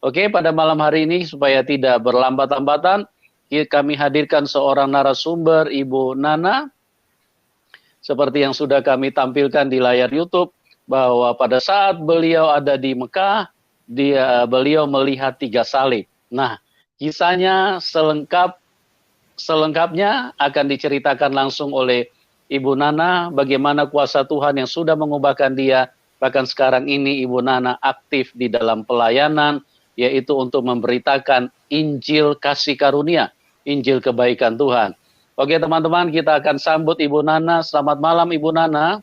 Oke, pada malam hari ini supaya tidak berlambat-lambatan, kami hadirkan seorang narasumber, Ibu Nana. Seperti yang sudah kami tampilkan di layar YouTube, bahwa pada saat beliau ada di Mekah, beliau melihat 3 salib. Nah, kisahnya selengkapnya akan diceritakan langsung oleh Ibu Nana, bagaimana kuasa Tuhan yang sudah mengubahkan dia. Bahkan sekarang ini Ibu Nana aktif di dalam pelayanan, yaitu untuk memberitakan Injil kasih karunia, Injil kebaikan Tuhan. Oke teman-teman, kita akan sambut Ibu Nana. Selamat malam Ibu Nana.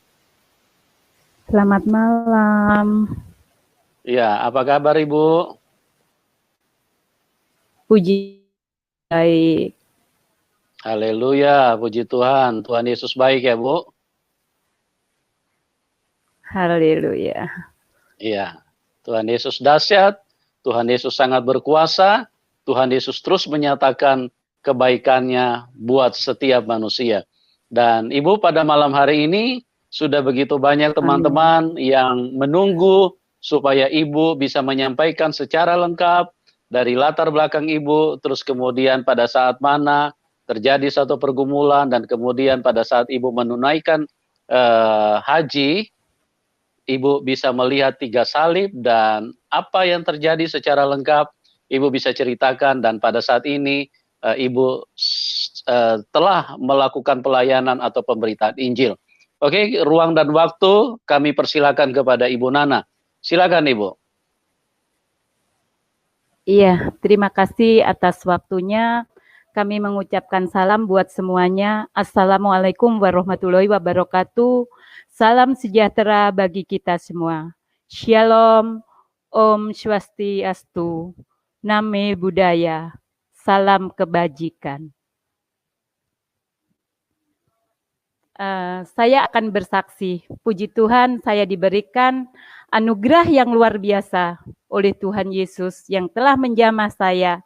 Selamat malam. Ya, apa kabar Ibu? Puji baik. Haleluya, puji Tuhan. Tuhan Yesus baik ya Bu? Haleluya. Iya, Tuhan Yesus dahsyat, Tuhan Yesus sangat berkuasa, Tuhan Yesus terus menyatakan kebaikannya buat setiap manusia. Dan Ibu pada malam hari ini sudah begitu banyak teman-teman yang menunggu supaya Ibu bisa menyampaikan secara lengkap dari latar belakang Ibu, terus kemudian pada saat mana terjadi satu pergumulan, dan kemudian pada saat Ibu menunaikan haji, Ibu bisa melihat 3 salib, dan apa yang terjadi secara lengkap Ibu bisa ceritakan. Dan pada saat ini Ibu telah melakukan pelayanan atau pemberitaan Injil. Oke, ruang dan waktu kami persilakan kepada Ibu Nana. Silakan Ibu. Iya, terima kasih atas waktunya. Kami mengucapkan salam buat semuanya. Assalamualaikum warahmatullahi wabarakatuh. Salam sejahtera bagi kita semua. Shalom, Om Swastiastu, Name Buddhaya, salam kebajikan. Saya akan bersaksi, puji Tuhan saya diberikan anugerah yang luar biasa oleh Tuhan Yesus yang telah menjamah saya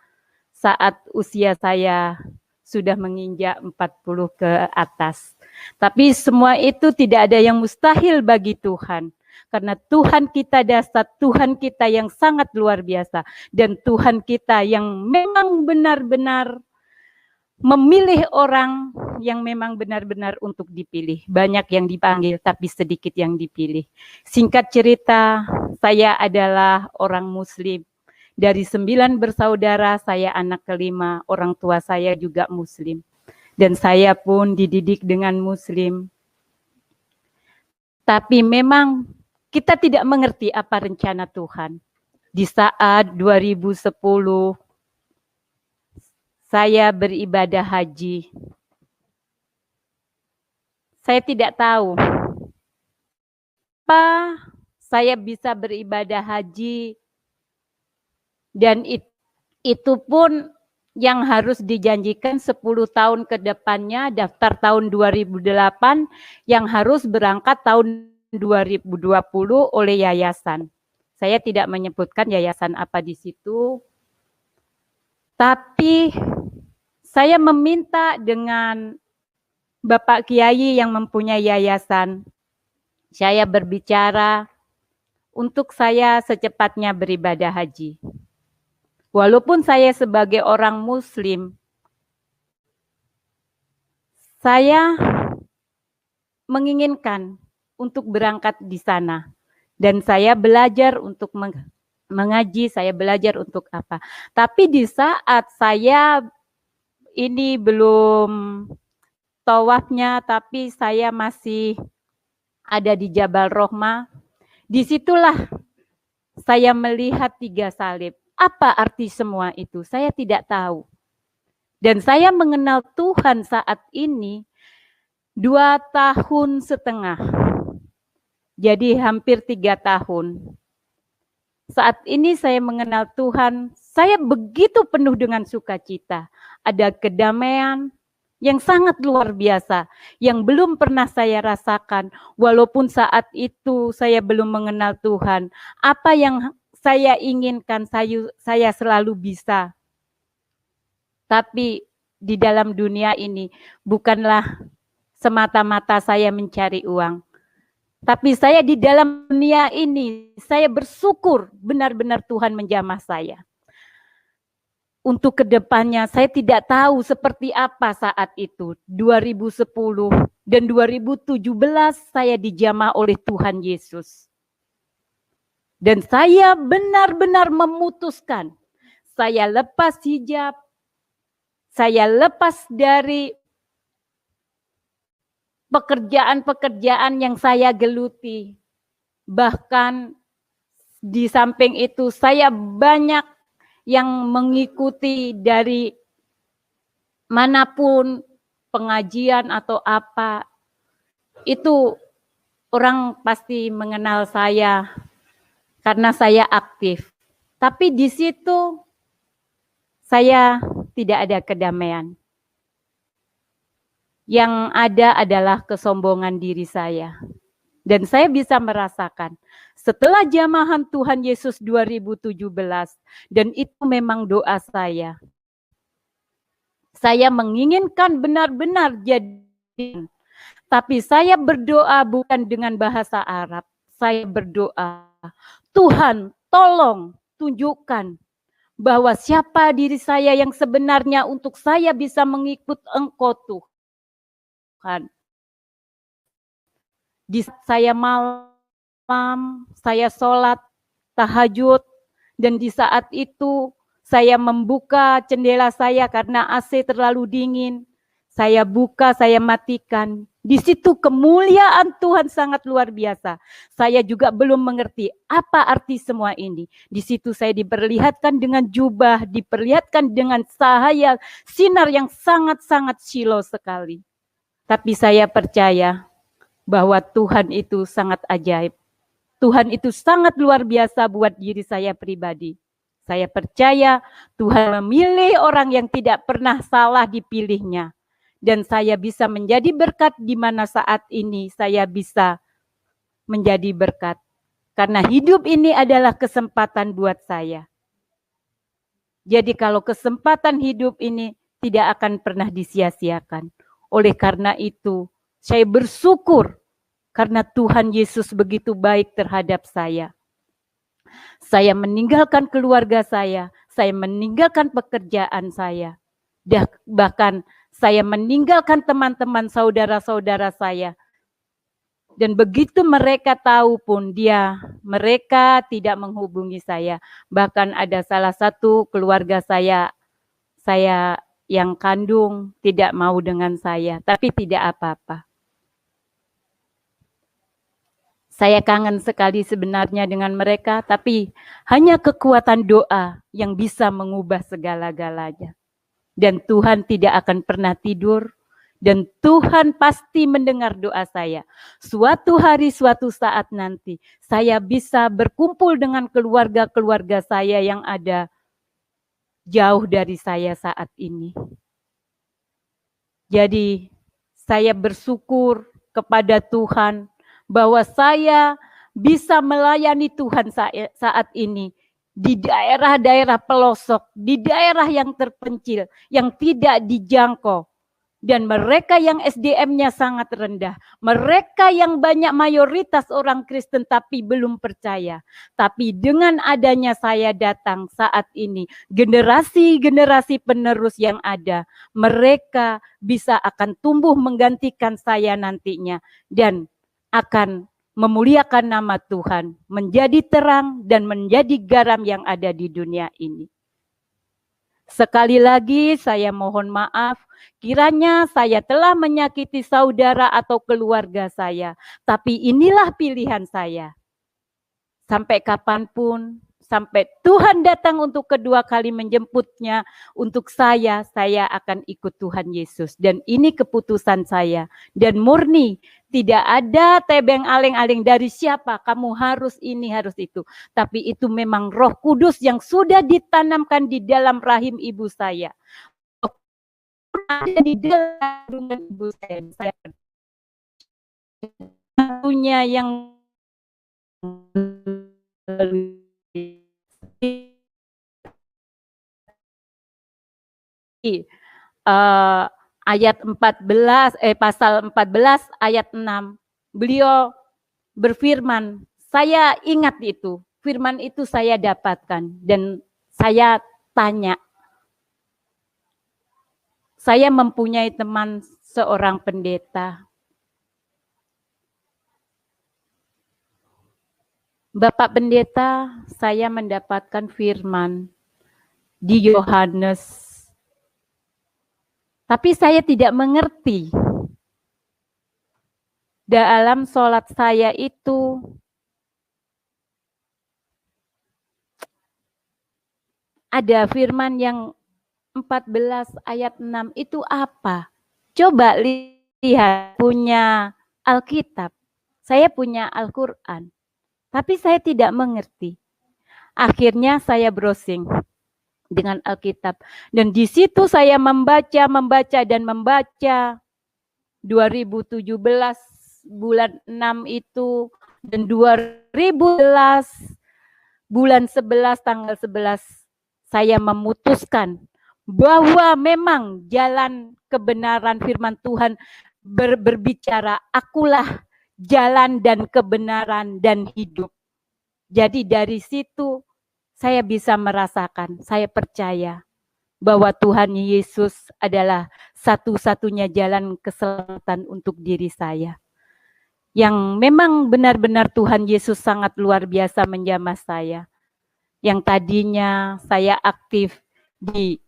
saat usia saya sudah menginjak 40 ke atas. Tapi semua itu tidak ada yang mustahil bagi Tuhan. Karena Tuhan kita dahsyat, Tuhan kita yang sangat luar biasa. Dan Tuhan kita yang memang benar-benar memilih orang yang memang benar-benar untuk dipilih. Banyak yang dipanggil, tapi sedikit yang dipilih. Singkat cerita, saya adalah orang Muslim. Dari 9 bersaudara, saya anak kelima, orang tua saya juga Muslim. Dan saya pun dididik dengan Muslim. Tapi memang kita tidak mengerti apa rencana Tuhan. Di saat 2010, saya beribadah haji. Saya tidak tahu apa saya bisa beribadah haji, dan itu pun yang harus dijanjikan 10 tahun ke depannya, daftar tahun 2008 yang harus berangkat tahun 2020 oleh yayasan. Saya tidak menyebutkan yayasan apa di situ, tapi saya meminta dengan Bapak Kiai yang mempunyai yayasan. Saya berbicara untuk saya secepatnya beribadah haji. Walaupun saya sebagai orang Muslim, saya menginginkan untuk berangkat di sana. Dan saya belajar untuk mengaji, saya belajar untuk apa. Tapi di saat saya ini belum tawafnya, tapi saya masih ada di Jabal Rohmah. Disitulah saya melihat 3 salib. Apa arti semua itu? Saya tidak tahu. Dan saya mengenal Tuhan saat ini 2,5 tahun. Jadi hampir 3 tahun. Saat ini saya mengenal Tuhan, saya begitu penuh dengan sukacita. Ada kedamaian yang sangat luar biasa, yang belum pernah saya rasakan. Walaupun saat itu saya belum mengenal Tuhan, apa yang saya inginkan saya selalu bisa. Tapi di dalam dunia ini bukanlah semata-mata saya mencari uang. Tapi saya di dalam dunia ini, saya bersyukur benar-benar Tuhan menjamah saya. Untuk kedepannya, saya tidak tahu seperti apa saat itu. 2010 dan 2017 saya dijamah oleh Tuhan Yesus. Dan saya benar-benar memutuskan, saya lepas hijab, saya lepas dari pekerjaan-pekerjaan yang saya geluti. Bahkan di samping itu saya banyak yang mengikuti dari manapun pengajian atau apa. Itu orang pasti mengenal saya karena saya aktif. Tapi di situ saya tidak ada kedamaian. Yang ada adalah kesombongan diri saya. Dan saya bisa merasakan setelah jamahan Tuhan Yesus 2017, dan itu memang doa saya. Saya menginginkan benar-benar jadi, tapi saya berdoa bukan dengan bahasa Arab. Saya berdoa, Tuhan tolong tunjukkan bahwa siapa diri saya yang sebenarnya untuk saya bisa mengikut Engkau Tuhan. Di saat saya malam, saya sholat, tahajud, dan di saat itu saya membuka jendela saya karena AC terlalu dingin. Saya buka, saya matikan. Di situ kemuliaan Tuhan sangat luar biasa. Saya juga belum mengerti apa arti semua ini. Di situ saya diperlihatkan dengan jubah, diperlihatkan dengan cahaya sinar yang sangat-sangat silau sekali. Tapi saya percaya bahwa Tuhan itu sangat ajaib. Tuhan itu sangat luar biasa buat diri saya pribadi. Saya percaya Tuhan memilih orang yang tidak pernah salah dipilihnya. Dan saya bisa menjadi berkat di mana saat ini saya bisa menjadi berkat. Karena hidup ini adalah kesempatan buat saya. Jadi kalau kesempatan hidup ini tidak akan pernah disia-siakan. Oleh karena itu, saya bersyukur karena Tuhan Yesus begitu baik terhadap saya. Saya meninggalkan keluarga saya meninggalkan pekerjaan saya. Bahkan saya meninggalkan teman-teman saudara-saudara saya. Dan begitu mereka tahu pun mereka tidak menghubungi saya. Bahkan ada salah satu keluarga saya yang kandung tidak mau dengan saya, tapi tidak apa-apa. Saya kangen sekali sebenarnya dengan mereka, tapi hanya kekuatan doa yang bisa mengubah segala-galanya. Dan Tuhan tidak akan pernah tidur, dan Tuhan pasti mendengar doa saya. Suatu hari, suatu saat nanti, saya bisa berkumpul dengan keluarga-keluarga saya yang ada jauh dari saya saat ini. Jadi saya bersyukur kepada Tuhan bahwa saya bisa melayani Tuhan saat ini di daerah-daerah pelosok, di daerah yang terpencil, yang tidak dijangkau. Dan mereka yang SDM-nya sangat rendah, mereka yang banyak mayoritas orang Kristen tapi belum percaya. Tapi dengan adanya saya datang saat ini, generasi-generasi penerus yang ada, mereka bisa akan tumbuh menggantikan saya nantinya dan akan memuliakan nama Tuhan, menjadi terang dan menjadi garam yang ada di dunia ini. Sekali lagi saya mohon maaf, kiranya saya telah menyakiti saudara atau keluarga saya. Tapi inilah pilihan saya. Sampai kapanpun, sampai Tuhan datang untuk kedua kali menjemputnya, untuk saya akan ikut Tuhan Yesus. Dan ini keputusan saya. Dan murni, tidak ada tebeng aling-aling dari siapa, kamu harus ini, harus itu. Tapi itu memang Roh Kudus yang sudah ditanamkan di dalam rahim ibu saya. Ada di dalam kandungan ibu saya punya yang ayat 14 pasal 14 ayat 6. Beliau berfirman, saya ingat itu, firman itu saya dapatkan dan saya tanya. Saya mempunyai teman seorang pendeta. Bapak pendeta, saya mendapatkan firman di Yohanes. Tapi saya tidak mengerti. Dalam sholat saya itu ada firman yang 14 ayat 6 itu apa? Coba lihat, punya Alkitab. Saya punya Al-Quran. Tapi saya tidak mengerti. Akhirnya saya browsing dengan Alkitab. Dan di situ saya membaca 2017 bulan 6 itu dan 2011 bulan 11 tanggal 11 saya memutuskan bahwa memang jalan kebenaran firman Tuhan berbicara, akulah jalan dan kebenaran dan hidup. Jadi dari situ saya bisa merasakan, saya percaya bahwa Tuhan Yesus adalah satu-satunya jalan keselamatan untuk diri saya. Yang memang benar-benar Tuhan Yesus sangat luar biasa menjamah saya. Yang tadinya saya aktif di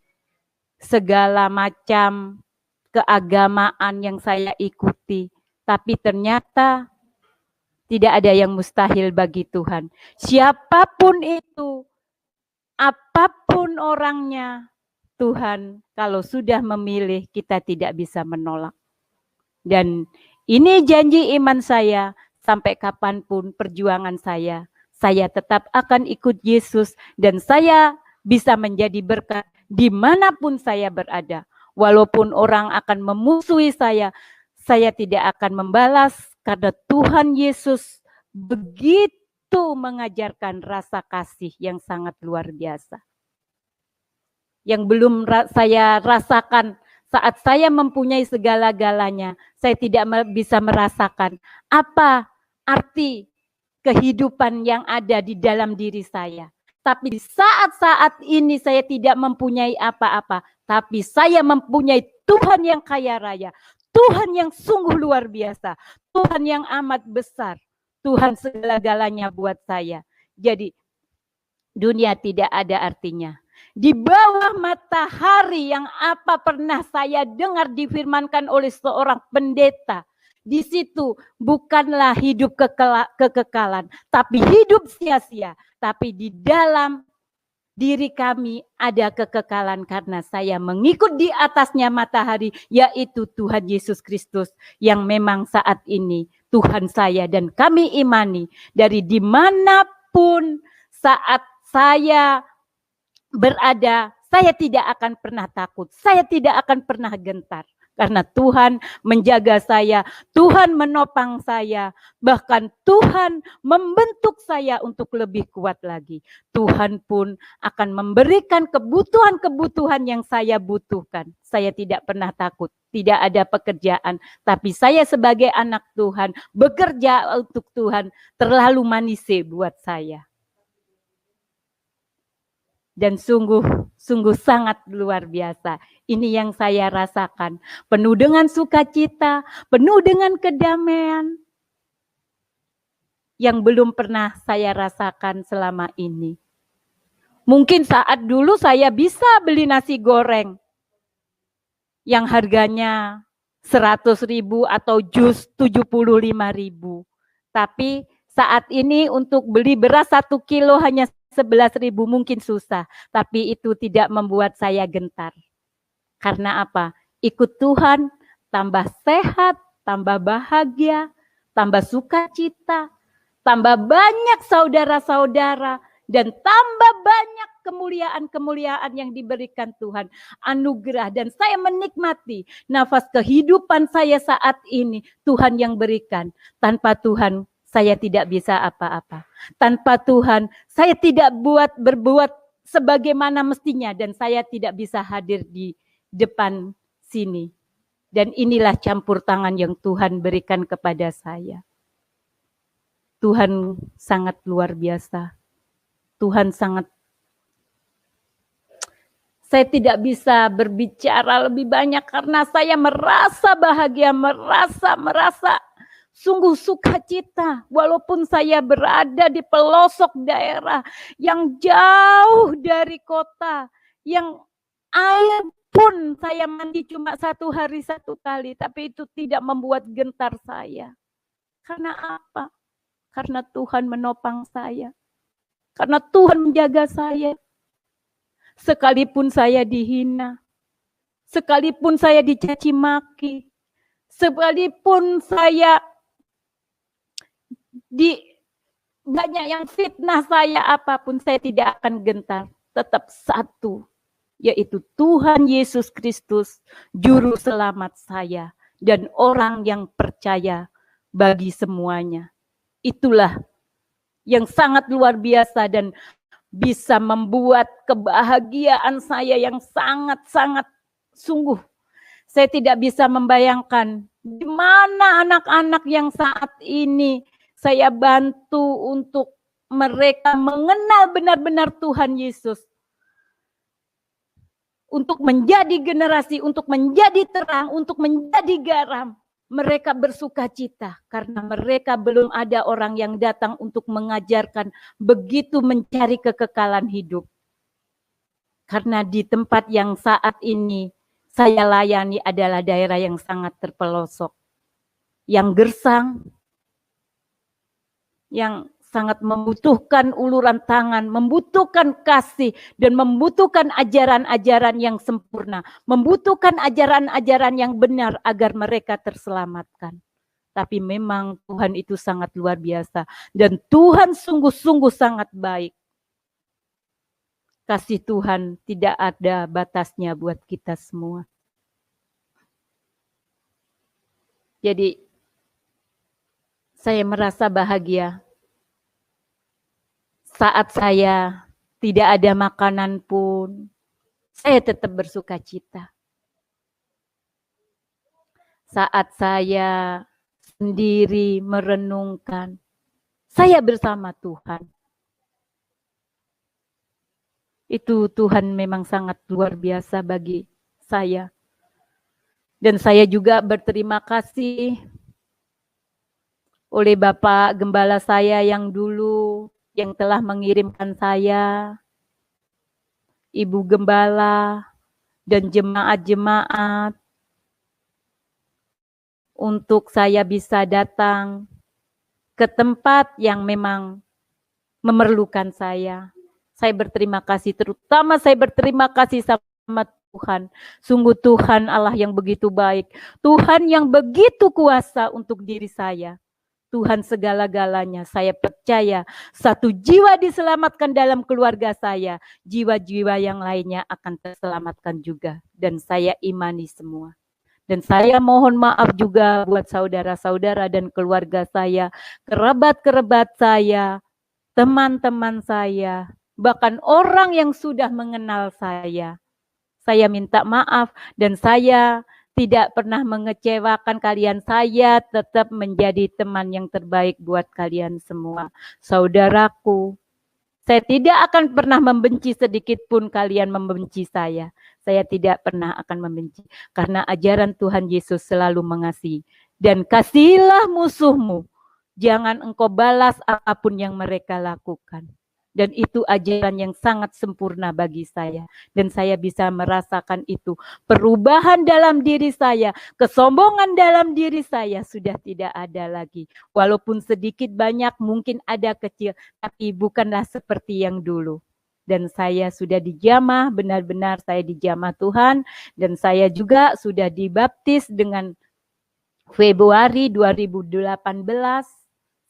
segala macam keagamaan yang saya ikuti, tapi ternyata tidak ada yang mustahil bagi Tuhan. Siapapun itu, apapun orangnya, Tuhan kalau sudah memilih kita tidak bisa menolak. Dan ini janji iman saya, sampai kapanpun perjuangan saya tetap akan ikut Yesus dan saya bisa menjadi berkat dimanapun saya berada. Walaupun orang akan memusuhi saya tidak akan membalas karena Tuhan Yesus begitu mengajarkan rasa kasih yang sangat luar biasa. Yang belum saya rasakan saat saya mempunyai segala-galanya, saya tidak bisa merasakan apa arti kehidupan yang ada di dalam diri saya. Tapi di saat-saat ini saya tidak mempunyai apa-apa, tapi saya mempunyai Tuhan yang kaya raya, Tuhan yang sungguh luar biasa, Tuhan yang amat besar, Tuhan segala-galanya buat saya. Jadi dunia tidak ada artinya. Di bawah matahari yang apa pernah saya dengar difirmankan oleh seorang pendeta, di situ bukanlah hidup kekekalan, tapi hidup sia-sia. Tapi di dalam diri kami ada kekekalan karena saya mengikut di atasnya matahari, yaitu Tuhan Yesus Kristus yang memang saat ini Tuhan saya dan kami imani dari dimanapun saat saya berada, saya tidak akan pernah takut, saya tidak akan pernah gentar. Karena Tuhan menjaga saya, Tuhan menopang saya, bahkan Tuhan membentuk saya untuk lebih kuat lagi. Tuhan pun akan memberikan kebutuhan-kebutuhan yang saya butuhkan. Saya tidak pernah takut, tidak ada pekerjaan, tapi saya sebagai anak Tuhan, bekerja untuk Tuhan, terlalu manis buat saya. Dan sungguh sangat luar biasa. Ini yang saya rasakan. Penuh dengan sukacita, penuh dengan kedamaian. Yang belum pernah saya rasakan selama ini. Mungkin saat dulu saya bisa beli nasi goreng. Yang harganya 100.000 atau jus 75.000. Tapi saat ini untuk beli beras 1 kilo hanya 11.000 mungkin susah, tapi itu tidak membuat saya gentar. Karena apa? Ikut Tuhan, tambah sehat, tambah bahagia, tambah sukacita, tambah banyak saudara-saudara, dan tambah banyak kemuliaan-kemuliaan yang diberikan Tuhan, anugerah, dan saya menikmati nafas kehidupan saya saat ini, Tuhan yang berikan. Tanpa Tuhan, saya tidak bisa apa-apa. Tanpa Tuhan, saya tidak berbuat sebagaimana mestinya dan saya tidak bisa hadir di depan sini. Dan inilah campur tangan yang Tuhan berikan kepada saya. Tuhan sangat luar biasa. Tuhan sangat, saya tidak bisa berbicara lebih banyak karena saya merasa bahagia, merasa sungguh sukacita. Walaupun saya berada di pelosok daerah yang jauh dari kota, yang air pun saya mandi cuma 1 hari 1 kali, tapi itu tidak membuat gentar saya. Karena apa? Karena Tuhan menopang saya. Karena Tuhan menjaga saya. Sekalipun saya dihina, sekalipun saya dicaci maki, sekalipun saya banyak yang fitnah saya, apapun saya tidak akan gentar. Tetap satu, yaitu Tuhan Yesus Kristus, juru selamat saya dan orang yang percaya bagi semuanya. Itulah yang sangat luar biasa dan bisa membuat kebahagiaan saya yang sangat-sangat sungguh. Saya tidak bisa membayangkan di mana anak-anak yang saat ini saya bantu untuk mereka mengenal benar-benar Tuhan Yesus. Untuk menjadi generasi, untuk menjadi terang, untuk menjadi garam. Mereka bersukacita karena mereka belum ada orang yang datang untuk mengajarkan begitu mencari kekekalan hidup. Karena di tempat yang saat ini saya layani adalah daerah yang sangat terpelosok, yang gersang, yang sangat membutuhkan uluran tangan, membutuhkan kasih, dan membutuhkan ajaran-ajaran yang sempurna, membutuhkan ajaran-ajaran yang benar agar mereka terselamatkan. Tapi memang Tuhan itu sangat luar biasa, dan Tuhan sungguh-sungguh sangat baik. Kasih Tuhan tidak ada batasnya buat kita semua. Jadi, saya merasa bahagia saat saya tidak ada makanan pun, saya tetap bersukacita. Saat saya sendiri merenungkan, saya bersama Tuhan. Itu Tuhan memang sangat luar biasa bagi saya. Dan saya juga berterima kasih oleh Bapak Gembala saya yang dulu, yang telah mengirimkan saya, Ibu Gembala, dan jemaat-jemaat, untuk saya bisa datang ke tempat yang memang memerlukan saya. Saya berterima kasih, terutama saya berterima kasih sama Tuhan. Sungguh Tuhan Allah yang begitu baik. Tuhan yang begitu kuasa untuk diri saya. Tuhan segala-galanya, saya percaya satu jiwa diselamatkan dalam keluarga saya, jiwa-jiwa yang lainnya akan terselamatkan juga. Dan saya imani semua. Dan saya mohon maaf juga buat saudara-saudara dan keluarga saya, kerabat-kerabat saya, teman-teman saya, bahkan orang yang sudah mengenal saya. Saya minta maaf dan saya tidak pernah mengecewakan kalian. Saya tetap menjadi teman yang terbaik buat kalian semua. Saudaraku, saya tidak akan pernah membenci sedikit pun kalian membenci saya. Saya tidak pernah akan membenci. Karena ajaran Tuhan Yesus selalu mengasihi. Dan kasihilah musuhmu. Jangan engkau balas apapun yang mereka lakukan. Dan itu ajaran yang sangat sempurna bagi saya. Dan saya bisa merasakan itu. Perubahan dalam diri saya, kesombongan dalam diri saya sudah tidak ada lagi. Walaupun sedikit banyak mungkin ada kecil, tapi bukanlah seperti yang dulu. Dan saya sudah dijamah, benar-benar saya dijamah Tuhan. Dan saya juga sudah dibaptis dengan Februari 2018.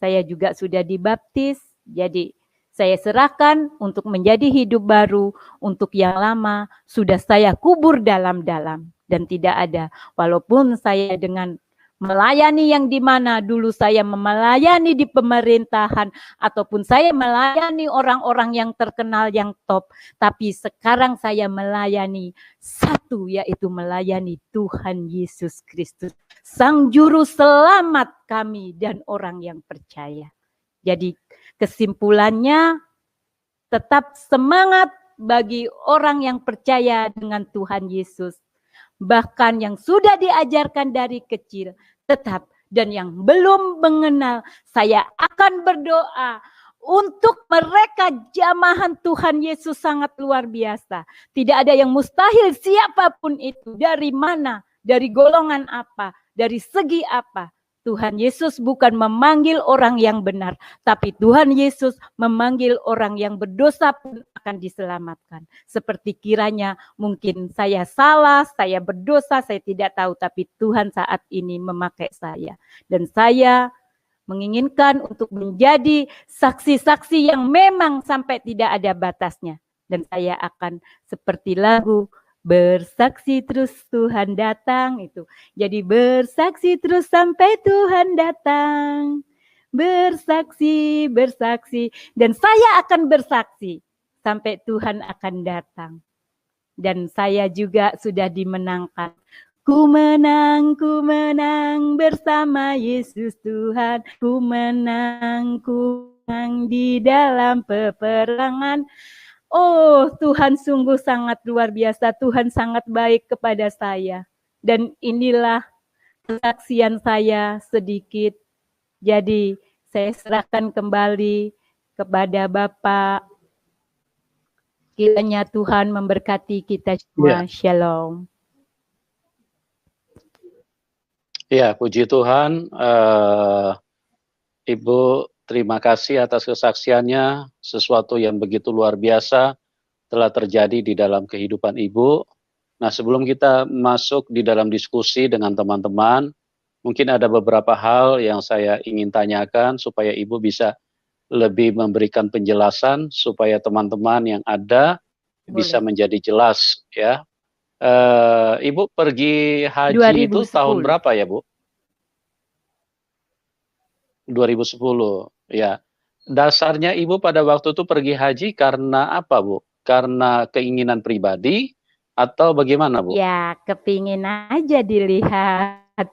Saya juga sudah dibaptis. Jadi saya serahkan untuk menjadi hidup baru, untuk yang lama sudah saya kubur dalam-dalam dan tidak ada. Walaupun saya dengan melayani yang di mana dulu saya melayani di pemerintahan ataupun saya melayani orang-orang yang terkenal yang top, tapi sekarang saya melayani satu, yaitu melayani Tuhan Yesus Kristus, Sang Juru Selamat kami dan orang yang percaya. Jadi kesimpulannya tetap semangat bagi orang yang percaya dengan Tuhan Yesus. Bahkan yang sudah diajarkan dari kecil tetap, dan yang belum mengenal, saya akan berdoa untuk mereka jamahan Tuhan Yesus sangat luar biasa. Tidak ada yang mustahil, siapapun itu, dari mana, dari golongan apa, dari segi apa. Tuhan Yesus bukan memanggil orang yang benar, tapi Tuhan Yesus memanggil orang yang berdosa pun akan diselamatkan. Seperti kiranya mungkin saya salah, saya berdosa, saya tidak tahu, tapi Tuhan saat ini memakai saya. Dan saya menginginkan untuk menjadi saksi-saksi yang memang sampai tidak ada batasnya. Dan saya akan seperti lagu, bersaksi terus Tuhan datang itu. Jadi bersaksi terus sampai Tuhan datang. Bersaksi, bersaksi. Dan saya akan bersaksi sampai Tuhan akan datang. Dan saya juga sudah dimenangkan. Ku menang bersama Yesus Tuhan. Ku menang di dalam peperangan. Oh, Tuhan sungguh sangat luar biasa. Tuhan sangat baik kepada saya. Dan inilah kesaksian saya sedikit. Jadi, saya serahkan kembali kepada Bapak. Kiranya Tuhan memberkati kita semua. Shalom. Ya, puji Tuhan. Ibu, terima kasih atas kesaksiannya. Sesuatu yang begitu luar biasa telah terjadi di dalam kehidupan Ibu. Nah, sebelum kita masuk di dalam diskusi dengan teman-teman, mungkin ada beberapa hal yang saya ingin tanyakan supaya Ibu bisa lebih memberikan penjelasan supaya teman-teman yang ada bisa menjadi jelas, ya. Ibu pergi haji 2010. itu tahun berapa ya, Bu? 2010, ya. Dasarnya Ibu pada waktu itu pergi haji karena apa, Bu? Karena keinginan pribadi atau bagaimana, Bu? Ya, kepingin aja dilihat.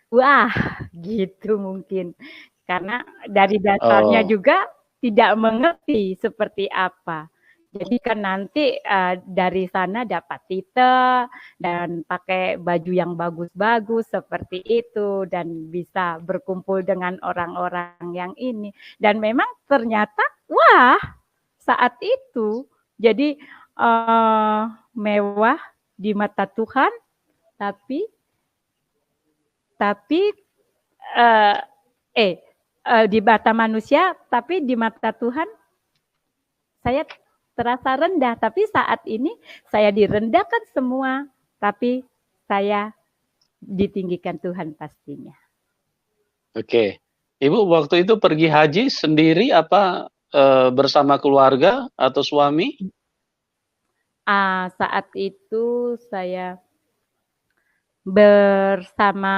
Wah, gitu mungkin. Karena dari dasarnya juga tidak mengerti seperti apa. Jadi kan nanti dari sana dapat titel dan pakai baju yang bagus-bagus seperti itu dan bisa berkumpul dengan orang-orang yang ini. Dan memang ternyata wah saat itu jadi mewah di mata Tuhan, tapi di mata manusia, tapi di mata Tuhan saya terasa rendah, tapi saat ini saya direndahkan semua, tapi saya ditinggikan Tuhan pastinya. Oke. Ibu waktu itu pergi haji sendiri apa bersama keluarga atau suami? Saat itu saya bersama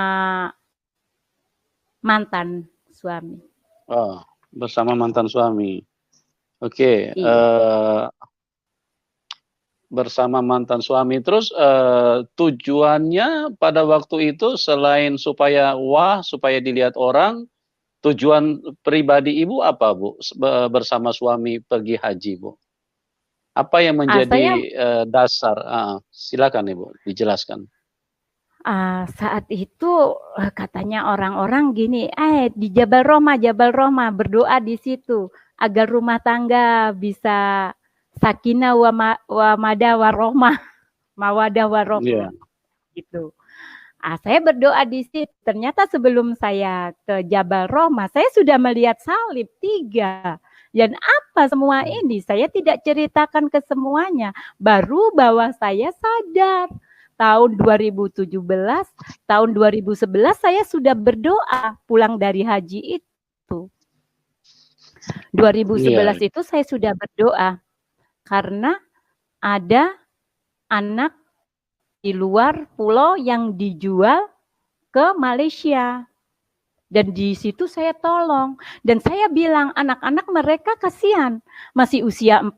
mantan suami. Oh, bersama mantan suami. Oke, bersama mantan suami. Terus tujuannya pada waktu itu selain supaya supaya dilihat orang, tujuan pribadi Ibu apa, Bu? Bersama suami pergi haji, Bu. Apa yang menjadi dasar? Silakan Ibu, dijelaskan. Saat itu katanya orang-orang gini, di Jabal Roma berdoa di situ agar rumah tangga bisa sakinah wa mawadah warohmah gitu. Saya berdoa di situ. Ternyata sebelum saya ke Jabal Roma, saya sudah melihat salib 3. Dan apa semua ini? Saya tidak ceritakan ke semuanya. Baru bahwa saya sadar. Tahun 2017, tahun 2011 saya sudah berdoa pulang dari haji itu. 2011 itu saya sudah berdoa karena ada anak di luar pulau yang dijual ke Malaysia. Dan di situ saya tolong. Dan saya bilang, anak-anak mereka kasihan. Masih usia 14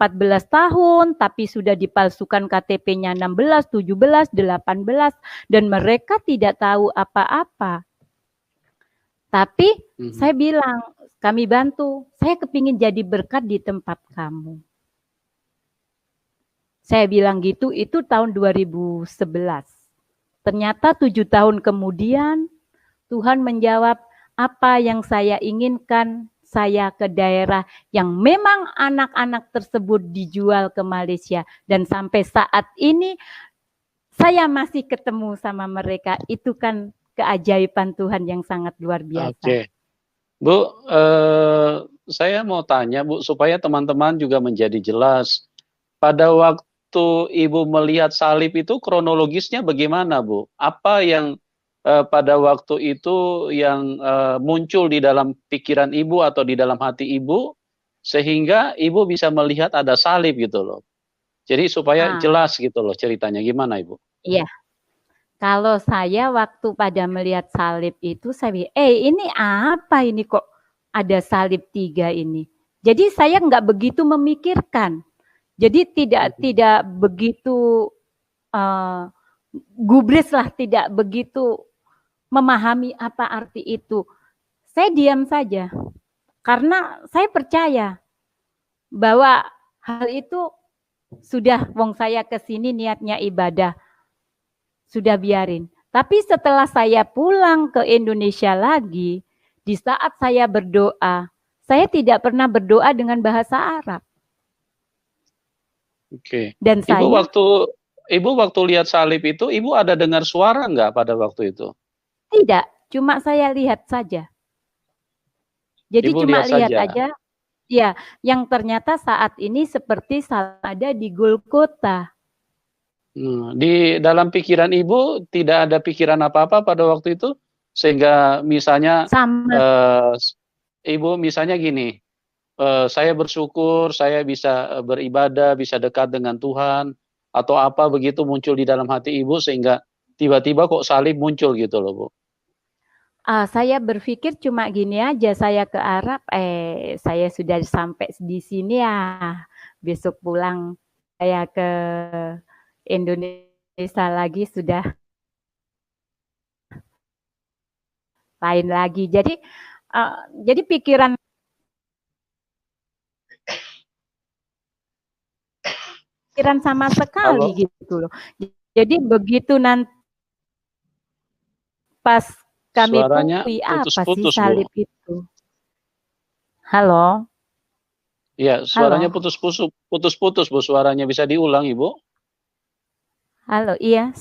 tahun, tapi sudah dipalsukan KTP-nya 16, 17, 18. Dan mereka tidak tahu apa-apa. Tapi saya bilang, kami bantu. Saya kepingin jadi berkat di tempat kamu. Saya bilang gitu, itu tahun 2011. Ternyata 7 tahun kemudian, Tuhan menjawab, apa yang saya inginkan, saya ke daerah yang memang anak-anak tersebut dijual ke Malaysia. Dan sampai saat ini, saya masih ketemu sama mereka. Itu kan keajaiban Tuhan yang sangat luar biasa. Oke. Bu, saya mau tanya Bu, supaya teman-teman juga menjadi jelas. Pada waktu Ibu melihat salib itu kronologisnya bagaimana Bu? Apa yang pada waktu itu yang muncul di dalam pikiran Ibu atau di dalam hati Ibu, sehingga Ibu bisa melihat ada salib gitu loh. Jadi supaya jelas gitu loh ceritanya, gimana Ibu? Iya. Kalau saya waktu pada melihat salib itu, saya bilang, ini apa ini kok ada salib 3 ini. Jadi saya nggak begitu memikirkan. Jadi tidak begitu gubris lah, tidak begitu memahami apa arti itu. Saya diam saja. Karena saya percaya bahwa hal itu sudah, wong saya ke sini niatnya ibadah. Sudah biarin. Tapi setelah saya pulang ke Indonesia lagi, di saat saya berdoa, saya tidak pernah berdoa dengan bahasa Arab. Oke. Dan Ibu waktu lihat salib itu, Ibu ada dengar suara nggak pada waktu itu? Tidak, cuma saya lihat saja. Jadi Ibu cuma lihat saja. aja, ya, yang ternyata saat ini seperti ada di Golgota. Di dalam pikiran Ibu tidak ada pikiran apa-apa pada waktu itu? Sehingga misalnya Ibu misalnya gini, saya bersyukur saya bisa beribadah, bisa dekat dengan Tuhan, atau apa begitu muncul di dalam hati Ibu sehingga tiba-tiba kok salib muncul gitu loh, Bu? Saya berpikir cuma gini aja, saya ke Arab, saya sudah sampai di sini ya, besok pulang saya ke Indonesia lagi sudah lain lagi. Jadi pikiran sama sekali gitu loh. Jadi begitu nanti pas kami pui, apa sih salib itu? Halo? Iya, suaranya putus-putus Bu, suaranya bisa diulang Ibu? Halo, iya.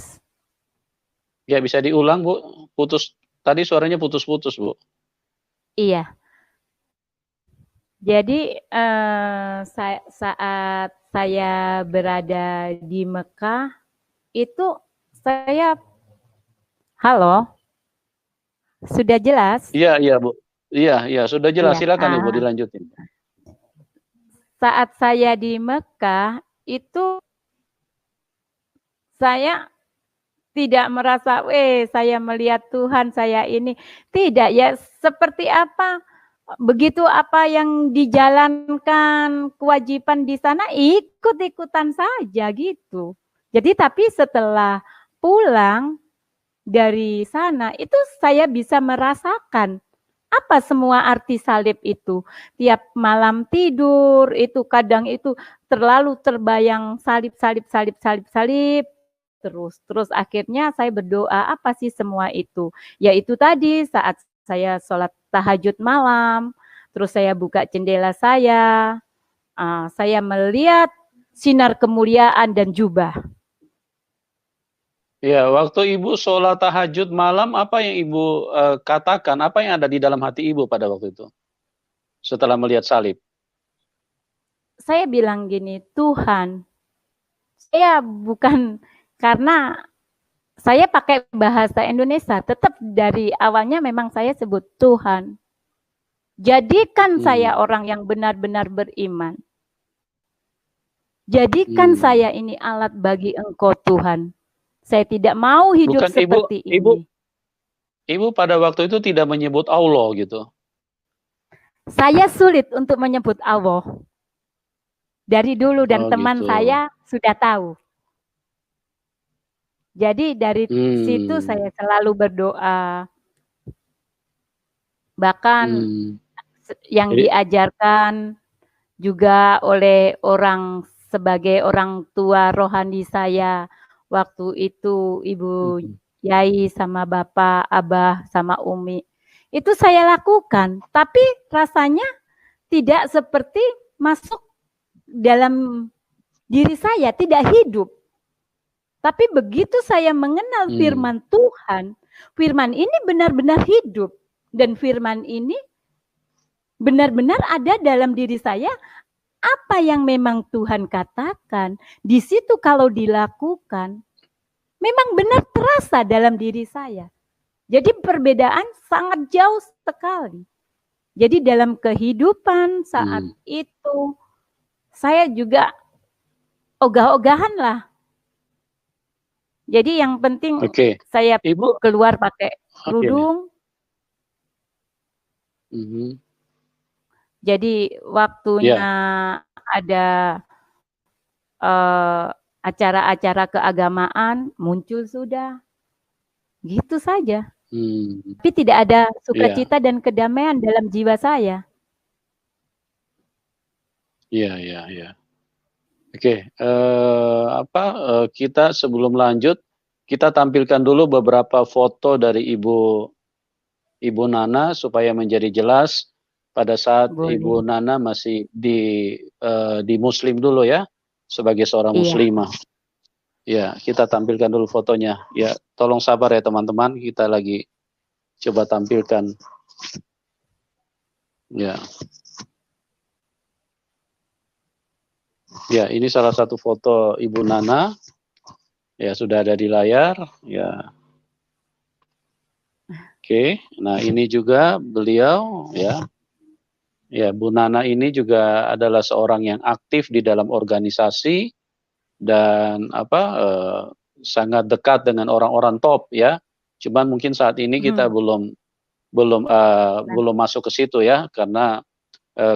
Ya bisa diulang Bu, putus, tadi suaranya putus-putus Bu. Iya. Jadi saat saya berada di Mekah, itu saya, halo? Sudah jelas? Iya Bu. Iya, sudah jelas. Silakan Ibu dilanjutin. Saat saya di Mekah, itu saya tidak merasa, saya melihat Tuhan, saya ini. Tidak, ya seperti apa, begitu apa yang dijalankan kewajiban di sana, ikut-ikutan saja gitu. Jadi tapi setelah pulang dari sana, itu saya bisa merasakan apa semua arti salib itu. Tiap malam tidur, itu kadang itu terlalu terbayang salib. Terus akhirnya saya berdoa, apa sih semua itu? Yaitu tadi saat saya sholat tahajud malam, terus saya buka jendela saya melihat sinar kemuliaan dan jubah. Ya, waktu Ibu sholat tahajud malam, apa yang Ibu katakan, apa yang ada di dalam hati Ibu pada waktu itu? Setelah melihat salib. Saya bilang gini, Tuhan, saya bukan, karena saya pakai bahasa Indonesia, tetap dari awalnya memang saya sebut Tuhan. Jadikan saya orang yang benar-benar beriman. Jadikan saya ini alat bagi Engkau Tuhan. Saya tidak mau hidup seperti ini. Ibu pada waktu itu tidak menyebut Allah gitu. Saya sulit untuk menyebut Allah. Dari dulu dan teman gitu. Saya sudah tahu. Jadi dari situ saya selalu berdoa. Bahkan yang Jadi- diajarkan juga oleh sebagai orang tua rohani saya waktu itu, Ibu Yai sama Bapak, Abah sama Umi. Itu saya lakukan, tapi rasanya tidak seperti masuk dalam diri saya, tidak hidup. Tapi begitu saya mengenal firman Tuhan, firman ini benar-benar hidup. Dan firman ini benar-benar ada dalam diri saya. Apa yang memang Tuhan katakan, di situ kalau dilakukan, memang benar terasa dalam diri saya. Jadi perbedaan sangat jauh sekali. Jadi dalam kehidupan saat itu, saya juga ogah-ogahan lah. Jadi yang penting saya Ibu keluar pakai kerudung. Jadi waktunya ada acara-acara keagamaan muncul sudah. Gitu saja. Tapi tidak ada sukacita dan kedamaian dalam jiwa saya. Iya. Oke, kita sebelum lanjut, kita tampilkan dulu beberapa foto dari Ibu Nana supaya menjadi jelas pada saat Ibu Nana masih di Muslim dulu ya, sebagai seorang Muslimah. Ya, kita tampilkan dulu fotonya. Ya, tolong sabar ya teman-teman, kita lagi coba tampilkan. Ya. Ya, ini salah satu foto Ibu Nana. Ya, sudah ada di layar. Ya. Oke, nah ini juga beliau ya. Ya, Bu Nana ini juga adalah seorang yang aktif di dalam organisasi dan sangat dekat dengan orang-orang top ya. Cuman mungkin saat ini kita belum masuk ke situ ya, karena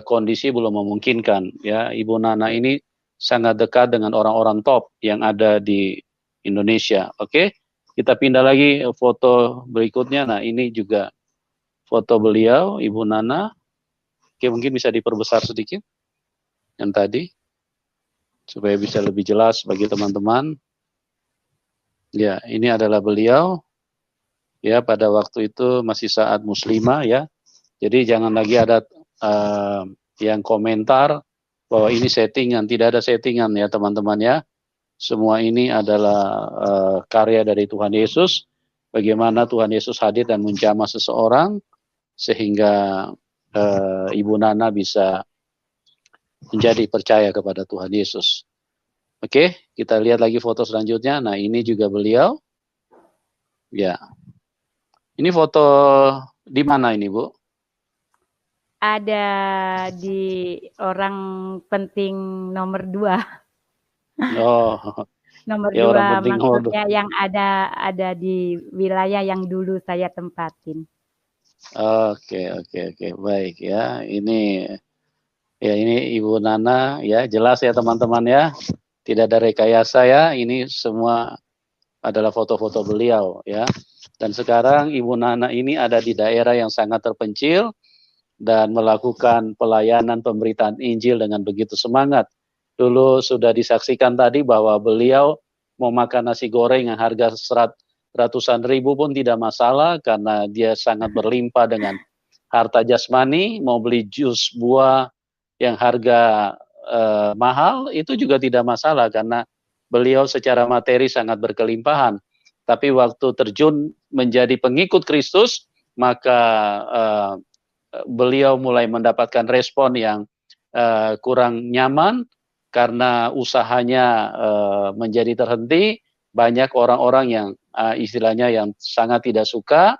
kondisi belum memungkinkan ya. Ibu Nana ini sangat dekat dengan orang-orang top yang ada di Indonesia. Oke, kita pindah lagi foto berikutnya. Nah, ini juga foto beliau, Ibu Nana. Oke, mungkin bisa diperbesar sedikit yang tadi supaya bisa lebih jelas bagi teman-teman. Ya, ini adalah beliau ya pada waktu itu masih saat muslimah ya. Jadi jangan lagi ada yang komentar bahwa ini settingan. Tidak ada settingan ya teman-teman ya. Semua ini adalah karya dari Tuhan Yesus. Bagaimana Tuhan Yesus hadir dan menjamah seseorang sehingga Ibu Nana bisa menjadi percaya kepada Tuhan Yesus. Oke, kita lihat lagi foto selanjutnya. Nah, ini juga beliau. Ya. Ini foto di mana ini, Bu? Ada di orang penting nomor 2. Oh. Nomor ya, 2 maksudnya yang ada di wilayah yang dulu saya tempatin. Oke. Baik ya. Ini Ibu Nana ya, jelas ya teman-teman ya. Tidak ada rekayasa ya. Ini semua adalah foto-foto beliau ya. Dan sekarang Ibu Nana ini ada di daerah yang sangat terpencil dan melakukan pelayanan pemberitaan Injil dengan begitu semangat. Dulu sudah disaksikan tadi bahwa beliau mau makan nasi goreng yang harga ratusan ribu pun tidak masalah karena dia sangat berlimpah dengan harta jasmani. Mau beli jus buah yang harga mahal itu juga tidak masalah karena beliau secara materi sangat berkelimpahan. Tapi waktu terjun menjadi pengikut Kristus, maka beliau mulai mendapatkan respon yang kurang nyaman karena usahanya menjadi terhenti. Banyak orang-orang yang istilahnya yang sangat tidak suka,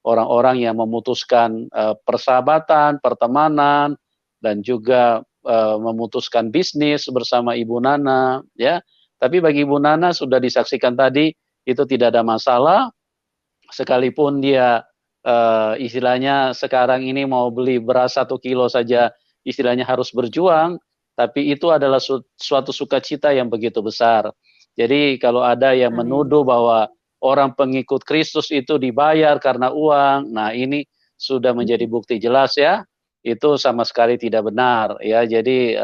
orang-orang yang memutuskan persahabatan, pertemanan, dan juga memutuskan bisnis bersama Ibu Nana, ya. Tapi bagi Ibu Nana sudah disaksikan tadi itu tidak ada masalah, sekalipun dia istilahnya sekarang ini mau beli beras 1 kilo saja istilahnya harus berjuang, tapi itu adalah suatu sukacita yang begitu besar. Jadi kalau ada yang menuduh bahwa orang pengikut Kristus itu dibayar karena uang, nah ini sudah menjadi bukti jelas ya itu sama sekali tidak benar ya. Jadi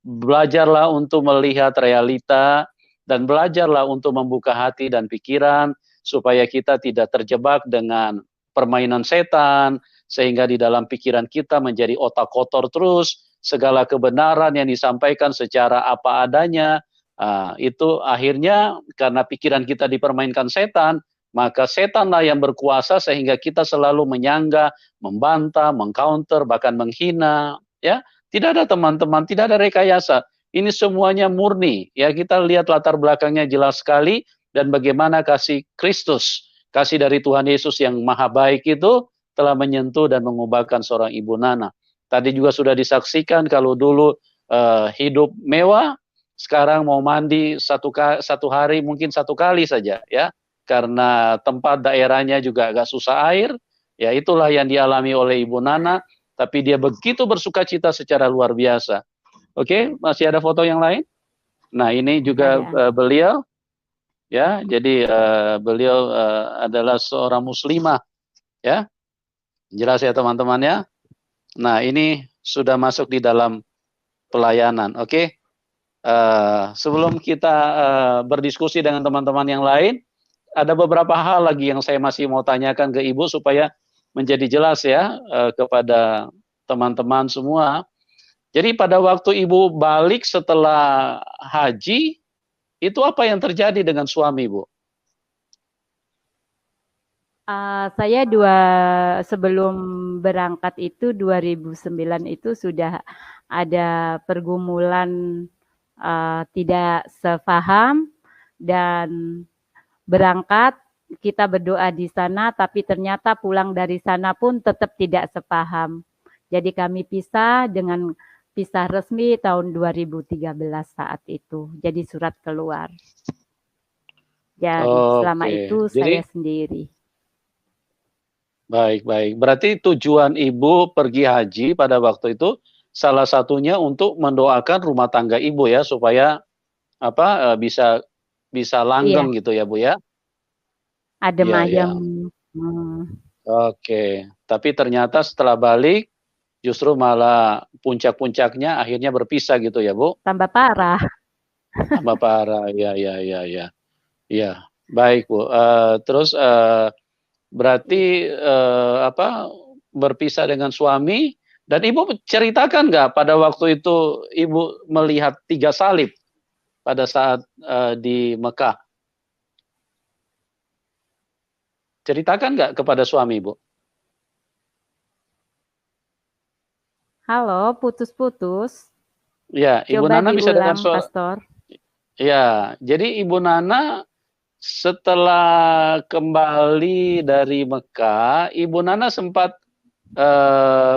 belajarlah untuk melihat realita dan belajarlah untuk membuka hati dan pikiran supaya kita tidak terjebak dengan permainan setan sehingga di dalam pikiran kita menjadi otak kotor terus, segala kebenaran yang disampaikan secara apa adanya. Itu akhirnya karena pikiran kita dipermainkan setan, maka setanlah yang berkuasa sehingga kita selalu menyangga, membantah, mengcounter, bahkan menghina, ya. Tidak ada teman-teman, tidak ada rekayasa. Ini semuanya murni, ya. Kita lihat latar belakangnya jelas sekali dan bagaimana kasih Kristus, kasih dari Tuhan Yesus yang maha baik itu telah menyentuh dan mengubahkan seorang Ibu Nana. Tadi juga sudah disaksikan kalau dulu hidup mewah, sekarang mau mandi satu hari mungkin satu kali saja, ya. Karena tempat daerahnya juga agak susah air, ya itulah yang dialami oleh Ibu Nana, tapi dia begitu bersukacita secara luar biasa. Oke, masih ada foto yang lain? Nah, ini juga beliau, ya, jadi beliau adalah seorang muslimah, ya, jelas ya teman-teman ya. Nah, ini sudah masuk di dalam pelayanan, oke. Sebelum kita berdiskusi dengan teman-teman yang lain, ada beberapa hal lagi yang saya masih mau tanyakan ke Ibu supaya menjadi jelas ya kepada teman-teman semua. Jadi pada waktu Ibu balik setelah haji, itu apa yang terjadi dengan suami Ibu? Saya sebelum berangkat itu 2009 itu sudah ada pergumulan tidak sepaham dan berangkat kita berdoa di sana tapi ternyata pulang dari sana pun tetap tidak sepaham. Jadi kami pisah resmi tahun 2013 saat itu. Jadi surat keluar. Jadi selama itu saya sendiri. Baik. Berarti tujuan Ibu pergi haji pada waktu itu salah satunya untuk mendoakan rumah tangga Ibu ya supaya bisa langgeng gitu ya Bu ya. Adem ayem. Oke, tapi ternyata setelah balik justru malah puncak-puncaknya akhirnya berpisah gitu ya Bu? Tambah parah. Tambah parah, ya. Ya, baik Bu. Terus berarti berpisah dengan suami dan Ibu ceritakan nggak pada waktu itu Ibu melihat 3 salib pada saat di Mekah? Ceritakan nggak kepada suami Ibu? Halo, putus-putus. Ya, Ibu Nana bisa dengar suara. Pastor. Ya, jadi Ibu Nana setelah kembali dari Mekah, Ibu Nana sempat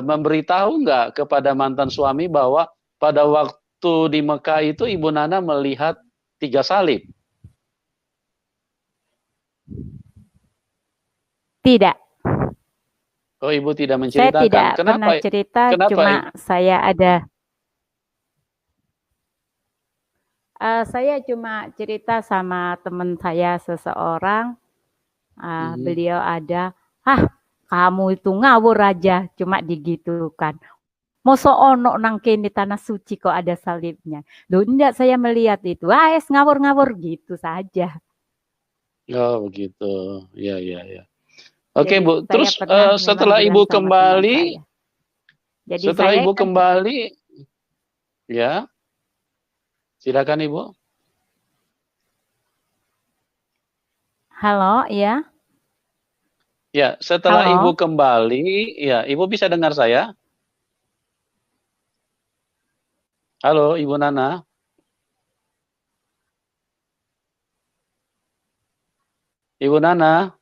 memberitahu nggak kepada mantan suami bahwa pada waktu di Mekah itu Ibu Nana melihat 3 salib? Tidak. Oh, Ibu tidak menceritakan. Saya tidak pernah cerita, cuma saya ada. Saya cuma cerita sama teman saya seseorang, beliau ada, kamu itu ngawur aja, cuma digitukan. Mosok ono nang kene tanah suci kok ada salibnya. Loh enggak, saya melihat itu, ngawur-ngawur gitu saja. Oh begitu, ya. Oke Bu, terus setelah Ibu kembali, ya, silakan Ibu. Halo, ya. Ya, setelah Ibu kembali, ya, Ibu bisa dengar saya? Halo, Ibu Nana. Ibu Nana,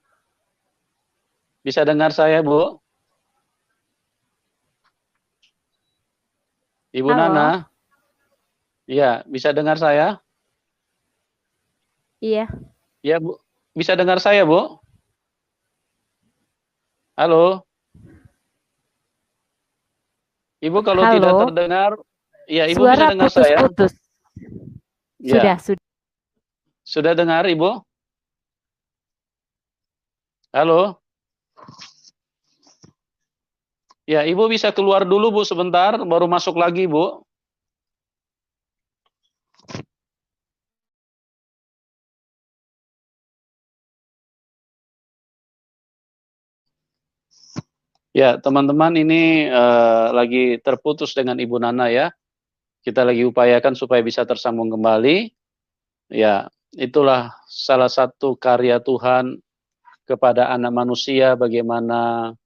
bisa dengar saya, Bu? Ibu Nana? Iya, bisa dengar saya? Iya. Iya, Bu. Bisa dengar saya, Bu? Halo? Ibu kalau tidak terdengar, ya Ibu bisa dengar saya? Putus-putus. Ya. Sudah dengar, Ibu? Halo? Ya, Ibu bisa keluar dulu Bu sebentar, baru masuk lagi Bu. Ya, teman-teman ini lagi terputus dengan Ibu Nana ya. Kita lagi upayakan supaya bisa tersambung kembali. Ya, itulah salah satu karya Tuhan kepada anak manusia, bagaimana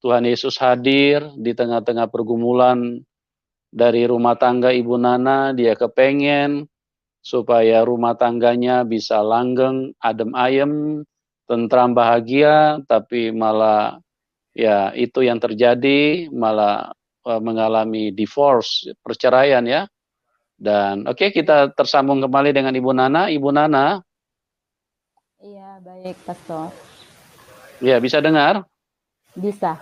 Tuhan Yesus hadir di tengah-tengah pergumulan dari rumah tangga Ibu Nana. Dia kepengen supaya rumah tangganya bisa langgeng, adem ayem, tentram, bahagia, tapi malah ya itu yang terjadi, malah mengalami divorce, perceraian ya. Dan oke, kita tersambung kembali dengan Ibu Nana. Ibu Nana, Iya, baik, Pastor. ya bisa dengar? Bisa.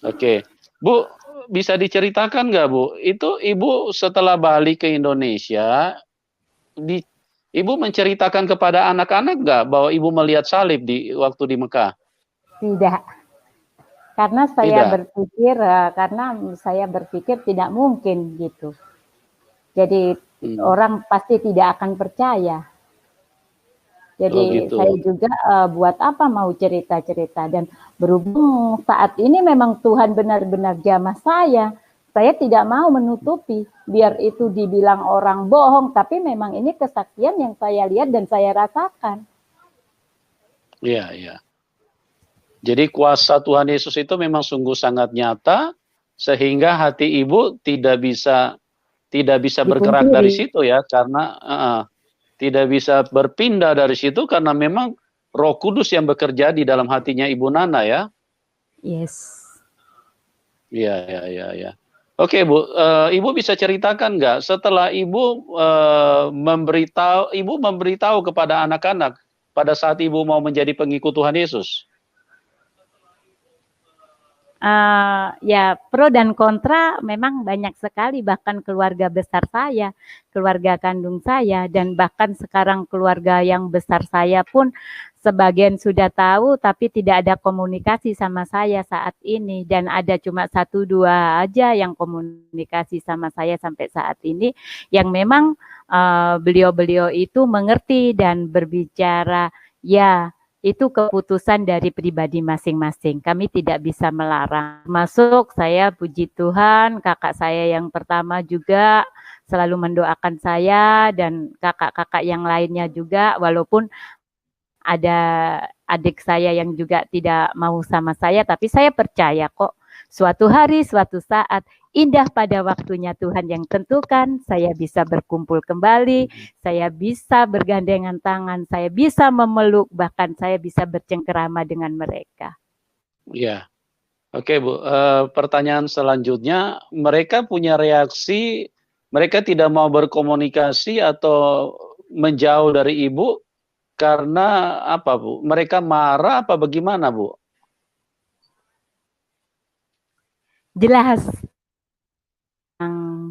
Oke, Bu, bisa diceritakan nggak Bu? Itu Ibu setelah balik ke Indonesia, Ibu menceritakan kepada anak-anak nggak bahwa Ibu melihat salib di waktu di Mekah? Tidak. Karena Tidak. saya berpikir tidak mungkin gitu. Jadi Hmm. orang pasti tidak akan percaya. Oh Jadi gitu. saya juga buat apa mau cerita-cerita, dan berhubung saat ini memang Tuhan benar-benar jamah saya tidak mau menutupi, biar itu dibilang orang bohong, tapi memang ini kesaksian yang saya lihat dan saya rasakan. Iya, iya. Jadi kuasa Tuhan Yesus itu memang sungguh sangat nyata, sehingga hati Ibu tidak bisa bergerak dari Dipungkiri. situ ya, karena tidak bisa berpindah dari situ karena memang Roh Kudus yang bekerja di dalam hatinya Ibu Nana ya. Yes. Iya, iya, iya, iya. Oke Bu, Ibu bisa ceritakan nggak setelah Ibu memberitahu kepada anak-anak pada saat Ibu mau menjadi pengikut Tuhan Yesus? Ya, pro dan kontra memang banyak sekali, bahkan keluarga besar saya, keluarga kandung saya, dan bahkan sekarang keluarga yang besar saya pun sebagian sudah tahu, tapi tidak ada komunikasi sama saya saat ini, dan ada cuma 1-2 aja yang komunikasi sama saya sampai saat ini, yang memang beliau-beliau itu mengerti dan berbicara, ya itu keputusan dari pribadi masing-masing. Kami tidak bisa melarang. Masuk, saya puji Tuhan, kakak saya yang pertama juga selalu mendoakan saya, dan kakak-kakak yang lainnya juga, walaupun ada adik saya yang juga tidak mau sama saya, tapi saya percaya kok suatu hari, suatu saat, indah pada waktunya Tuhan yang tentukan, saya bisa berkumpul kembali, saya bisa bergandengan tangan, saya bisa memeluk, bahkan saya bisa bercengkerama dengan mereka. Iya. Oke Bu, pertanyaan selanjutnya, mereka punya reaksi, mereka tidak mau berkomunikasi atau menjauh dari Ibu karena apa Bu? Mereka marah apa bagaimana Bu? Jelas,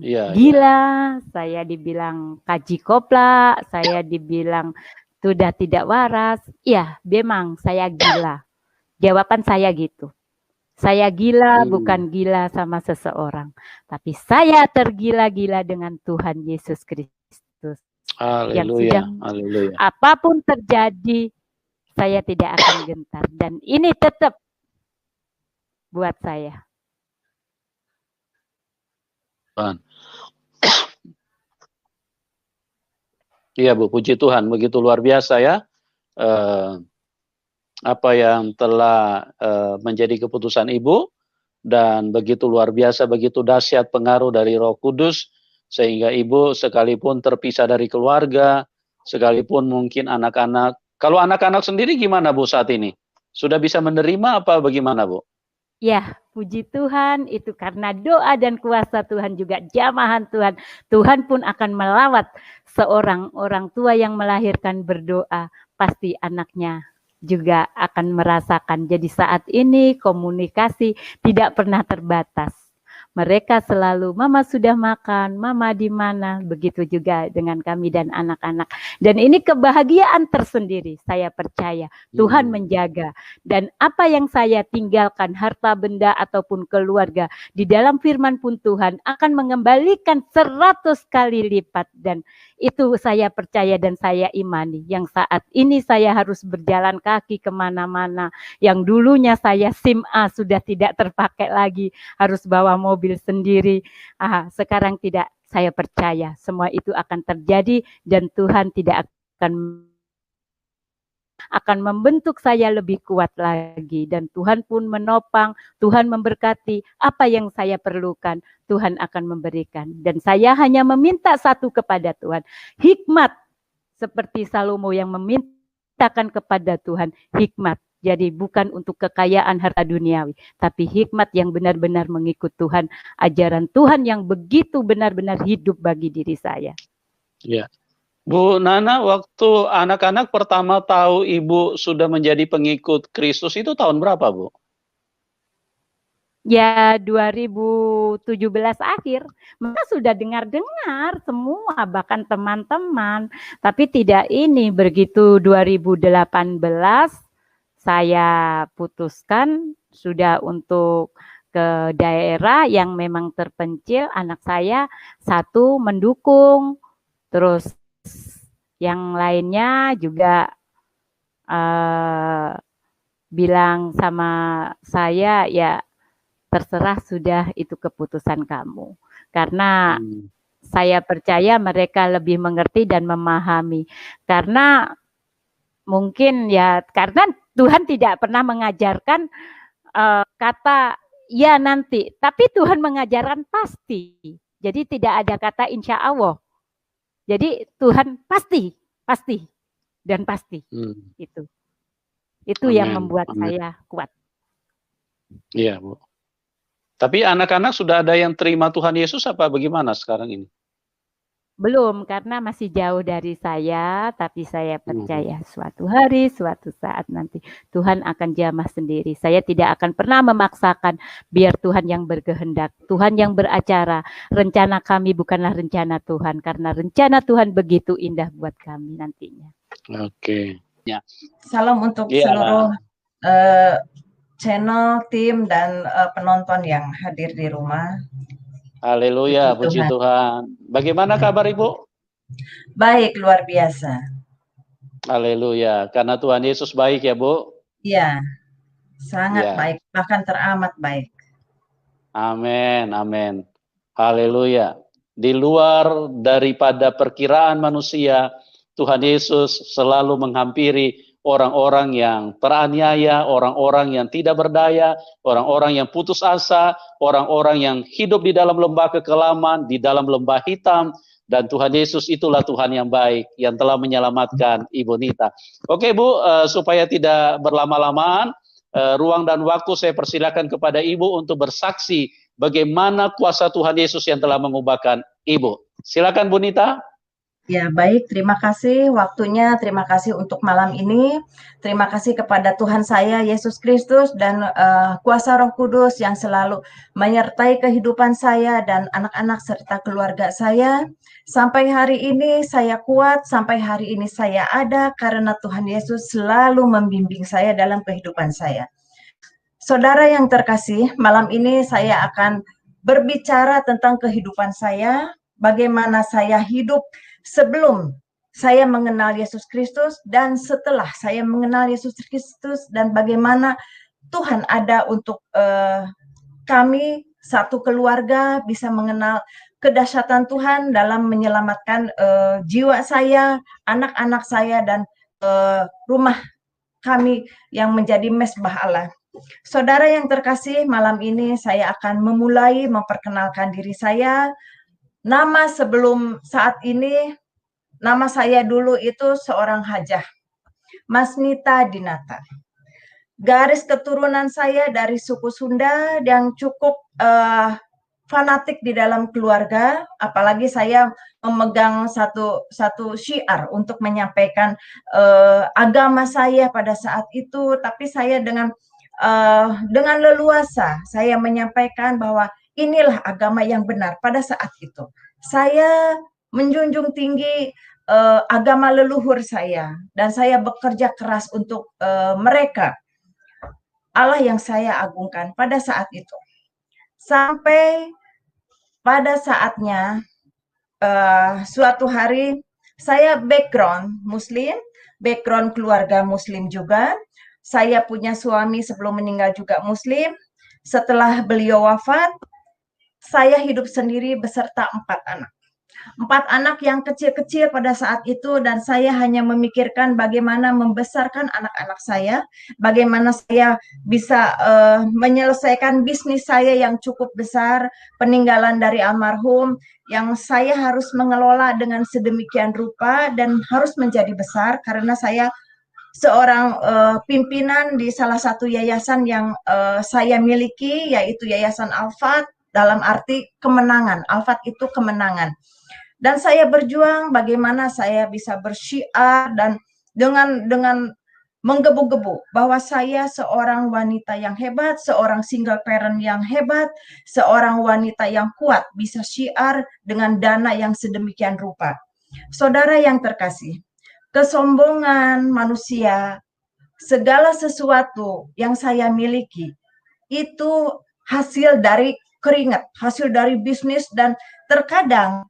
Iya, iya. gila, saya dibilang kaji kopla, saya dibilang sudah tidak waras. Ya, memang saya gila. Jawaban saya gitu. Saya gila bukan gila sama seseorang, tapi saya tergila-gila dengan Tuhan Yesus Kristus. Yang Haleluya, sudah haleluya. apapun terjadi, saya tidak akan gentar. Dan ini tetap buat saya. Tuhan. Iya Bu, puji Tuhan, begitu luar biasa ya. Apa yang telah menjadi keputusan Ibu, dan begitu luar biasa, begitu dahsyat pengaruh dari Roh Kudus, sehingga Ibu sekalipun terpisah dari keluarga, sekalipun mungkin anak-anak, kalau anak-anak sendiri gimana Bu saat ini? Sudah bisa menerima apa bagaimana Bu? Ya, puji Tuhan, itu karena doa dan kuasa Tuhan, juga jamahan Tuhan. Tuhan pun akan melawat seorang orang tua yang melahirkan berdoa, pasti anaknya juga akan merasakan. Jadi saat ini komunikasi tidak pernah terbatas. Mereka selalu, "Mama sudah makan, Mama di mana?" Begitu juga dengan kami dan anak-anak. Dan ini kebahagiaan tersendiri, saya percaya. Tuhan menjaga. Dan apa yang saya tinggalkan, harta benda ataupun keluarga, di dalam firman pun Tuhan akan mengembalikan 100 kali lipat. Dan itu saya percaya dan saya imani. Yang saat ini saya harus berjalan kaki kemana-mana. Yang dulunya saya SIM A sudah tidak terpakai lagi, harus bawa mobil sendiri. Sekarang tidak, saya percaya semua itu akan terjadi dan Tuhan tidak akan membentuk saya lebih kuat lagi. Dan Tuhan pun menopang, Tuhan memberkati apa yang saya perlukan, Tuhan akan memberikan. Dan saya hanya meminta satu kepada Tuhan, hikmat, seperti Salomo yang memintakan kepada Tuhan hikmat. Jadi bukan untuk kekayaan harta duniawi, tapi hikmat yang benar-benar mengikut Tuhan, ajaran Tuhan yang begitu benar-benar hidup bagi diri saya. Ya. Bu Nana, waktu anak-anak pertama tahu Ibu sudah menjadi pengikut Kristus itu tahun berapa, Bu? Ya 2017 akhir, mereka sudah dengar-dengar semua, bahkan teman-teman. Tapi tidak ini, begitu 2018 saya putuskan sudah untuk ke daerah yang memang terpencil, anak saya satu mendukung, terus yang lainnya juga bilang sama saya, ya terserah sudah, itu keputusan kamu. Karena saya percaya mereka lebih mengerti dan memahami. Karena mungkin ya, karena Tuhan tidak pernah mengajarkan kata ya nanti, tapi Tuhan mengajarkan pasti. Jadi tidak ada kata insya Allah. Jadi Tuhan pasti, pasti, dan pasti. Itu yang membuat saya kuat. Iya, Bu. Tapi anak-anak sudah ada yang terima Tuhan Yesus apa bagaimana sekarang ini? Belum, karena masih jauh dari saya, tapi saya percaya suatu hari, suatu saat nanti Tuhan akan jamah sendiri. Saya tidak akan pernah memaksakan, biar Tuhan yang berkehendak, Tuhan yang beracara. Rencana kami bukanlah rencana Tuhan, karena rencana Tuhan begitu indah buat kami nantinya. Oke. Ya. Salam untuk seluruh channel, tim, dan penonton yang hadir di rumah. Haleluya, puji Tuhan. Bagaimana kabar Ibu? Baik, luar biasa. Haleluya, karena Tuhan Yesus baik ya, Bu? Iya, sangat baik, bahkan teramat baik. Amin, amin. Haleluya. Di luar daripada perkiraan manusia, Tuhan Yesus selalu menghampiri orang-orang yang teraniaya, orang-orang yang tidak berdaya, orang-orang yang putus asa, orang-orang yang hidup di dalam lembah kekelaman, di dalam lembah hitam, dan Tuhan Yesus itulah Tuhan yang baik, yang telah menyelamatkan Ibu Nita. Oke Bu, supaya tidak berlama-lamaan, ruang dan waktu saya persilakan kepada Ibu untuk bersaksi bagaimana kuasa Tuhan Yesus yang telah mengubahkan Ibu. Silakan Bu Nita. Ya, baik, terima kasih waktunya, terima kasih untuk malam ini, terima kasih kepada Tuhan saya, Yesus Kristus, dan kuasa Roh Kudus yang selalu menyertai kehidupan saya dan anak-anak serta keluarga saya. Sampai hari ini saya kuat, sampai hari ini saya ada, karena Tuhan Yesus selalu membimbing saya dalam kehidupan saya. Saudara yang terkasih, malam ini saya akan berbicara tentang kehidupan saya, bagaimana saya hidup sebelum saya mengenal Yesus Kristus dan setelah saya mengenal Yesus Kristus, dan bagaimana Tuhan ada untuk kami satu keluarga bisa mengenal kedahsyatan Tuhan dalam menyelamatkan jiwa saya, anak-anak saya, dan rumah kami yang menjadi mezbah Allah. Saudara yang terkasih, malam ini saya akan memulai memperkenalkan diri saya. Nama sebelum saat ini, nama saya dulu itu seorang hajah, Masnita Dinata. Garis keturunan saya dari suku Sunda yang cukup fanatik di dalam keluarga, apalagi saya memegang satu syiar untuk menyampaikan agama saya pada saat itu, tapi saya dengan leluasa saya menyampaikan bahwa inilah agama yang benar pada saat itu. Saya menjunjung tinggi agama leluhur saya, dan saya bekerja keras untuk mereka. Allah yang saya agungkan pada saat itu. Sampai pada saatnya suatu hari saya background Muslim, background keluarga Muslim juga. Saya punya suami sebelum meninggal juga Muslim. Setelah beliau wafat, saya hidup sendiri beserta 4 anak. 4 anak yang kecil-kecil pada saat itu, dan saya hanya memikirkan bagaimana membesarkan anak-anak saya, bagaimana saya bisa menyelesaikan bisnis saya yang cukup besar, peninggalan dari almarhum, yang saya harus mengelola dengan sedemikian rupa dan harus menjadi besar, karena saya seorang pimpinan di salah satu yayasan yang saya miliki, yaitu Yayasan Al-Fat, dalam arti kemenangan. Al-Fat itu kemenangan. Dan saya berjuang bagaimana saya bisa bersyiar dan dengan menggebu-gebu bahwa saya seorang wanita yang hebat, seorang single parent yang hebat, seorang wanita yang kuat, bisa syiar dengan dana yang sedemikian rupa. Saudara yang terkasih, kesombongan manusia, segala sesuatu yang saya miliki, itu hasil dari keringat, hasil dari bisnis, dan terkadang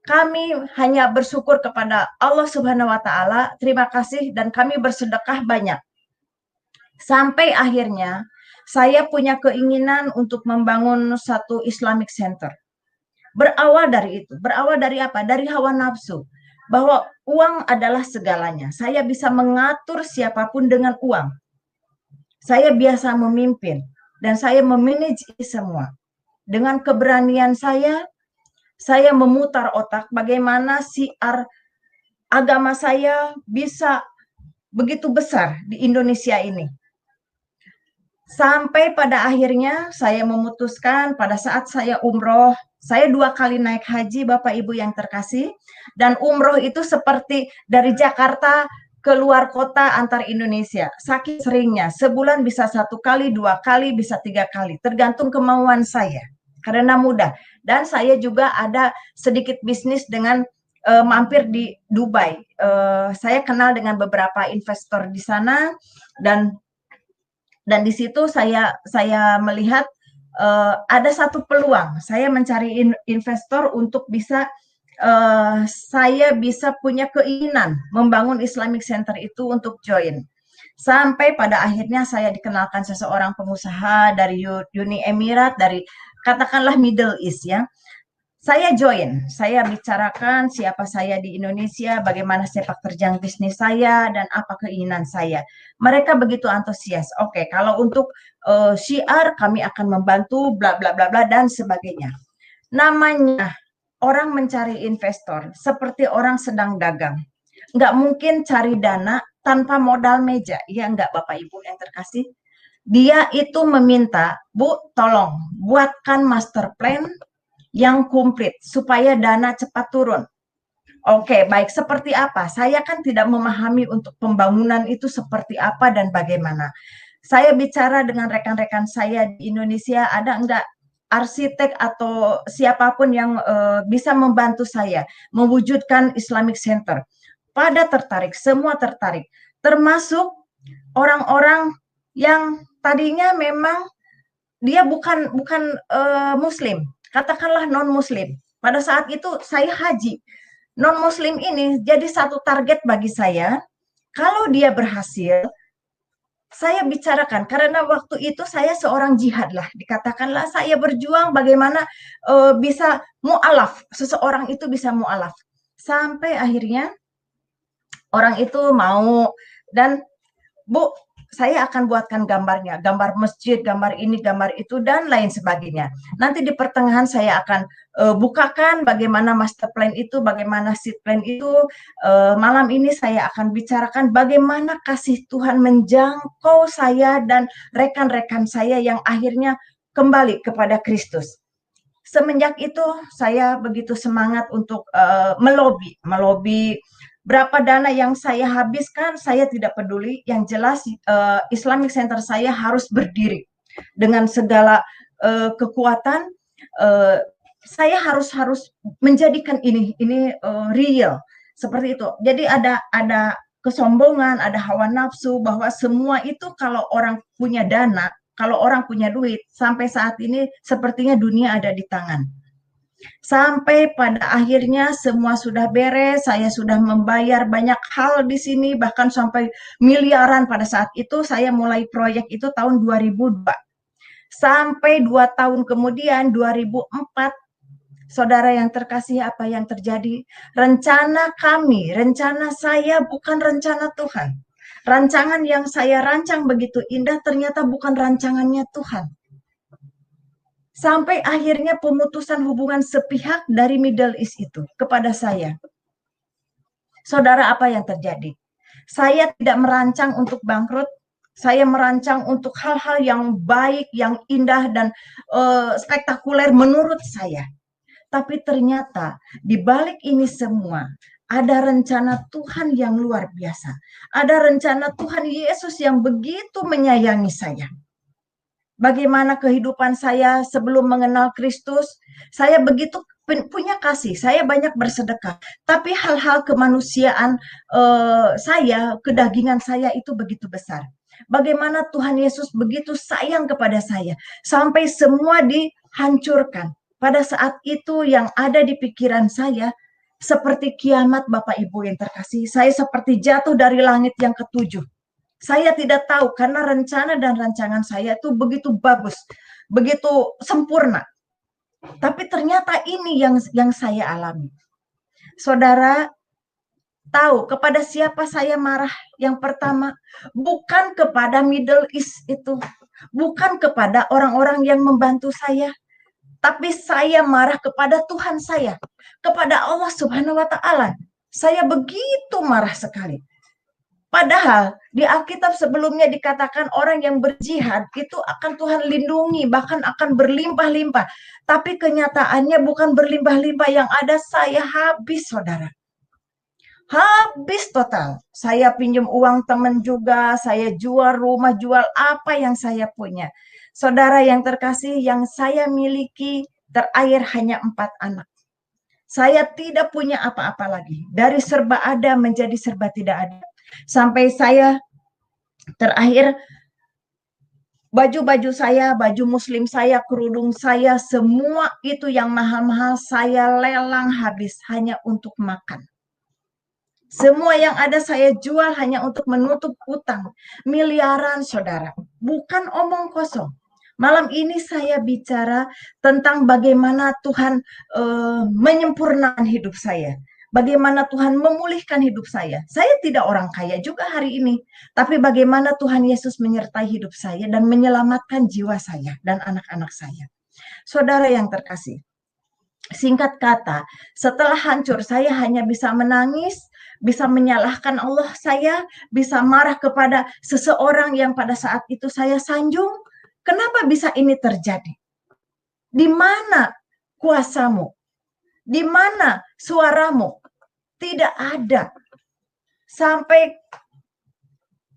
kami hanya bersyukur kepada Allah Subhanahu wa Ta'ala, terima kasih, dan kami bersedekah banyak. Sampai akhirnya saya punya keinginan untuk membangun satu Islamic Center. Berawal dari itu, berawal dari apa? Dari hawa nafsu, bahwa uang adalah segalanya. Saya bisa mengatur siapapun dengan uang. Saya biasa memimpin, dan saya memanage semua. Dengan keberanian saya memutar otak bagaimana syiar agama saya bisa begitu besar di Indonesia ini. Sampai pada akhirnya saya memutuskan pada saat saya umroh, saya 2 kali naik haji Bapak Ibu yang terkasih, dan umroh itu seperti dari Jakarta ke luar kota antar Indonesia. Saking seringnya, sebulan bisa 1 kali, 2 kali, bisa 3 kali, tergantung kemauan saya. Karena mudah. Dan saya juga ada sedikit bisnis dengan mampir di Dubai. Saya kenal dengan beberapa investor di sana, dan di situ saya melihat ada satu peluang. Saya mencari investor untuk bisa saya bisa punya keinginan membangun Islamic Center itu untuk join. Sampai pada akhirnya saya dikenalkan seseorang pengusaha dari Uni Emirat, dari katakanlah Middle East ya. Saya join, saya bicarakan siapa saya di Indonesia, bagaimana sepak terjang bisnis saya, dan apa keinginan saya. Mereka begitu antusias. Oke, kalau untuk syiar kami akan membantu, bla bla bla bla dan sebagainya. Namanya orang mencari investor seperti orang sedang dagang. Nggak mungkin cari dana tanpa modal meja. Ya enggak Bapak Ibu yang terkasih? Dia itu meminta, Bu, tolong buatkan master plan yang komplit supaya dana cepat turun. Oke, baik. Seperti apa? Saya kan tidak memahami untuk pembangunan itu seperti apa dan bagaimana. Saya bicara dengan rekan-rekan saya di Indonesia, ada enggak arsitek atau siapapun yang bisa membantu saya mewujudkan Islamic Center. Pada tertarik, semua tertarik. Termasuk orang-orang yang tadinya memang dia bukan Muslim, katakanlah non-Muslim. Pada saat itu saya haji. Non-Muslim ini jadi satu target bagi saya. Kalau dia berhasil, saya bicarakan, karena waktu itu saya seorang jihad lah, dikatakanlah saya berjuang bagaimana bisa mu'alaf, seseorang itu bisa mu'alaf. Sampai akhirnya orang itu mau, dan Bu, saya akan buatkan gambarnya, gambar masjid, gambar ini, gambar itu, dan lain sebagainya. Nanti di pertengahan saya akan bukakan bagaimana master plan itu, bagaimana seed plan itu. Malam ini saya akan bicarakan bagaimana kasih Tuhan menjangkau saya dan rekan-rekan saya yang akhirnya kembali kepada Kristus. Semenjak itu saya begitu semangat untuk melobi. Berapa dana yang saya habiskan, saya tidak peduli. Yang jelas Islamic Center saya harus berdiri dengan segala kekuatan. saya harus menjadikan ini real seperti itu. Jadi ada kesombongan, ada hawa nafsu bahwa semua itu kalau orang punya dana, kalau orang punya duit, sampai saat ini sepertinya dunia ada di tangan. Sampai pada akhirnya semua sudah beres, saya sudah membayar banyak hal di sini, bahkan sampai miliaran pada saat itu. Saya mulai proyek itu tahun 2002. Sampai 2 tahun kemudian, 2004, saudara yang terkasih, apa yang terjadi? Rencana kami, rencana saya bukan rencana Tuhan. Rancangan yang saya rancang begitu indah, ternyata bukan rancangannya Tuhan. Sampai akhirnya pemutusan hubungan sepihak dari Middle East itu kepada saya. Saudara, apa yang terjadi? Saya tidak merancang untuk bangkrut. Saya merancang untuk hal-hal yang baik, yang indah, dan spektakuler menurut saya. Tapi ternyata di balik ini semua ada rencana Tuhan yang luar biasa. Ada rencana Tuhan Yesus yang begitu menyayangi saya. Bagaimana kehidupan saya sebelum mengenal Kristus, saya begitu punya kasih, saya banyak bersedekah. Tapi hal-hal kemanusiaan saya, kedagingan saya itu begitu besar. Bagaimana Tuhan Yesus begitu sayang kepada saya, sampai semua dihancurkan. Pada saat itu yang ada di pikiran saya, seperti kiamat Bapak Ibu yang terkasih, saya seperti jatuh dari langit yang ketujuh. Saya tidak tahu karena rencana dan rancangan saya itu begitu bagus, begitu sempurna. Tapi ternyata ini yang saya alami. Saudara tahu kepada siapa saya marah? Yang pertama, bukan kepada Middle East itu, bukan kepada orang-orang yang membantu saya, tapi saya marah kepada Tuhan saya, kepada Allah Subhanahu wa Ta'ala. Saya begitu marah sekali. Padahal di Alkitab sebelumnya dikatakan orang yang berjihad itu akan Tuhan lindungi, bahkan akan berlimpah-limpah. Tapi kenyataannya bukan berlimpah-limpah, yang ada saya habis, saudara. Habis total. Saya pinjam uang teman juga, saya jual rumah, jual apa yang saya punya. Saudara yang terkasih, yang saya miliki terakhir hanya 4 anak. Saya tidak punya apa-apa lagi. Dari serba ada menjadi serba tidak ada. Sampai saya terakhir baju-baju saya, baju muslim saya, kerudung saya, semua itu yang mahal-mahal saya lelang habis hanya untuk makan. Semua yang ada saya jual hanya untuk menutup utang. Miliaran, saudara. Bukan omong kosong. Malam ini saya bicara tentang bagaimana Tuhan menyempurnakan hidup saya. Bagaimana Tuhan memulihkan hidup saya. Saya tidak orang kaya juga hari ini. Tapi bagaimana Tuhan Yesus menyertai hidup saya dan menyelamatkan jiwa saya dan anak-anak saya. Saudara yang terkasih, singkat kata, setelah hancur saya hanya bisa menangis, bisa menyalahkan Allah saya, bisa marah kepada seseorang yang pada saat itu saya sanjung. Kenapa bisa ini terjadi? Di mana kuasamu? Di mana suaramu? Tidak ada. Sampai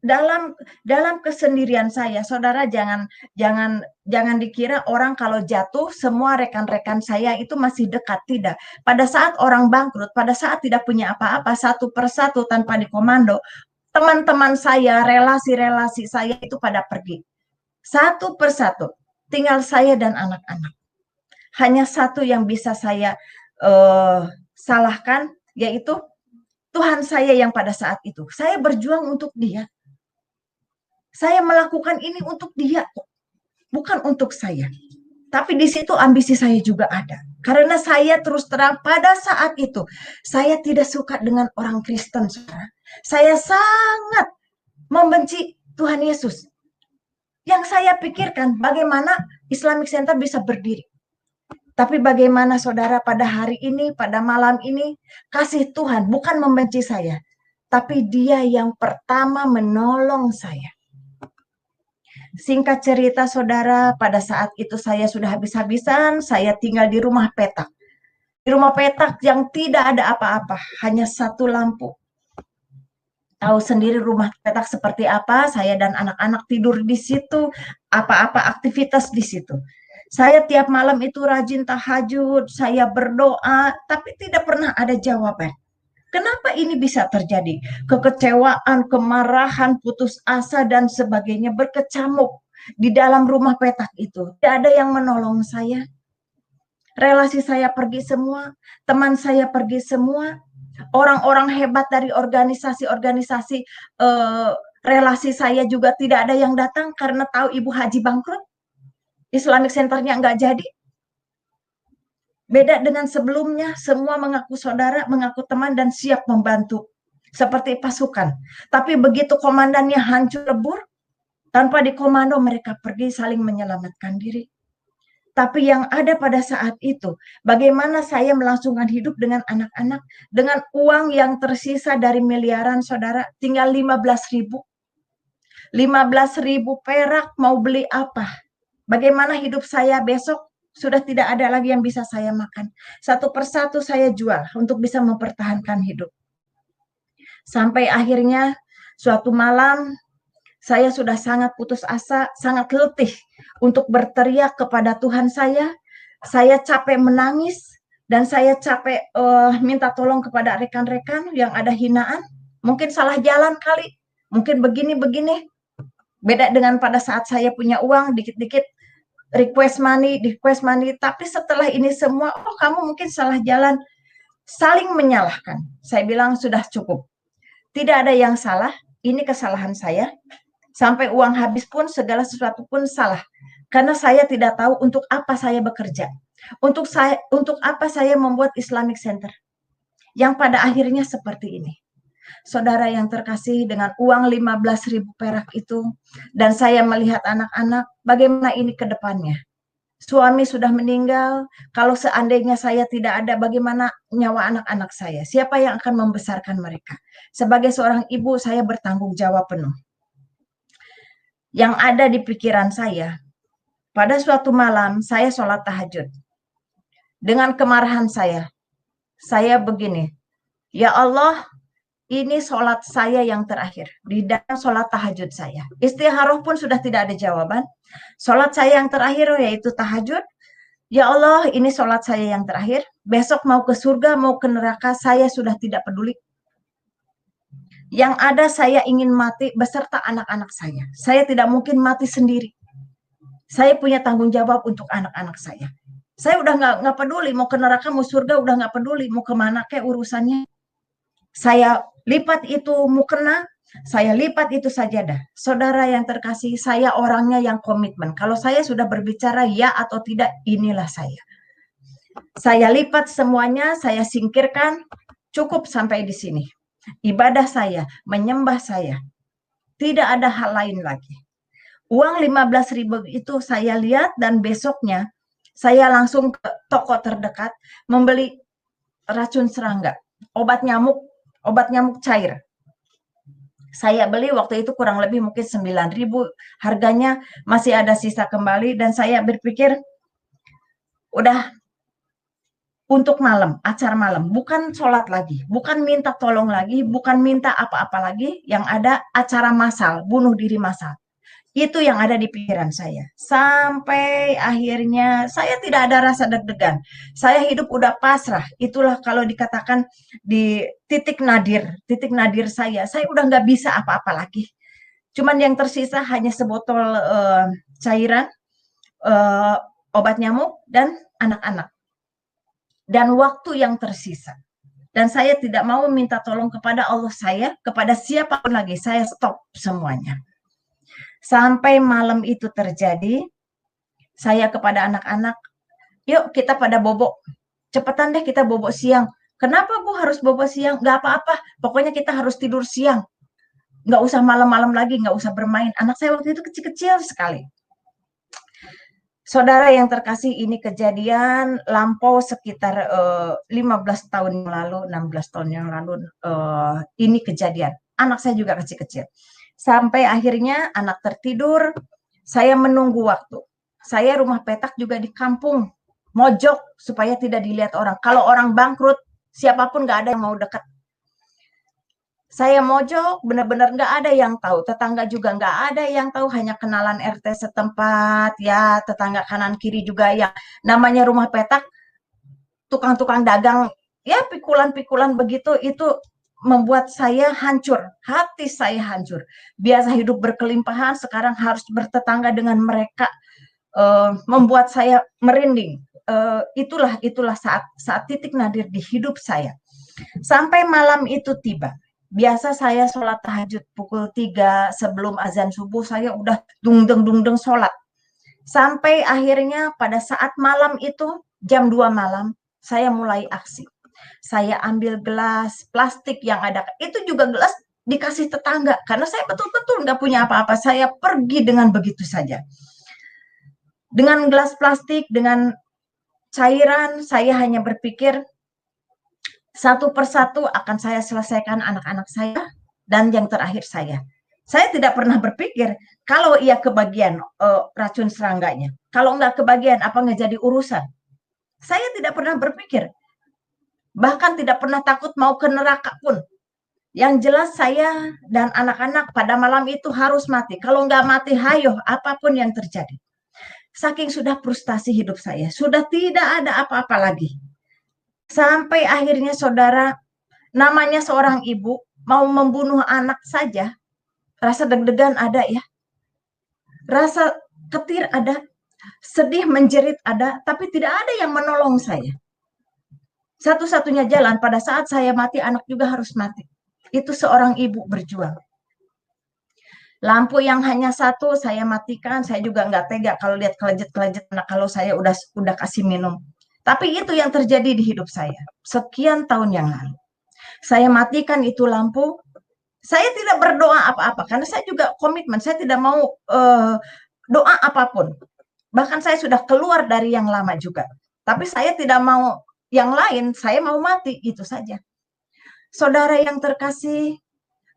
dalam kesendirian saya, saudara, jangan dikira orang kalau jatuh semua rekan-rekan saya itu masih dekat. Tidak. Pada saat orang bangkrut, pada saat tidak punya apa-apa, satu persatu tanpa dikomando, teman-teman saya, relasi-relasi saya itu pada pergi. Satu persatu, tinggal saya dan anak-anak. Hanya satu yang bisa saya salahkan, yaitu Tuhan saya yang pada saat itu. Saya berjuang untuk Dia. Saya melakukan ini untuk Dia, bukan untuk saya. Tapi di situ ambisi saya juga ada. Karena saya terus terang pada saat itu, saya tidak suka dengan orang Kristen, saudara. Saya sangat membenci Tuhan Yesus. Yang saya pikirkan bagaimana Islamic Center bisa berdiri. Tapi bagaimana saudara pada hari ini, pada malam ini, kasih Tuhan bukan membenci saya, tapi Dia yang pertama menolong saya. Singkat cerita saudara, pada saat itu saya sudah habis-habisan, saya tinggal di rumah petak. Di rumah petak yang tidak ada apa-apa, hanya satu lampu. Tahu sendiri rumah petak seperti apa, saya dan anak-anak tidur di situ, apa-apa aktivitas di situ. Saya tiap malam itu rajin tahajud, saya berdoa, tapi tidak pernah ada jawaban. Kenapa ini bisa terjadi? Kekecewaan, kemarahan, putus asa, dan sebagainya berkecamuk di dalam rumah petak itu. Tidak ada yang menolong saya. Relasi saya pergi semua, teman saya pergi semua, orang-orang hebat dari organisasi-organisasi relasi saya juga tidak ada yang datang karena tahu Ibu Haji bangkrut. Islamic Center-nya nggak jadi. Beda dengan sebelumnya, semua mengaku saudara, mengaku teman, dan siap membantu. Seperti pasukan. Tapi begitu komandannya hancur lebur, tanpa dikomando mereka pergi saling menyelamatkan diri. Tapi yang ada pada saat itu, bagaimana saya melangsungkan hidup dengan anak-anak, dengan uang yang tersisa dari miliaran saudara, tinggal 15.000. 15.000 perak mau beli apa? Bagaimana hidup saya besok? Sudah tidak ada lagi yang bisa saya makan. Satu persatu saya jual untuk bisa mempertahankan hidup. Sampai akhirnya suatu malam saya sudah sangat putus asa, sangat letih untuk berteriak kepada Tuhan saya. Saya capek menangis dan saya capek minta tolong kepada rekan-rekan yang ada hinaan. Mungkin salah jalan kali, mungkin begini-begini. Beda dengan pada saat saya punya uang, dikit-dikit request money, tapi setelah ini semua, oh kamu mungkin salah jalan, saling menyalahkan. Saya bilang sudah cukup. Tidak ada yang salah, ini kesalahan saya. Sampai uang habis pun segala sesuatu pun salah. Karena saya tidak tahu untuk apa saya bekerja. Untuk apa saya membuat Islamic Center. Yang pada akhirnya seperti ini. Saudara yang terkasih, dengan uang 15.000 perak itu, dan saya melihat anak-anak, bagaimana ini ke depannya. Suami sudah meninggal, kalau seandainya saya tidak ada, bagaimana nyawa anak-anak saya? Siapa yang akan membesarkan mereka? Sebagai seorang ibu, saya bertanggung jawab penuh. Yang ada di pikiran saya, pada suatu malam, saya sholat tahajud. Dengan kemarahan saya begini, ya Allah, ini sholat saya yang terakhir. Di dalam sholat tahajud saya. Istikharah pun sudah tidak ada jawaban. Sholat saya yang terakhir yaitu tahajud. Ya Allah, ini sholat saya yang terakhir. Besok mau ke surga, mau ke neraka, saya sudah tidak peduli. Yang ada saya ingin mati beserta anak-anak saya. Saya tidak mungkin mati sendiri. Saya punya tanggung jawab untuk anak-anak saya. Saya udah nggak peduli, mau ke neraka, mau surga, udah nggak peduli. Mau kemana kayak urusannya. Saya lipat itu mukena, saya lipat itu sajadah. Saudara yang terkasih, saya orangnya yang komitmen. Kalau saya sudah berbicara ya atau tidak, inilah saya. Saya lipat semuanya, saya singkirkan, cukup sampai di sini. Ibadah saya, menyembah saya. Tidak ada hal lain lagi. Uang 15.000 itu saya lihat dan besoknya saya langsung ke toko terdekat membeli racun serangga, obat nyamuk cair. Saya beli waktu itu kurang lebih mungkin 9.000, harganya masih ada sisa kembali, dan saya berpikir udah untuk malam, acara malam, bukan sholat lagi, bukan minta tolong lagi, bukan minta apa-apa lagi, yang ada acara massal, bunuh diri massal. Itu yang ada di pikiran saya. Sampai akhirnya saya tidak ada rasa deg-degan. Saya hidup udah pasrah. Itulah kalau dikatakan di titik nadir saya. Saya udah nggak bisa apa-apa lagi. Cuman yang tersisa hanya sebotol cairan, obat nyamuk, dan anak-anak. Dan waktu yang tersisa. Dan saya tidak mau minta tolong kepada Allah saya, kepada siapapun lagi. Saya stop semuanya. Sampai malam itu terjadi, saya kepada anak-anak, yuk kita pada bobok. Cepetan deh kita bobok siang. Kenapa Bu harus bobok siang? Gak apa-apa, pokoknya kita harus tidur siang. Gak usah malam-malam lagi, gak usah bermain. Anak saya waktu itu kecil-kecil sekali. Saudara yang terkasih, ini kejadian lampau sekitar 15 tahun yang lalu, 16 tahun yang lalu, ini kejadian. Anak saya juga kecil-kecil. Sampai akhirnya anak tertidur, saya menunggu waktu. Saya rumah petak juga di kampung, mojok supaya tidak dilihat orang. Kalau orang bangkrut, siapapun gak ada yang mau dekat. Saya mojok, benar-benar nggak ada yang tahu. Tetangga juga nggak ada yang tahu, hanya kenalan RT setempat, ya tetangga kanan kiri juga yang namanya rumah petak, tukang-tukang dagang, ya pikulan-pikulan begitu, itu membuat saya hancur, hati saya hancur. Biasa hidup berkelimpahan, sekarang harus bertetangga dengan mereka, membuat saya merinding. Itulah saat titik nadir di hidup saya. Sampai malam itu tiba. Biasa saya sholat tahajud pukul 3 sebelum azan subuh, saya udah dungdeng sholat. Sampai akhirnya pada saat malam itu, jam 2 malam, saya mulai aksi. Saya ambil gelas plastik yang ada, itu juga gelas dikasih tetangga, karena saya betul-betul nggak punya apa-apa. Saya pergi dengan begitu saja. Dengan gelas plastik, dengan cairan, saya hanya berpikir, satu persatu akan saya selesaikan anak-anak saya dan yang terakhir saya. Saya tidak pernah berpikir kalau ia kebagian racun serangganya. Kalau nggak kebagian, apa nggak jadi urusan. Saya tidak pernah berpikir. Bahkan tidak pernah takut mau ke neraka pun. Yang jelas saya dan anak-anak pada malam itu harus mati. Kalau nggak mati, hayo apapun yang terjadi. Saking sudah frustasi hidup saya. Sudah tidak ada apa-apa lagi. Sampai akhirnya saudara, namanya seorang ibu mau membunuh anak saja, rasa deg-degan ada ya, rasa ketir ada, sedih menjerit ada, tapi tidak ada yang menolong saya. Satu-satunya jalan pada saat saya mati, anak juga harus mati. Itu seorang ibu berjuang. Lampu yang hanya satu saya matikan, saya juga nggak tega kalau lihat kelejet-kelejet anak kalau saya udah kasih minum. Tapi itu yang terjadi di hidup saya sekian tahun yang lalu. Saya matikan itu lampu. Saya tidak berdoa apa-apa karena saya juga komitmen. Saya tidak mau doa apapun. Bahkan saya sudah keluar dari yang lama juga. Tapi saya tidak mau yang lain. Saya mau mati, itu saja. Saudara yang terkasih,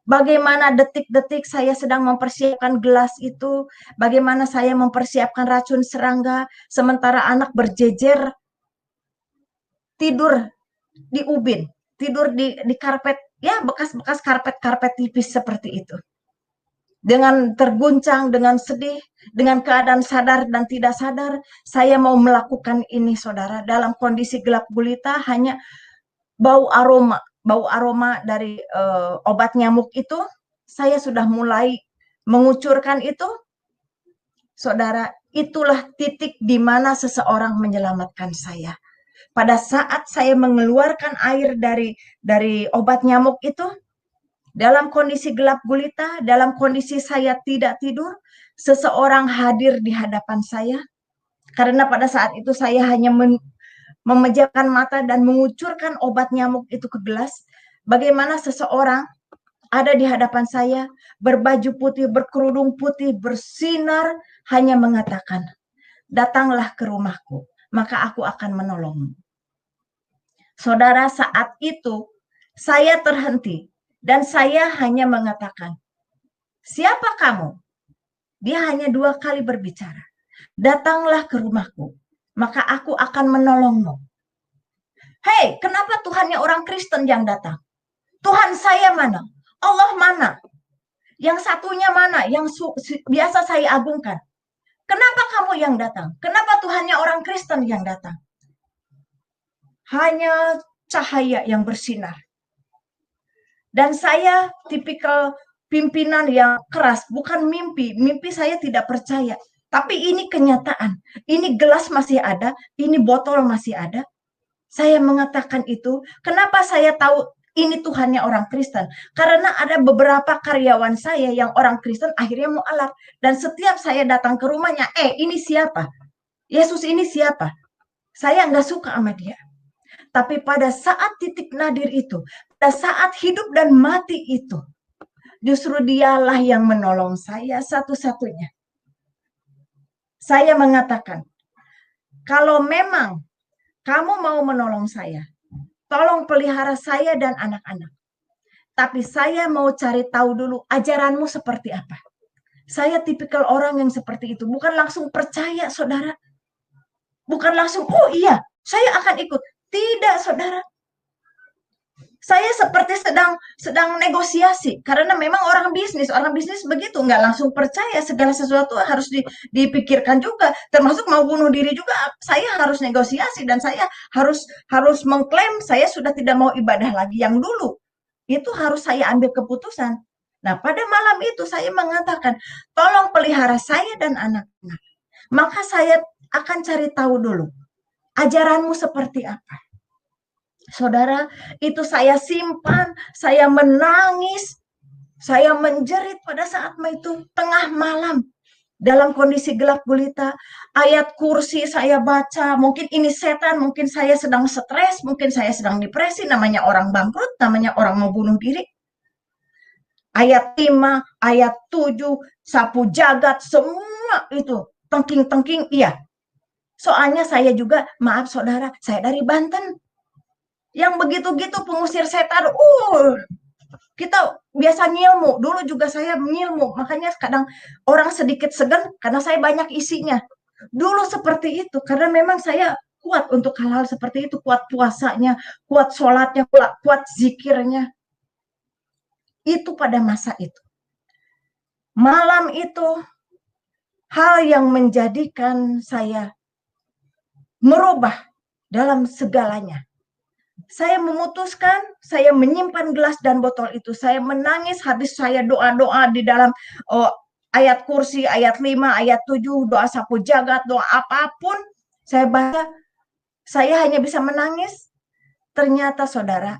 bagaimana detik-detik saya sedang mempersiapkan gelas itu, bagaimana saya mempersiapkan racun serangga, sementara anak berjejer tidur di ubin, tidur di karpet, ya bekas-bekas karpet tipis seperti itu. Dengan terguncang, dengan sedih, dengan keadaan sadar dan tidak sadar, saya mau melakukan ini, saudara, dalam kondisi gelap gulita, hanya bau aroma dari obat nyamuk itu, saya sudah mulai mengucurkan itu. Saudara, itulah titik di mana seseorang menyelamatkan saya. Pada saat saya mengeluarkan air dari obat nyamuk itu, dalam kondisi gelap gulita, dalam kondisi saya tidak tidur, seseorang hadir di hadapan saya. Karena pada saat itu saya hanya memejamkan mata dan mengucurkan obat nyamuk itu ke gelas. Bagaimana seseorang ada di hadapan saya, berbaju putih, berkerudung putih, bersinar, hanya mengatakan, datanglah ke rumahku, maka aku akan menolongmu. Saudara, saat itu saya terhenti dan saya hanya mengatakan, siapa kamu? Dia hanya 2 kali berbicara. Datanglah ke rumahku, maka aku akan menolongmu. Hei, kenapa Tuhannya orang Kristen yang datang? Tuhan saya mana? Allah mana? Yang satunya mana? Yang biasa saya agungkan. Kenapa kamu yang datang? Kenapa Tuhannya orang Kristen yang datang? Hanya cahaya yang bersinar. Dan saya tipikal pimpinan yang keras, bukan mimpi. Mimpi saya tidak percaya. Tapi ini kenyataan. Ini gelas masih ada, ini botol masih ada. Saya mengatakan itu, kenapa saya tahu ini Tuhannya orang Kristen? Karena ada beberapa karyawan saya yang orang Kristen akhirnya mualaf. Dan setiap saya datang ke rumahnya, ini siapa? Yesus ini siapa? Saya nggak suka sama dia. Tapi pada saat titik nadir itu, pada saat hidup dan mati itu, justru dialah yang menolong saya satu-satunya. Saya mengatakan, kalau memang kamu mau menolong saya, tolong pelihara saya dan anak-anak. Tapi saya mau cari tahu dulu ajaranmu seperti apa. Saya tipikal orang yang seperti itu. Bukan langsung percaya, saudara. Bukan langsung, oh iya, saya akan ikut. Tidak, saudara. Saya seperti sedang negosiasi, karena memang orang bisnis begitu, nggak langsung percaya, segala sesuatu harus dipikirkan juga, termasuk mau bunuh diri juga. Saya harus negosiasi dan saya harus mengklaim saya sudah tidak mau ibadah lagi yang dulu. Itu harus saya ambil keputusan. Nah, pada malam itu saya mengatakan, tolong pelihara saya dan anak-anak. Maka saya akan cari tahu dulu, ajaranmu seperti apa. Saudara, itu saya simpan, saya menangis, saya menjerit pada saat itu tengah malam. Dalam kondisi gelap gulita, ayat kursi saya baca, mungkin ini setan, mungkin saya sedang stres, mungkin saya sedang depresi, namanya orang bangkrut, namanya orang mau bunuh diri. Ayat 5, ayat 7, sapu jagat, semua itu, tengking-tengking, iya. Soalnya saya juga, maaf saudara, saya dari Banten. Yang begitu-gitu pengusir setan, kita biasa ngilmu. Dulu juga saya ngilmu, makanya kadang orang sedikit segan karena saya banyak isinya. Dulu seperti itu, karena memang saya kuat untuk hal-hal seperti itu, kuat puasanya, kuat sholatnya, kuat zikirnya. Itu pada masa itu. Malam itu, hal yang menjadikan saya merubah dalam segalanya. Saya memutuskan, saya menyimpan gelas dan botol itu. Saya menangis, habis saya doa-doa di dalam ayat kursi, ayat 5, ayat 7, doa sapu jagat, doa apapun. Saya baca, saya hanya bisa menangis. Ternyata saudara,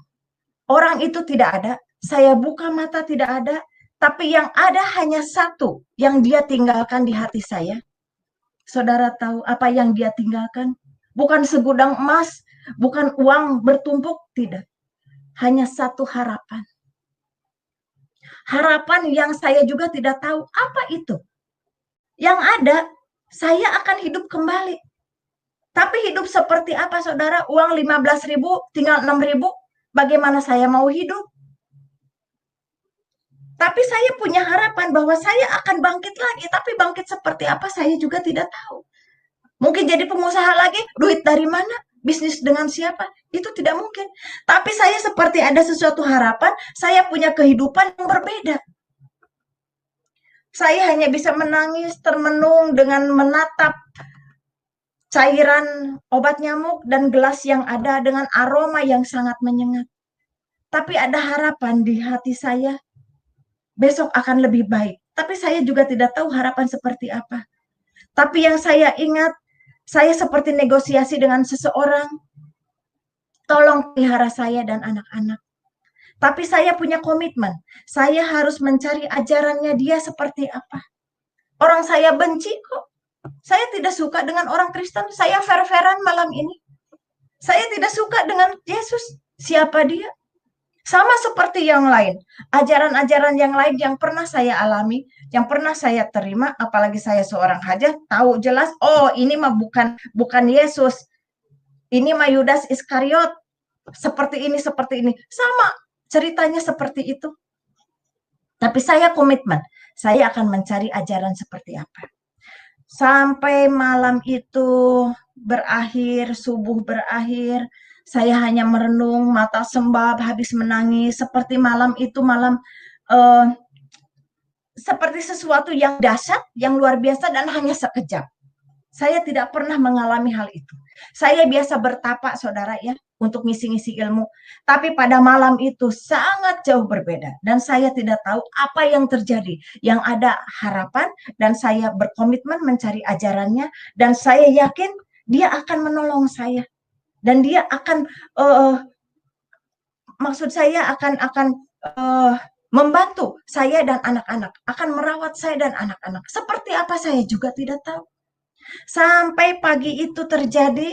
orang itu tidak ada. Saya buka mata tidak ada. Tapi yang ada hanya satu yang dia tinggalkan di hati saya. Saudara tahu apa yang dia tinggalkan? Bukan segudang emas, bukan uang bertumpuk, tidak. Hanya satu harapan. Harapan yang saya juga tidak tahu apa itu. Yang ada, saya akan hidup kembali. Tapi hidup seperti apa saudara? Uang 15.000, tinggal 6.000. Bagaimana saya mau hidup? Tapi saya punya harapan bahwa saya akan bangkit lagi. Tapi bangkit seperti apa saya juga tidak tahu. Mungkin jadi pengusaha lagi, duit dari mana? Bisnis dengan siapa? Itu tidak mungkin. Tapi saya seperti ada sesuatu harapan, saya punya kehidupan yang berbeda. Saya hanya bisa menangis, termenung dengan menatap cairan obat nyamuk dan gelas yang ada dengan aroma yang sangat menyengat. Tapi ada harapan di hati saya, besok akan lebih baik. Tapi saya juga tidak tahu harapan seperti apa. Tapi yang saya ingat, saya seperti negosiasi dengan seseorang, tolong pelihara saya dan anak-anak. Tapi saya punya komitmen, saya harus mencari ajarannya dia seperti apa. Orang saya benci kok. Saya tidak suka dengan orang Kristen, saya fair-fairan malam ini. Saya tidak suka dengan Yesus, siapa dia? Sama seperti yang lain, ajaran-ajaran yang lain yang pernah saya alami, yang pernah saya terima, apalagi saya seorang hajat, tahu jelas, oh ini mah bukan Yesus, ini mah Yudas Iskariot, seperti ini. Sama ceritanya seperti itu. Tapi saya komitmen, saya akan mencari ajaran seperti apa. Sampai malam itu berakhir, subuh berakhir, saya hanya merenung, mata sembab, habis menangis, seperti malam itu seperti sesuatu yang dahsyat, yang luar biasa dan hanya sekejap. Saya tidak pernah mengalami hal itu. Saya biasa bertapa, saudara ya, untuk ngisi-ngisi ilmu. Tapi pada malam itu sangat jauh berbeda. Dan saya tidak tahu apa yang terjadi. Yang ada harapan dan saya berkomitmen mencari ajarannya. Dan saya yakin dia akan menolong saya. Dan dia akan, maksud saya akan membantu saya dan anak-anak. Akan merawat saya dan anak-anak. Seperti apa saya juga tidak tahu. Sampai pagi itu terjadi,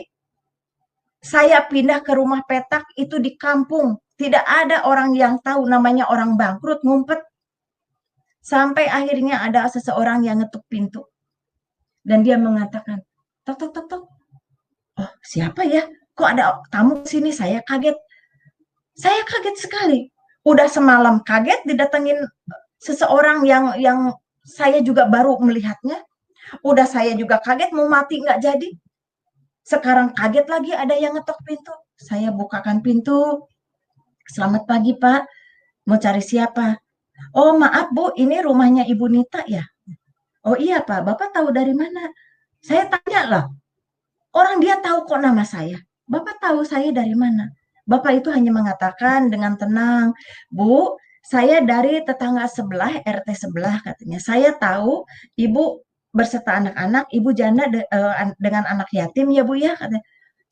saya pindah ke rumah petak itu di kampung. Tidak ada orang yang tahu, namanya orang bangkrut, ngumpet. Sampai akhirnya ada seseorang yang ngetuk pintu. Dan dia mengatakan, tok, tok, tok, tok. Oh, siapa ya? Kok ada tamu sini? Saya kaget. Saya kaget sekali. Udah semalam kaget didatengin seseorang yang saya juga baru melihatnya. Udah saya juga kaget mau mati nggak jadi. Sekarang kaget lagi ada yang ngetok pintu. Saya bukakan pintu. Selamat pagi Pak, mau cari siapa? Oh maaf Bu, ini rumahnya Ibu Nita ya? Oh iya Pak, Bapak tahu dari mana? Saya tanya lah, orang dia tahu kok nama saya. Bapak tahu saya dari mana? Bapak itu hanya mengatakan dengan tenang, Bu, saya dari tetangga sebelah, RT sebelah katanya. Saya tahu Ibu berserta anak-anak, Ibu janda dengan anak yatim ya Bu ya katanya.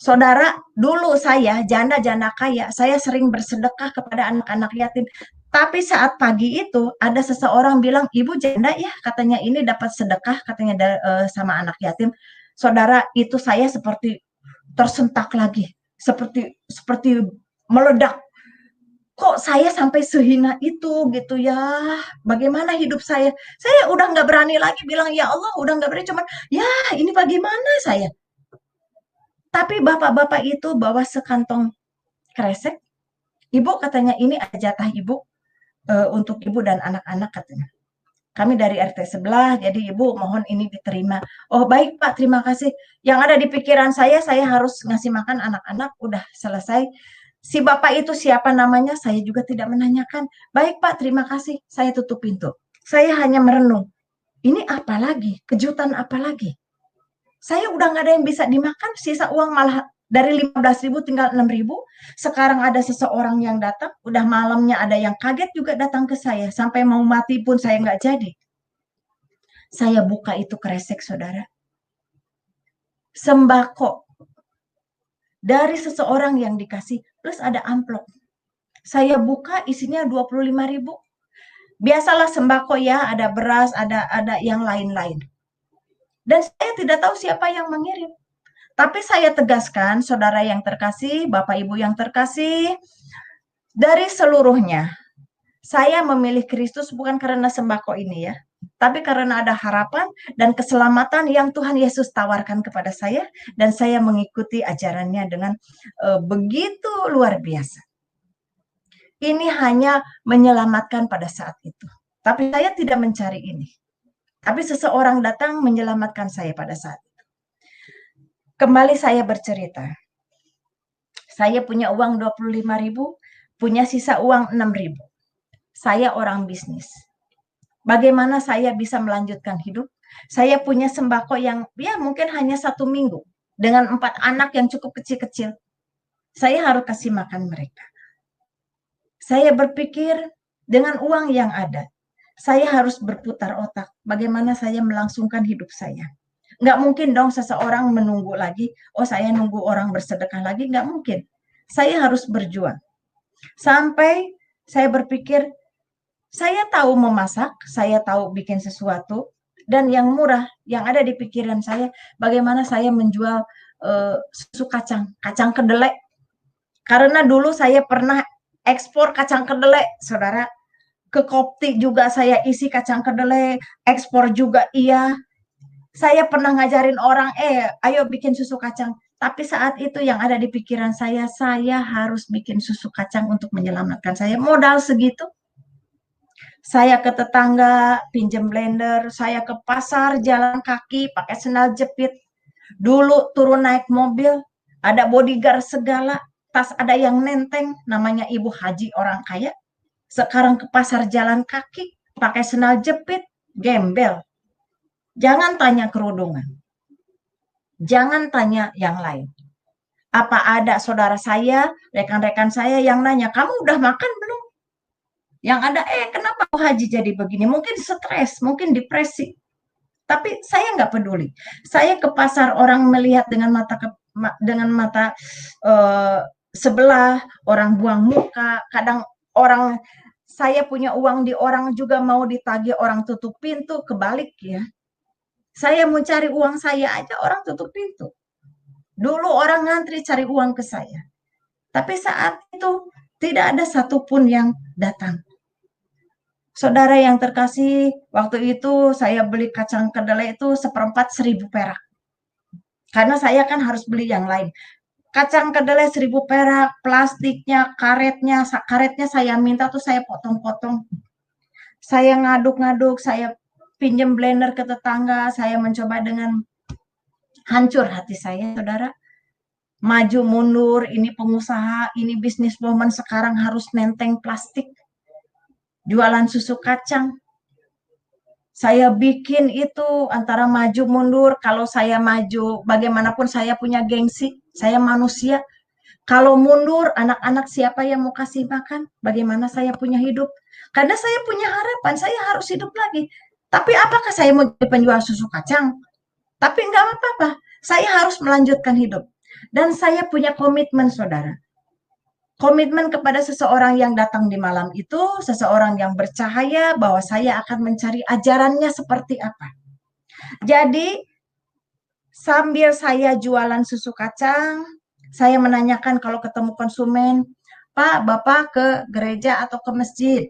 Saudara, dulu saya janda-janda kaya, saya sering bersedekah kepada anak-anak yatim. Tapi saat pagi itu ada seseorang bilang, Ibu janda ya katanya ini dapat sedekah katanya sama anak yatim. Saudara, itu saya seperti tersentak lagi, seperti meledak. Kok saya sampai sehina itu gitu ya? Bagaimana hidup saya? Saya udah nggak berani lagi bilang ya Allah, udah nggak berani, cuman ya ini bagaimana saya? Tapi bapak-bapak itu bawa sekantong kresek. Ibu katanya ini ada jatah ibu untuk ibu dan anak-anak katanya. Kami dari RT sebelah, jadi ibu mohon ini diterima. Oh baik Pak, terima kasih. Yang ada di pikiran saya harus ngasih makan anak-anak, udah selesai. Si bapak itu siapa namanya, saya juga tidak menanyakan. Baik Pak, terima kasih. Saya tutup pintu. Saya hanya merenung. Ini apa lagi? Kejutan apa lagi? Saya udah nggak ada yang bisa dimakan, sisa uang malah dari 15.000 tinggal 6.000. Sekarang ada seseorang yang datang, udah malamnya ada yang kaget juga datang ke saya. Sampai mau mati pun saya nggak jadi. Saya buka itu kresek, saudara. Sembako dari seseorang yang dikasih, plus ada amplop. Saya buka isinya 25.000. Biasalah sembako ya, ada beras, ada yang lain-lain. Dan saya tidak tahu siapa yang mengirim. Tapi saya tegaskan, saudara yang terkasih, Bapak Ibu yang terkasih, dari seluruhnya, saya memilih Kristus bukan karena sembako ini ya, tapi karena ada harapan dan keselamatan yang Tuhan Yesus tawarkan kepada saya, dan saya mengikuti ajarannya dengan begitu luar biasa. Ini hanya menyelamatkan pada saat itu. Tapi saya tidak mencari ini. Tapi seseorang datang menyelamatkan saya pada saat itu. Kembali saya bercerita. Saya punya uang 25.000, punya sisa uang 6.000. Saya orang bisnis. Bagaimana saya bisa melanjutkan hidup? Saya punya sembako yang ya mungkin hanya 1 minggu. Dengan 4 anak yang cukup kecil-kecil. Saya harus kasih makan mereka. Saya berpikir dengan uang yang ada. Saya harus berputar otak. Bagaimana saya melangsungkan hidup saya. Nggak mungkin dong seseorang menunggu lagi. Oh saya nunggu orang bersedekah lagi. Nggak mungkin. Saya harus berjuang. Sampai saya berpikir, saya tahu memasak, saya tahu bikin sesuatu, dan yang murah, yang ada di pikiran saya, bagaimana saya menjual susu kacang kedelai. Karena dulu saya pernah ekspor kacang kedelai, saudara. Ke Kopti juga saya isi kacang kedelai, ekspor juga iya. Saya pernah ngajarin orang, ayo bikin susu kacang. Tapi saat itu yang ada di pikiran saya harus bikin susu kacang untuk menyelamatkan saya. Modal segitu. Saya ke tetangga, pinjam blender, saya ke pasar, jalan kaki, pakai sendal jepit. Dulu turun naik mobil, ada bodyguard segala, tas ada yang nenteng, namanya Ibu Haji orang kaya. Sekarang ke pasar jalan kaki, pakai sendal jepit, gembel. Jangan tanya kerudungan. Jangan tanya yang lain. Apa ada saudara saya, rekan-rekan saya yang nanya, kamu udah makan belum? Yang ada, kenapa Haji jadi begini? Mungkin stres, mungkin depresi. Tapi saya nggak peduli. Saya ke pasar, orang melihat dengan mata sebelah, orang buang muka, kadang orang, saya punya uang di orang juga mau ditagih, orang tutup pintu, kebalik ya. Saya mau cari uang saya aja, orang tutup pintu. Dulu orang ngantri cari uang ke saya. Tapi saat itu tidak ada satupun yang datang. Saudara yang terkasih, waktu itu saya beli kacang kedelai itu 1/4 1.000 perak. Karena saya kan harus beli yang lain. Kacang kedelai 1.000 perak, plastiknya, karetnya saya minta tuh saya potong-potong. Saya ngaduk-ngaduk, saya pinjam blender ke tetangga, saya mencoba dengan hancur hati saya, saudara. maju mundur, ini pengusaha, ini bisniswoman sekarang harus nenteng plastik, jualan susu kacang. Saya bikin itu antara maju mundur, kalau saya maju bagaimanapun saya punya gengsi, saya manusia. Kalau mundur, anak-anak siapa yang mau kasih makan? Bagaimana saya punya hidup? Karena saya punya harapan, saya harus hidup lagi. Tapi apakah saya mau jadi penjual susu kacang? Tapi enggak apa-apa, saya harus melanjutkan hidup. Dan saya punya komitmen, saudara. Komitmen kepada seseorang yang datang di malam itu, seseorang yang bercahaya bahwa saya akan mencari ajarannya seperti apa. Jadi, sambil saya jualan susu kacang, saya menanyakan kalau ketemu konsumen, Pak, Bapak ke gereja atau ke masjid?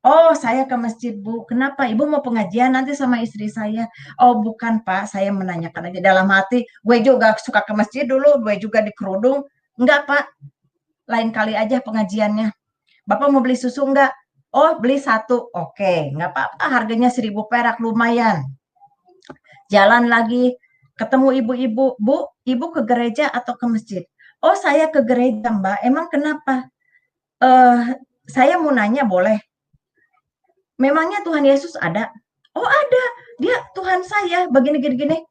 Oh, saya ke masjid, Bu. Kenapa? Ibu mau pengajian nanti sama istri saya. Oh, bukan, Pak. Saya menanyakan aja dalam hati. Gue juga suka ke masjid dulu. Gue juga di kerudung. Enggak, Pak. Lain kali aja pengajiannya. Bapak mau beli susu enggak? Oh, beli 1. Oke, enggak apa-apa. Harganya 1.000 perak, lumayan. Jalan lagi, ketemu ibu-ibu. Bu, ibu ke gereja atau ke masjid? Oh, saya ke gereja, Mbak. Emang kenapa? Saya mau nanya, boleh? Memangnya Tuhan Yesus ada? Oh, ada. Dia Tuhan saya. Begini, gini.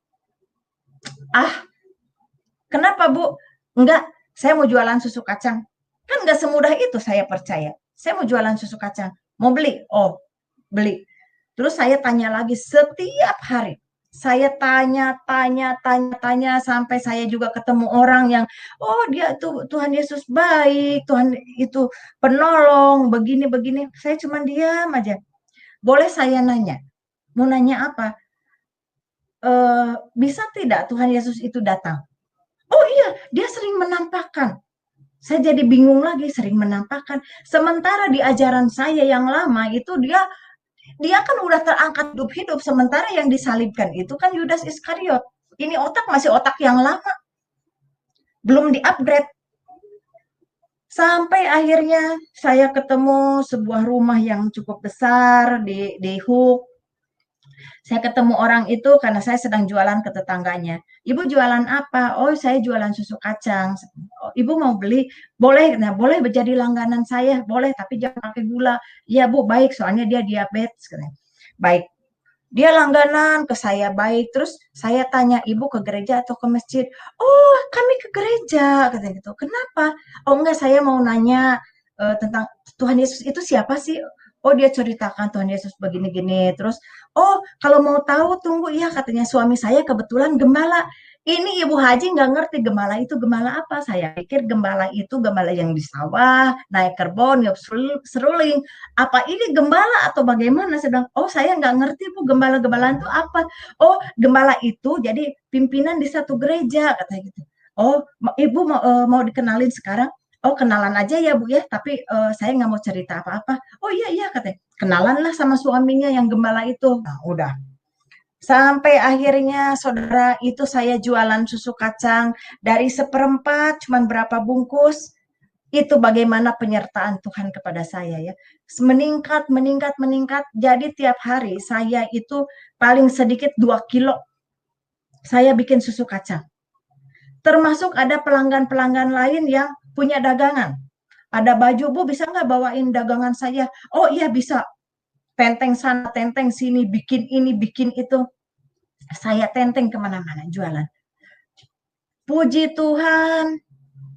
Ah, kenapa, Bu? Enggak, saya mau jualan susu kacang. Kan enggak semudah itu, saya percaya. Saya mau jualan susu kacang. Mau beli? Oh, beli. Terus saya tanya lagi setiap hari. Saya tanya sampai saya juga ketemu orang yang, oh dia tuh Tuhan Yesus baik, Tuhan itu penolong, begini. Saya cuma diam aja. Boleh saya nanya? Mau nanya apa? Bisa tidak Tuhan Yesus itu datang? Oh iya, dia sering menampakkan. Saya jadi bingung lagi, sering menampakkan. Sementara di ajaran saya yang lama itu dia kan udah terangkat hidup-hidup, sementara yang disalibkan itu kan Yudas Iskariot. Ini otak masih otak yang lama, belum di-upgrade. Sampai akhirnya saya ketemu sebuah rumah yang cukup besar di Hook. Saya ketemu orang itu karena saya sedang jualan ke tetangganya. Ibu jualan apa? Oh, saya jualan susu kacang. Oh, ibu mau beli? Boleh. Nah, boleh menjadi langganan saya. Boleh, tapi jangan pakai gula. Iya, Bu, baik. Soalnya dia diabetes. Baik. Dia langganan ke saya, baik. Terus saya tanya, ibu ke gereja atau ke masjid? Oh, kami ke gereja. Katanya gitu. Kenapa? Oh, enggak, saya mau nanya tentang Tuhan Yesus itu siapa sih? Oh, dia ceritakan Tuhan Yesus begini-gini. Terus, oh, kalau mau tahu tunggu ya, katanya suami saya kebetulan gembala. Ini Ibu Haji nggak ngerti gembala itu gembala apa. Saya pikir gembala itu gembala yang di sawah, naik kerbon, seruling. Apa ini gembala atau bagaimana? Saya bilang, oh saya nggak ngerti Bu, gembala-gembalaan itu apa. Oh, gembala itu jadi pimpinan di satu gereja, katanya gitu. Oh, Ibu mau dikenalin sekarang? Oh, kenalan aja ya Bu ya, tapi saya nggak mau cerita apa-apa. Oh iya katanya. Kenalan lah sama suaminya yang gembala itu. Nah, udah. Sampai akhirnya saudara itu saya jualan susu kacang dari 1/4 cuman berapa bungkus. Itu bagaimana penyertaan Tuhan kepada saya ya. Meningkat. Jadi tiap hari saya itu paling sedikit 2 kilo saya bikin susu kacang. Termasuk ada pelanggan-pelanggan lain yang punya dagangan. Ada baju, Bu, bisa nggak bawain dagangan saya? Oh iya bisa. Tenteng sana, tenteng sini, bikin ini, bikin itu. Saya tenteng kemana-mana jualan. Puji Tuhan,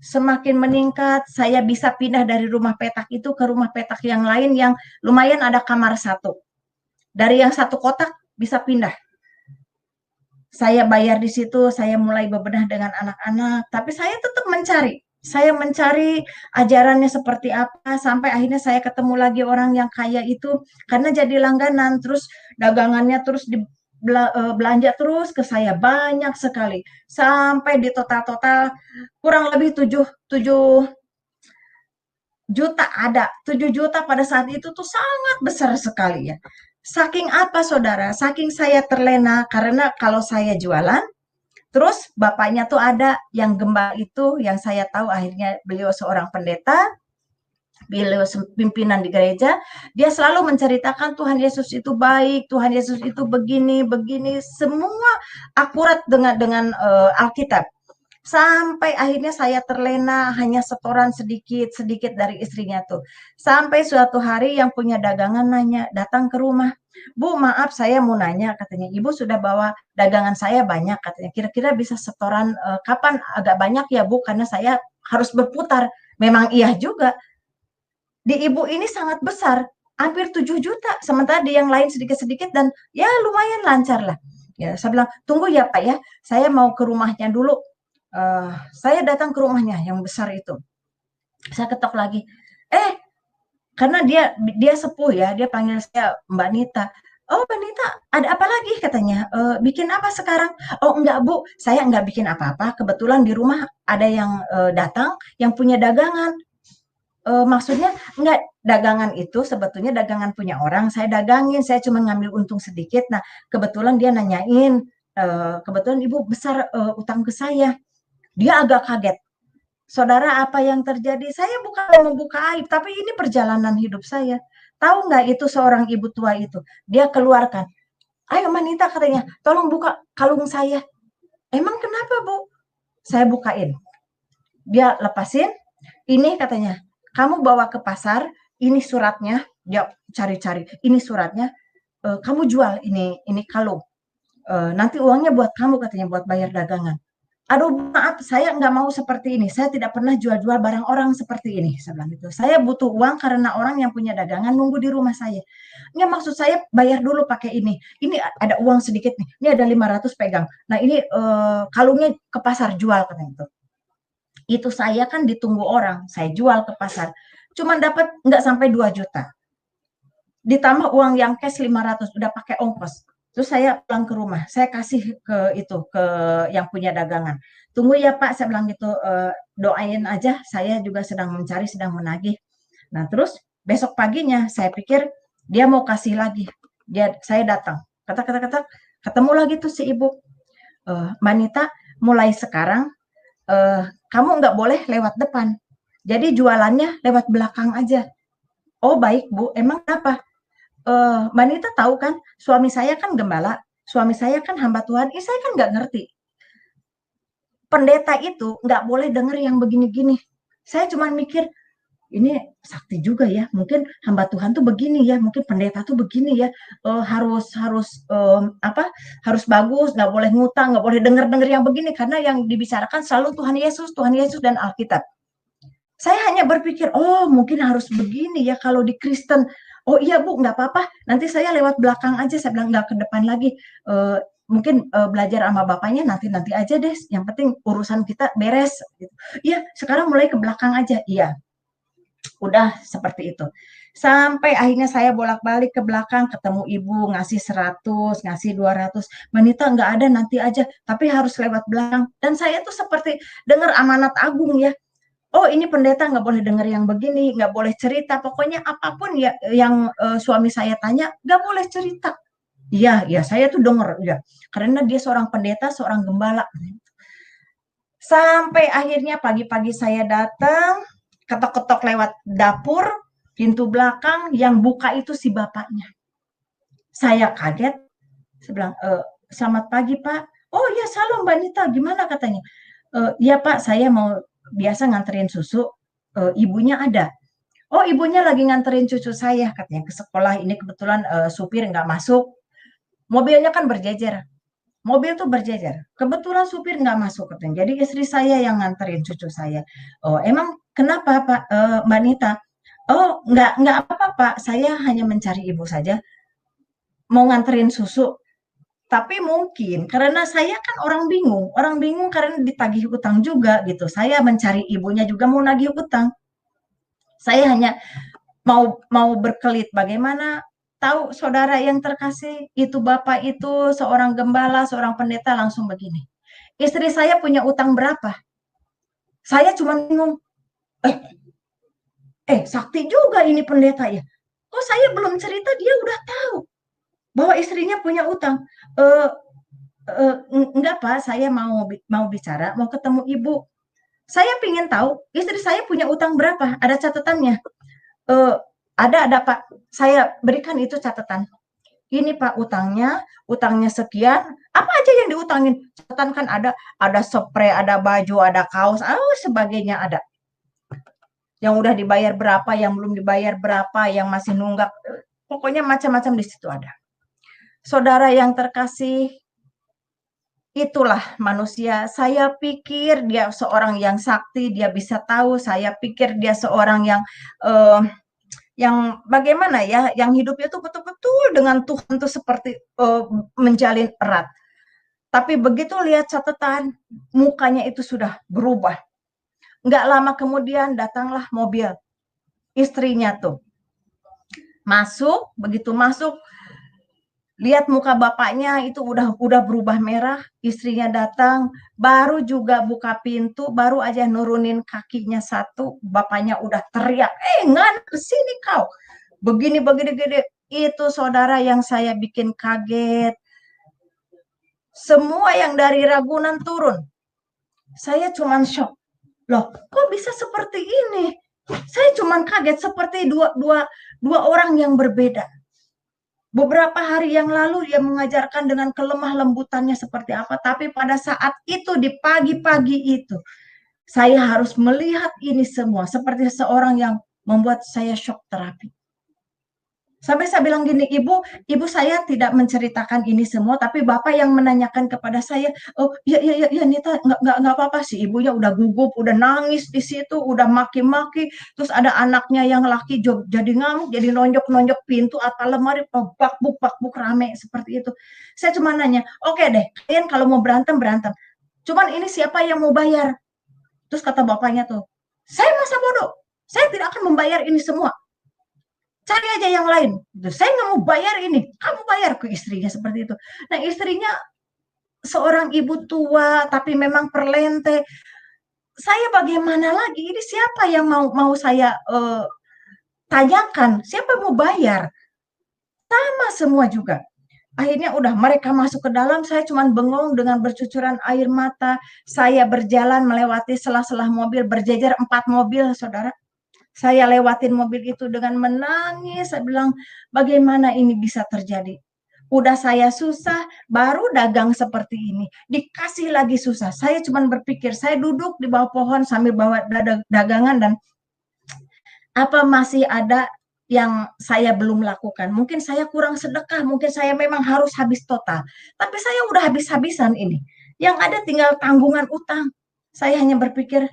semakin meningkat. Saya bisa pindah dari rumah petak itu ke rumah petak yang lain yang lumayan ada kamar 1. Dari yang 1 kotak bisa pindah. Saya bayar di situ, saya mulai bebenah dengan anak-anak, tapi saya tetap mencari. Saya mencari ajarannya seperti apa, sampai akhirnya saya ketemu lagi orang yang kaya itu, karena jadi langganan, terus dagangannya terus belanja terus ke saya, banyak sekali. Sampai di total kurang lebih 7 juta ada. 7 juta pada saat itu tuh sangat besar sekali ya. Saking apa saudara? Saking saya terlena karena kalau saya jualan, terus bapaknya tuh ada yang gembala itu yang saya tahu akhirnya beliau seorang pendeta, beliau pimpinan di gereja, dia selalu menceritakan Tuhan Yesus itu baik, Tuhan Yesus itu begini, semua akurat dengan Alkitab. Sampai akhirnya saya terlena hanya setoran sedikit-sedikit dari istrinya tuh. Sampai suatu hari yang punya dagangan nanya, datang ke rumah. Bu, maaf saya mau nanya, katanya. Ibu sudah bawa dagangan saya banyak, katanya. Kira-kira bisa setoran kapan agak banyak ya, Bu? Karena saya harus berputar. Memang iya juga. Di ibu ini sangat besar, hampir 7 juta. Sementara di yang lain sedikit-sedikit dan ya lumayan lancar lah. Ya, saya bilang, tunggu ya Pak ya, saya mau ke rumahnya dulu. Saya datang ke rumahnya yang besar itu. Saya ketok lagi. Karena dia sepuh ya, dia panggil saya Mbak Nita. Oh Mbak Nita, ada apa lagi katanya? Bikin apa sekarang? Oh enggak Bu, saya enggak bikin apa-apa. Kebetulan di rumah ada yang datang, yang punya dagangan. Maksudnya enggak, dagangan itu sebetulnya dagangan punya orang. Saya dagangin, saya cuma ngambil untung sedikit. Nah kebetulan dia nanyain, kebetulan Ibu besar utang ke saya. Dia agak kaget. Saudara, apa yang terjadi? Saya bukan mau membuka aib, tapi ini perjalanan hidup saya. Tahu nggak itu seorang ibu tua itu? Dia keluarkan. Ayo Manita katanya, tolong buka kalung saya. Emang kenapa Bu? Saya bukain. Dia lepasin. Ini katanya, kamu bawa ke pasar, ini suratnya. Dia cari-cari, ini suratnya. Kamu jual ini kalung. Nanti uangnya buat kamu katanya, buat bayar dagangan. Aduh maaf, saya nggak mau seperti ini. Saya tidak pernah jual-jual barang orang seperti ini. Saya bilang gitu. Saya butuh uang karena orang yang punya dagangan nunggu di rumah saya. Nggak, maksud saya bayar dulu pakai ini. Ini ada uang sedikit nih. Ini ada 500 pegang. Nah ini kalungnya ke pasar jual katanya itu. Itu saya kan ditunggu orang. Saya jual ke pasar. Cuman dapat nggak sampai 2 juta. Ditambah uang yang cash 500. Udah pakai ongkos. Terus saya pulang ke rumah, saya kasih ke yang punya dagangan. Tunggu ya Pak, saya bilang gitu, doain aja, saya juga sedang mencari, sedang menagih. Nah terus besok paginya saya pikir dia mau kasih lagi. Saya datang, kata, ketemu lagi tuh si ibu. Mbak Nita, mulai sekarang kamu nggak boleh lewat depan. Jadi jualannya lewat belakang aja. Oh baik Bu, emang apa? Mbak Nita tahu kan, suami saya kan gembala, suami saya kan hamba Tuhan, saya kan nggak ngerti. Pendeta itu nggak boleh denger yang begini-gini. Saya cuma mikir, ini sakti juga ya, mungkin hamba Tuhan tuh begini ya, mungkin pendeta tuh begini ya, harus bagus, nggak boleh ngutang, nggak boleh denger yang begini, karena yang dibicarakan selalu Tuhan Yesus dan Alkitab. Saya hanya berpikir, oh mungkin harus begini ya kalau di Kristen. Oh iya Bu, nggak apa-apa, nanti saya lewat belakang aja, saya bilang nggak ke depan lagi. Mungkin belajar sama bapaknya nanti aja deh, yang penting urusan kita beres. Iya, sekarang mulai ke belakang aja. Iya, udah seperti itu. Sampai akhirnya saya bolak-balik ke belakang, ketemu ibu, ngasih 100, ngasih 200. Menita nggak ada, nanti aja, tapi harus lewat belakang. Dan saya tuh seperti dengar amanat agung ya. Oh ini pendeta nggak boleh dengar yang begini, nggak boleh cerita, pokoknya apapun ya yang suami saya tanya, nggak boleh cerita. Iya, ya saya tuh dengar ya, karena dia seorang pendeta, seorang gembala. Sampai akhirnya pagi-pagi saya datang, ketok-ketok lewat dapur, pintu belakang, yang buka itu si bapaknya. Saya kaget, saya bilang, selamat pagi Pak. Oh ya, salam Mbak Nita, gimana katanya? Ya Pak, saya mau biasa nganterin susu, ibunya ada. Oh ibunya lagi nganterin cucu saya katanya ke sekolah, ini kebetulan supir nggak masuk, mobilnya kan berjejer, mobil tuh berjejer, kebetulan supir nggak masuk katanya, jadi istri saya yang nganterin cucu saya. Oh emang kenapa Pak, Mbak Nita? Oh nggak apa-apa Pak, saya hanya mencari ibu saja, mau nganterin susu. Tapi mungkin karena saya kan orang bingung karena ditagih utang juga gitu. Saya mencari ibunya juga mau nagih utang. Saya hanya mau berkelit bagaimana tahu saudara yang terkasih, itu Bapak itu seorang gembala, seorang pendeta langsung begini. Istri saya punya utang berapa? Saya cuma bingung. Sakti juga ini pendeta ya. Oh saya belum cerita dia udah tahu bahwa istrinya punya utang. Enggak Pak, saya mau bicara, mau ketemu ibu. Saya ingin tahu istri saya punya utang berapa, ada catatannya. Ada Pak, saya berikan itu catatan. ini Pak utangnya sekian, apa aja yang diutangin? Catatan kan ada spray, ada baju, ada kaos, sebagainya ada. Yang udah dibayar berapa, yang belum dibayar berapa, yang masih nunggak, pokoknya macam-macam di situ ada. Saudara yang terkasih, itulah manusia. Saya pikir dia seorang yang sakti, dia bisa tahu. Saya pikir dia seorang yang bagaimana ya, yang hidupnya tuh betul-betul dengan Tuhan tuh seperti menjalin erat. Tapi begitu lihat catatan, mukanya itu sudah berubah. Nggak lama kemudian datanglah mobil istrinya tuh. Begitu masuk, lihat muka bapaknya itu udah berubah merah, istrinya datang, baru juga buka pintu, baru aja nurunin kakinya satu, bapaknya udah teriak, ngan kesini kau, begini gede. Itu saudara yang saya bikin kaget. Semua yang dari Ragunan turun. Saya cuman shock. Loh, kok bisa seperti ini? Saya cuman kaget seperti dua orang yang berbeda. Beberapa hari yang lalu dia mengajarkan dengan kelemah lembutannya seperti apa, tapi pada saat itu di pagi-pagi itu saya harus melihat ini semua seperti seorang yang membuat saya shock terapi. Sampai saya bilang gini, ibu saya tidak menceritakan ini semua, tapi bapak yang menanyakan kepada saya, oh ya Nita, nggak apa-apa sih, ibunya udah gugup, udah nangis di situ, udah maki-maki, terus ada anaknya yang laki jadi ngamuk, jadi nonjok pintu atau lemari, bakbuk rame seperti itu. Saya cuma nanya, oke deh, kalian kalau mau berantem, cuman ini siapa yang mau bayar? Terus kata bapaknya tuh, saya masa bodoh, saya tidak akan membayar ini semua. Cari aja yang lain. Saya nggak mau bayar ini, kamu bayar, ke istrinya seperti itu. Nah, istrinya seorang ibu tua, tapi memang perlente. Saya bagaimana lagi? Ini siapa yang mau saya tanyakan? Siapa mau bayar? Sama semua juga. Akhirnya udah mereka masuk ke dalam, saya cuma bengong dengan bercucuran air mata. Saya berjalan melewati sela-sela mobil, berjejer 4 mobil, saudara. Saya lewatin mobil itu dengan menangis. Saya bilang, bagaimana ini bisa terjadi? Udah saya susah, baru dagang seperti ini. Dikasih lagi susah. Saya cuma berpikir, saya duduk di bawah pohon sambil bawa dagangan dan apa masih ada yang saya belum lakukan. Mungkin saya kurang sedekah, mungkin saya memang harus habis total. Tapi saya udah habis-habisan ini. Yang ada tinggal tanggungan utang. Saya hanya berpikir,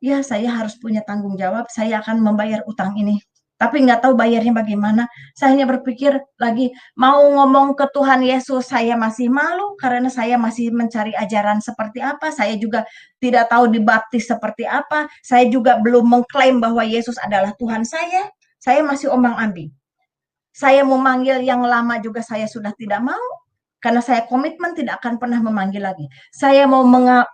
ya saya harus punya tanggung jawab, saya akan membayar utang ini. Tapi nggak tahu bayarnya bagaimana. Saya hanya berpikir lagi, mau ngomong ke Tuhan Yesus, saya masih malu karena saya masih mencari ajaran seperti apa. Saya juga tidak tahu dibaptis seperti apa. Saya juga belum mengklaim bahwa Yesus adalah Tuhan saya. Saya masih ombang-ambing. Saya mau manggil yang lama juga saya sudah tidak mau. Karena saya komitmen tidak akan pernah memanggil lagi. Saya mau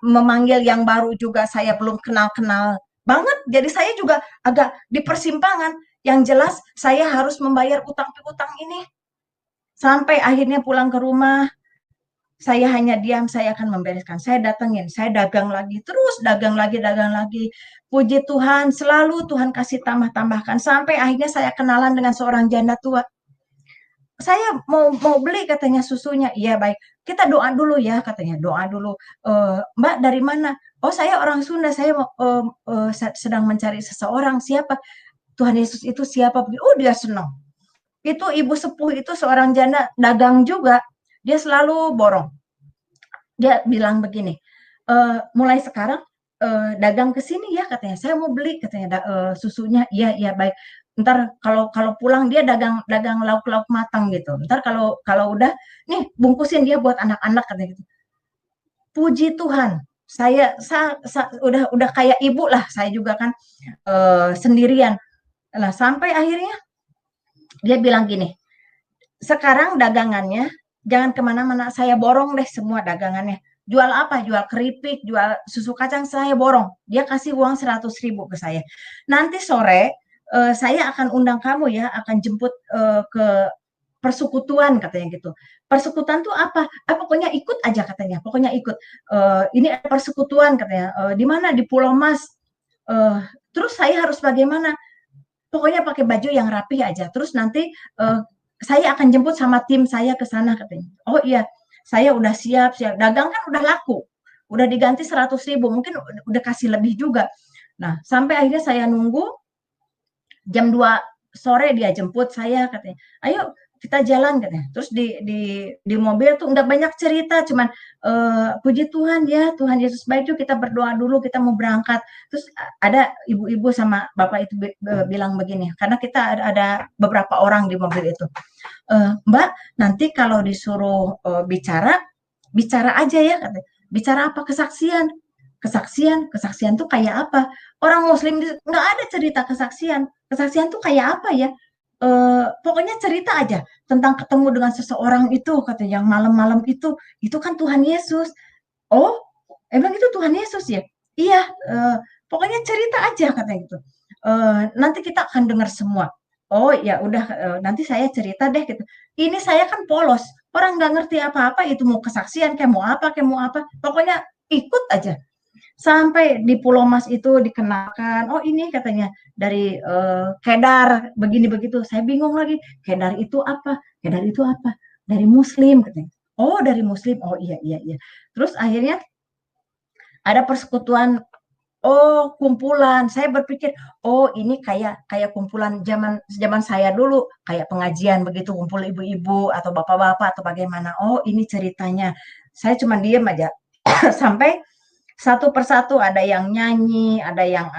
memanggil yang baru juga saya belum kenal-kenal banget. Jadi saya juga agak di persimpangan. Yang jelas saya harus membayar utang-utang ini. Sampai akhirnya pulang ke rumah, saya hanya diam, saya akan membereskan. Saya datengin, saya dagang lagi, terus dagang lagi. Puji Tuhan, selalu Tuhan kasih tambah-tambahkan. Sampai akhirnya saya kenalan dengan seorang janda tua. Saya mau beli katanya susunya. Iya baik, kita doa dulu ya katanya. Doa dulu. Mbak dari mana? Oh saya orang Sunda. Saya sedang mencari seseorang. Siapa? Tuhan Yesus itu siapa? Oh dia senang. Itu ibu sepuh itu seorang janda dagang juga. Dia selalu borong. Dia bilang begini. Mulai sekarang dagang ke sini ya katanya. Saya mau beli katanya susunya. Iya baik. Ntar kalau pulang dia dagang lauk-lauk matang gitu. Ntar kalau udah nih bungkusin dia buat anak-anak katanya gitu. Puji Tuhan, saya udah kayak ibu lah, saya juga kan sendirian. Nah, sampai akhirnya dia bilang gini, sekarang dagangannya jangan kemana-mana, saya borong deh semua dagangannya. Jual apa? Jual keripik, jual susu kacang, saya borong. Dia kasih uang 100.000 ke saya. Nanti sore saya akan undang kamu ya, akan jemput ke persekutuan katanya gitu. Persekutuan tuh apa? Pokoknya ikut aja katanya. Pokoknya ikut. Ini persekutuan katanya. Di mana? Di Pulau Mas. Terus saya harus bagaimana? Pokoknya pakai baju yang rapi aja. Terus nanti saya akan jemput sama tim saya ke sana katanya. Oh iya, saya udah siap. Dagang kan udah laku, udah diganti 100.000, mungkin udah kasih lebih juga. Nah, sampai akhirnya saya nunggu jam 2 sore dia jemput saya katanya. Ayo kita jalan katanya. Terus di mobil tuh nggak banyak cerita, cuman puji Tuhan ya, Tuhan Yesus baik, yuk kita berdoa dulu, kita mau berangkat. Terus ada ibu-ibu sama bapak itu bilang begini, karena kita ada beberapa orang di mobil itu. Mbak, nanti kalau disuruh bicara aja ya katanya. Bicara apa? Kesaksian tuh kayak apa? Orang Muslim nggak ada cerita kesaksian. Kesaksian tuh kayak apa ya? Pokoknya cerita aja tentang ketemu dengan seseorang itu, katanya, yang malam-malam itu kan Tuhan Yesus. Oh, emang itu Tuhan Yesus ya? Iya, pokoknya cerita aja katanya gitu. Nanti kita akan dengar semua. Oh ya udah, nanti saya cerita deh gitu. Ini saya kan polos, orang nggak ngerti apa-apa, itu mau kesaksian kayak mau apa, pokoknya ikut aja. Sampai di Pulau Mas itu dikenalkan, oh ini katanya dari Kedar, begini begitu. Saya bingung lagi, Kedar itu apa? Kedar itu apa? Dari Muslim katanya. Oh dari Muslim, oh iya. Terus akhirnya ada persekutuan, oh kumpulan. Saya berpikir, oh ini kayak kumpulan zaman saya dulu, kayak pengajian begitu, kumpul ibu-ibu atau bapak-bapak atau bagaimana. Oh ini ceritanya. Saya cuma diem aja sampai satu persatu ada yang nyanyi, ada yang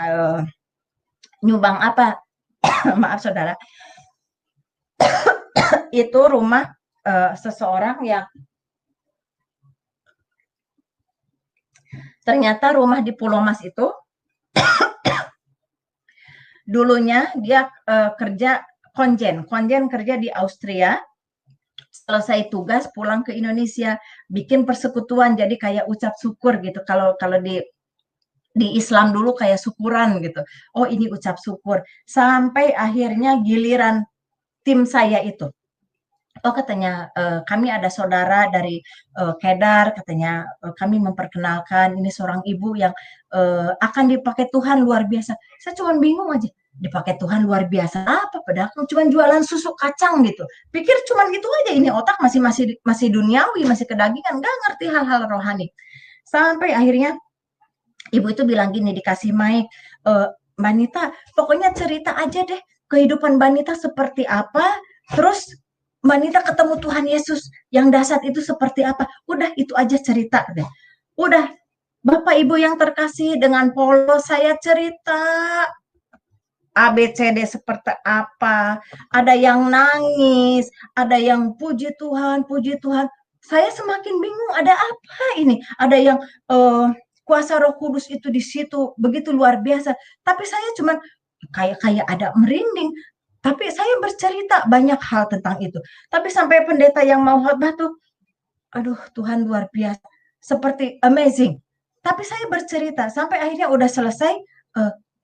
nyumbang apa. Maaf saudara, itu rumah seseorang yang ternyata rumah di Pulau Mas itu dulunya dia kerja konjen kerja di Austria, selesai tugas pulang ke Indonesia, bikin persekutuan, jadi kayak ucap syukur gitu. Kalau di Islam dulu kayak syukuran gitu. Oh ini ucap syukur. Sampai akhirnya giliran tim saya itu. Oh katanya, kami ada saudara dari Kedar, katanya kami memperkenalkan ini seorang ibu yang akan dipakai Tuhan luar biasa. Saya cuma bingung aja, dipakai Tuhan luar biasa apa? Padahal cuma jualan susu kacang gitu. Pikir cuma gitu aja, ini otak masih duniawi, masih kedagingan, nggak ngerti hal-hal rohani. Sampai akhirnya ibu itu bilang gini, dikasih mic, Mbak Nita, pokoknya cerita aja deh kehidupan Mbak Nita seperti apa, terus Mbak Nita ketemu Tuhan Yesus yang dahsyat itu seperti apa. Udah itu aja cerita deh. Udah, Bapak Ibu yang terkasih, dengan polos saya cerita ABCD seperti apa. Ada yang nangis, ada yang puji Tuhan. Saya semakin bingung, ada apa ini? Ada yang kuasa Roh Kudus itu di situ begitu luar biasa. Tapi saya cuma kayak ada merinding. Tapi saya bercerita banyak hal tentang itu. Tapi sampai pendeta yang mau khotbah tuh, aduh Tuhan luar biasa, seperti amazing. Tapi saya bercerita sampai akhirnya udah selesai.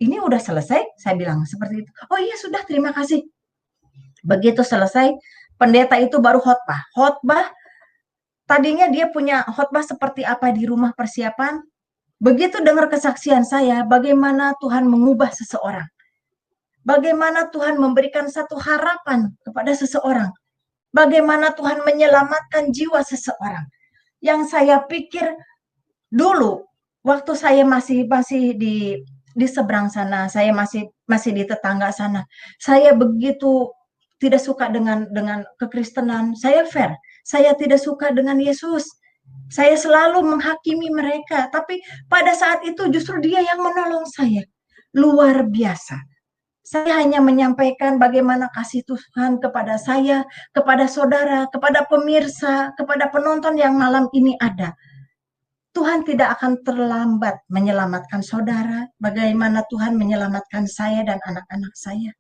Ini udah selesai, saya bilang seperti itu. Oh iya sudah, terima kasih. Begitu selesai, pendeta itu baru khotbah. Tadinya dia punya khotbah seperti apa di rumah persiapan. Begitu dengar kesaksian saya, bagaimana Tuhan mengubah seseorang. Bagaimana Tuhan memberikan satu harapan kepada seseorang. Bagaimana Tuhan menyelamatkan jiwa seseorang. Yang saya pikir dulu, waktu saya masih di seberang sana, saya masih di tetangga sana, saya begitu tidak suka dengan kekristenan. Saya fair, saya tidak suka dengan Yesus. Saya selalu menghakimi mereka, tapi pada saat itu justru dia yang menolong saya. Luar biasa. Saya hanya menyampaikan bagaimana kasih Tuhan kepada saya, kepada saudara, kepada pemirsa, kepada penonton yang malam ini ada. Tuhan tidak akan terlambat menyelamatkan saudara, bagaimana Tuhan menyelamatkan saya dan anak-anak saya.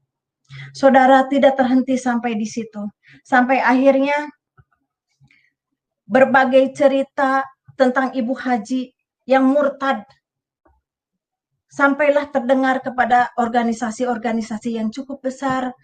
Saudara, tidak terhenti sampai di situ. Sampai akhirnya berbagai cerita tentang Ibu Haji yang murtad sampailah terdengar kepada organisasi-organisasi yang cukup besar.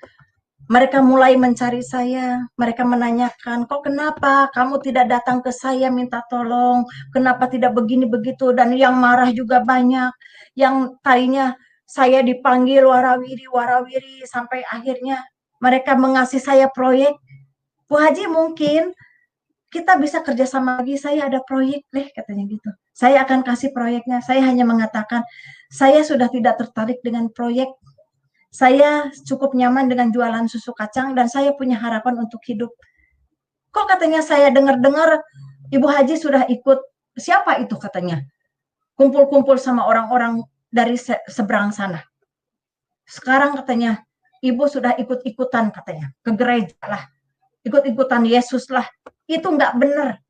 Mereka mulai mencari saya, mereka menanyakan, kok kenapa kamu tidak datang ke saya minta tolong, kenapa tidak begini begitu, dan yang marah juga banyak, yang tadinya saya dipanggil warawiri, sampai akhirnya mereka mengasih saya proyek, Bu Haji mungkin kita bisa kerjasama lagi, saya ada proyek deh katanya gitu. Saya akan kasih proyeknya, saya hanya mengatakan, saya sudah tidak tertarik dengan proyek, saya cukup nyaman dengan jualan susu kacang dan saya punya harapan untuk hidup. Kok katanya saya dengar-dengar Ibu Haji sudah ikut, siapa itu katanya? Kumpul-kumpul sama orang-orang dari seberang sana. Sekarang katanya, Ibu sudah ikut-ikutan katanya, ke gereja lah. Ikut-ikutan Yesus lah. Itu nggak benar.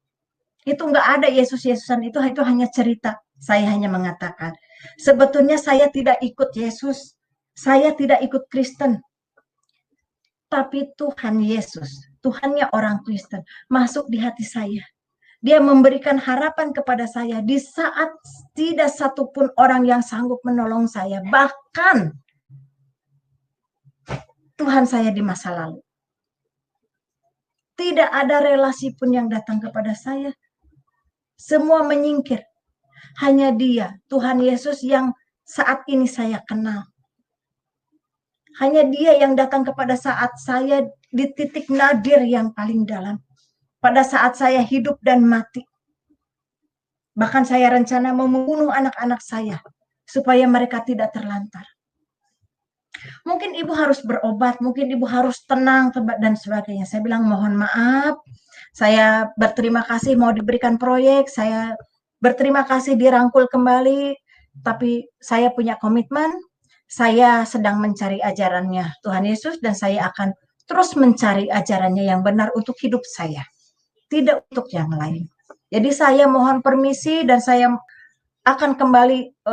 Itu nggak ada Yesus-Yesusan, itu hanya cerita. Saya hanya mengatakan, sebetulnya saya tidak ikut Yesus. Saya tidak ikut Kristen. Tapi Tuhan Yesus, Tuhannya orang Kristen, masuk di hati saya. Dia memberikan harapan kepada saya di saat tidak satupun orang yang sanggup menolong saya. Bahkan Tuhan saya di masa lalu. Tidak ada relasi pun yang datang kepada saya. Semua menyingkir. Hanya Dia, Tuhan Yesus yang saat ini saya kenal. Hanya Dia yang datang kepada saat saya di titik nadir yang paling dalam. Pada saat saya hidup dan mati. Bahkan saya rencana mau membunuh anak-anak saya supaya mereka tidak terlantar. Mungkin ibu harus berobat, mungkin ibu harus tenang dan sebagainya. Saya bilang mohon maaf, saya berterima kasih mau diberikan proyek, saya berterima kasih dirangkul kembali, tapi saya punya komitmen, saya sedang mencari ajarannya Tuhan Yesus dan saya akan terus mencari ajarannya yang benar untuk hidup saya, tidak untuk yang lain. Jadi saya mohon permisi dan saya akan kembali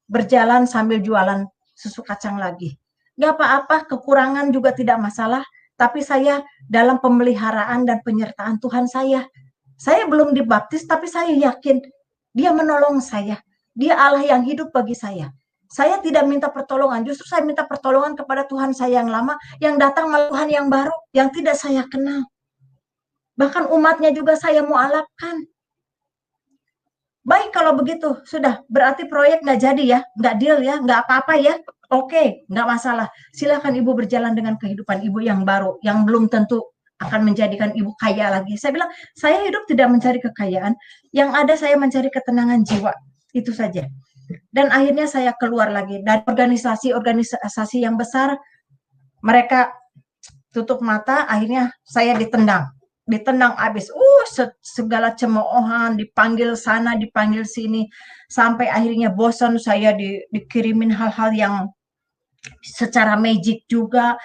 berjalan sambil jualan susu kacang lagi. Gak apa-apa, kekurangan juga tidak masalah, tapi saya dalam pemeliharaan dan penyertaan Tuhan saya. Saya belum dibaptis, tapi saya yakin Dia menolong saya. Dia Allah yang hidup bagi saya. Saya tidak minta pertolongan, justru saya minta pertolongan kepada Tuhan saya yang lama, yang datang melalui Tuhan yang baru, yang tidak saya kenal. Bahkan umatnya juga saya mualafkan. Baik kalau begitu, sudah berarti proyek nggak jadi ya, nggak deal ya, nggak apa-apa ya. Oke, nggak masalah. Silakan ibu berjalan dengan kehidupan ibu yang baru, yang belum tentu akan menjadikan ibu kaya lagi. Saya bilang, saya hidup tidak mencari kekayaan, yang ada saya mencari ketenangan jiwa, itu saja. Dan akhirnya saya keluar lagi dari organisasi yang besar, mereka tutup mata, akhirnya saya ditendang habis, segala cemoohan, dipanggil sana, dipanggil sini, sampai akhirnya bosan saya dikirimin hal-hal yang secara magic juga,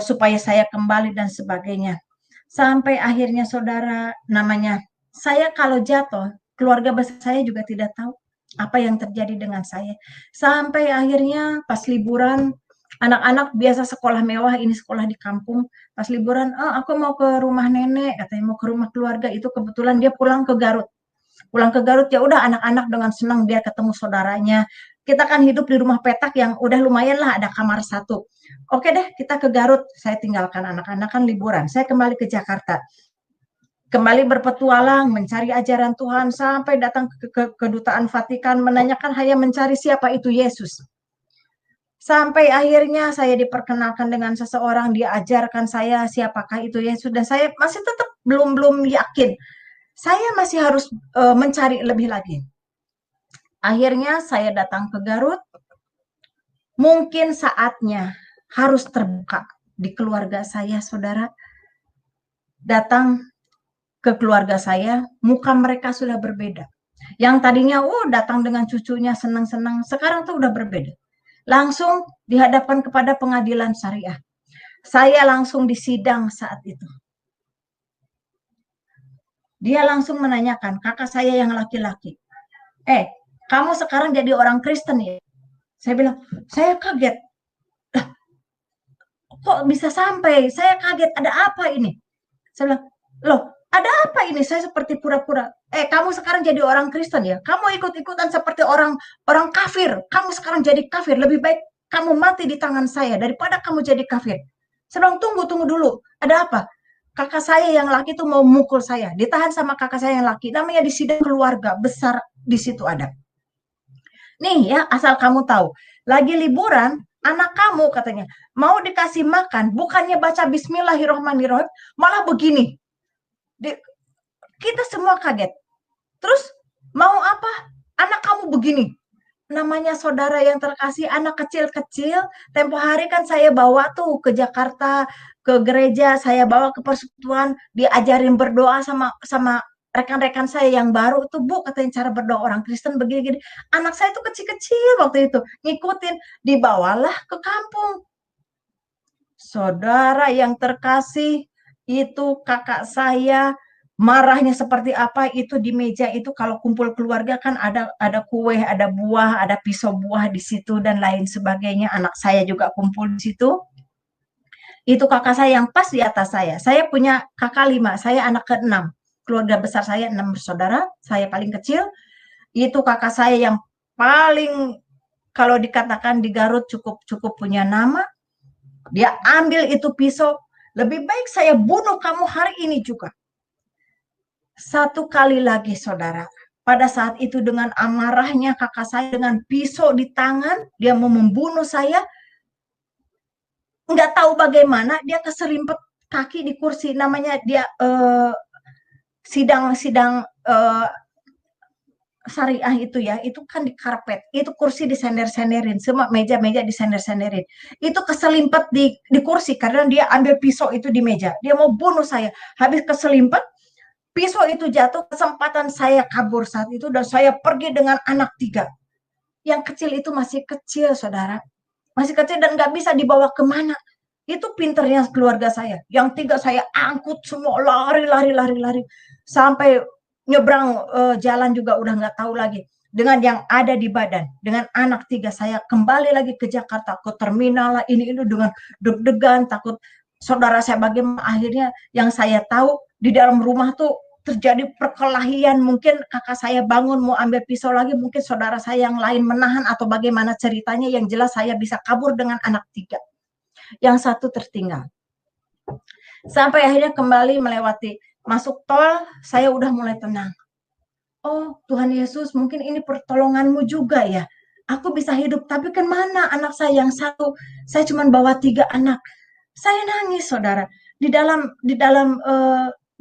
supaya saya kembali dan sebagainya. Sampai akhirnya saudara, namanya, saya kalau jatuh, keluarga besar saya juga tidak tahu apa yang terjadi dengan saya. Sampai akhirnya pas liburan, anak-anak biasa sekolah mewah, ini sekolah di kampung. Pas liburan, aku mau ke rumah nenek, katanya mau ke rumah keluarga. Itu kebetulan dia pulang ke Garut. Pulang ke Garut, ya udah anak-anak dengan senang dia ketemu saudaranya. Kita kan hidup di rumah petak yang udah lumayan lah, ada kamar satu. Oke deh, kita ke Garut. Saya tinggalkan anak-anak kan liburan. Saya kembali ke Jakarta. Kembali berpetualang, mencari ajaran Tuhan, sampai datang ke kedutaan Vatikan, menanyakan hanya mencari siapa itu Yesus. Sampai akhirnya saya diperkenalkan dengan seseorang, dia ajarkan saya siapakah itu Yesus, dan saya masih tetap belum yakin. Saya masih harus mencari lebih lagi. Akhirnya saya datang ke Garut. Mungkin saatnya harus terbuka di keluarga saya, saudara. Datang ke keluarga saya, muka mereka sudah berbeda. Yang tadinya datang dengan cucunya senang-senang, sekarang tuh udah berbeda. Langsung dihadapkan kepada pengadilan syariah. Saya langsung disidang saat itu. Dia langsung menanyakan, kakak saya yang laki-laki, kamu sekarang jadi orang Kristen ya? Saya bilang, saya kaget. Kok bisa sampai? Saya kaget, ada apa ini? Saya bilang, loh, ada apa ini? Saya seperti pura-pura. Kamu sekarang jadi orang Kristen ya? Kamu ikut-ikutan seperti orang kafir. Kamu sekarang jadi kafir. Lebih baik kamu mati di tangan saya daripada kamu jadi kafir. Saya bilang, tunggu dulu. Ada apa? Kakak saya yang laki itu mau mukul saya. Ditahan sama kakak saya yang laki. Namanya di sidang keluarga besar, di situ ada. Nih ya, asal kamu tahu. Lagi liburan, anak kamu katanya mau dikasih makan, bukannya baca Bismillahirrahmanirrahim, malah begini. Kita semua kaget. Terus mau apa? Anak kamu begini. Namanya saudara yang terkasih, anak kecil-kecil. Tempo hari kan saya bawa tuh ke Jakarta, ke gereja, saya bawa ke persekutuan, diajarin berdoa sama rekan-rekan saya yang baru itu, Bu, katanya cara berdoa orang Kristen begini-gini. Anak saya tuh kecil-kecil waktu itu, ngikutin, dibawalah ke kampung. Saudara yang terkasih, itu kakak saya marahnya seperti apa itu di meja itu kalau kumpul keluarga kan ada kue, ada buah, ada pisau buah di situ dan lain sebagainya. Anak saya juga kumpul di situ. Itu kakak saya yang pas di atas saya. Saya punya kakak 5, saya anak ke-6. Keluarga besar saya 6 bersaudara, saya paling kecil. Itu kakak saya yang paling kalau dikatakan di Garut cukup punya nama. Dia ambil itu pisau, lebih baik saya bunuh kamu hari ini juga. Satu kali lagi saudara, pada saat itu dengan amarahnya kakak saya dengan pisau di tangan, dia mau membunuh saya. Nggak tahu bagaimana dia keselimpet kaki di kursi, namanya dia sidang syariah itu ya, itu kan di karpet, itu kursi disender-senderin, semua meja-meja disender-senderin. Itu keselimpet di kursi karena dia ambil pisau itu di meja. Dia mau bunuh saya. Habis keselimpet, pisau itu jatuh, kesempatan saya kabur saat itu dan saya pergi dengan anak 3. Yang kecil itu masih kecil, saudara. Masih kecil dan nggak bisa dibawa kemana. Itu pinternya keluarga saya. Yang 3 saya angkut semua, lari. Sampai nyebrang jalan juga udah nggak tahu lagi. Dengan yang ada di badan. Dengan anak 3 saya kembali lagi ke Jakarta, ke terminal lah, ini dengan deg-degan, takut saudara saya bagaimana. Akhirnya yang saya tahu di dalam rumah tuh terjadi perkelahian, mungkin kakak saya bangun mau ambil pisau lagi, mungkin saudara saya yang lain menahan atau bagaimana ceritanya, yang jelas saya bisa kabur dengan anak 3. Yang satu tertinggal. Sampai akhirnya kembali melewati masuk tol, saya udah mulai tenang. Oh Tuhan Yesus, mungkin ini pertolonganmu juga ya. Aku bisa hidup, tapi kan mana anak saya yang satu? Saya cuma bawa 3 anak. Saya nangis, saudara. Di dalam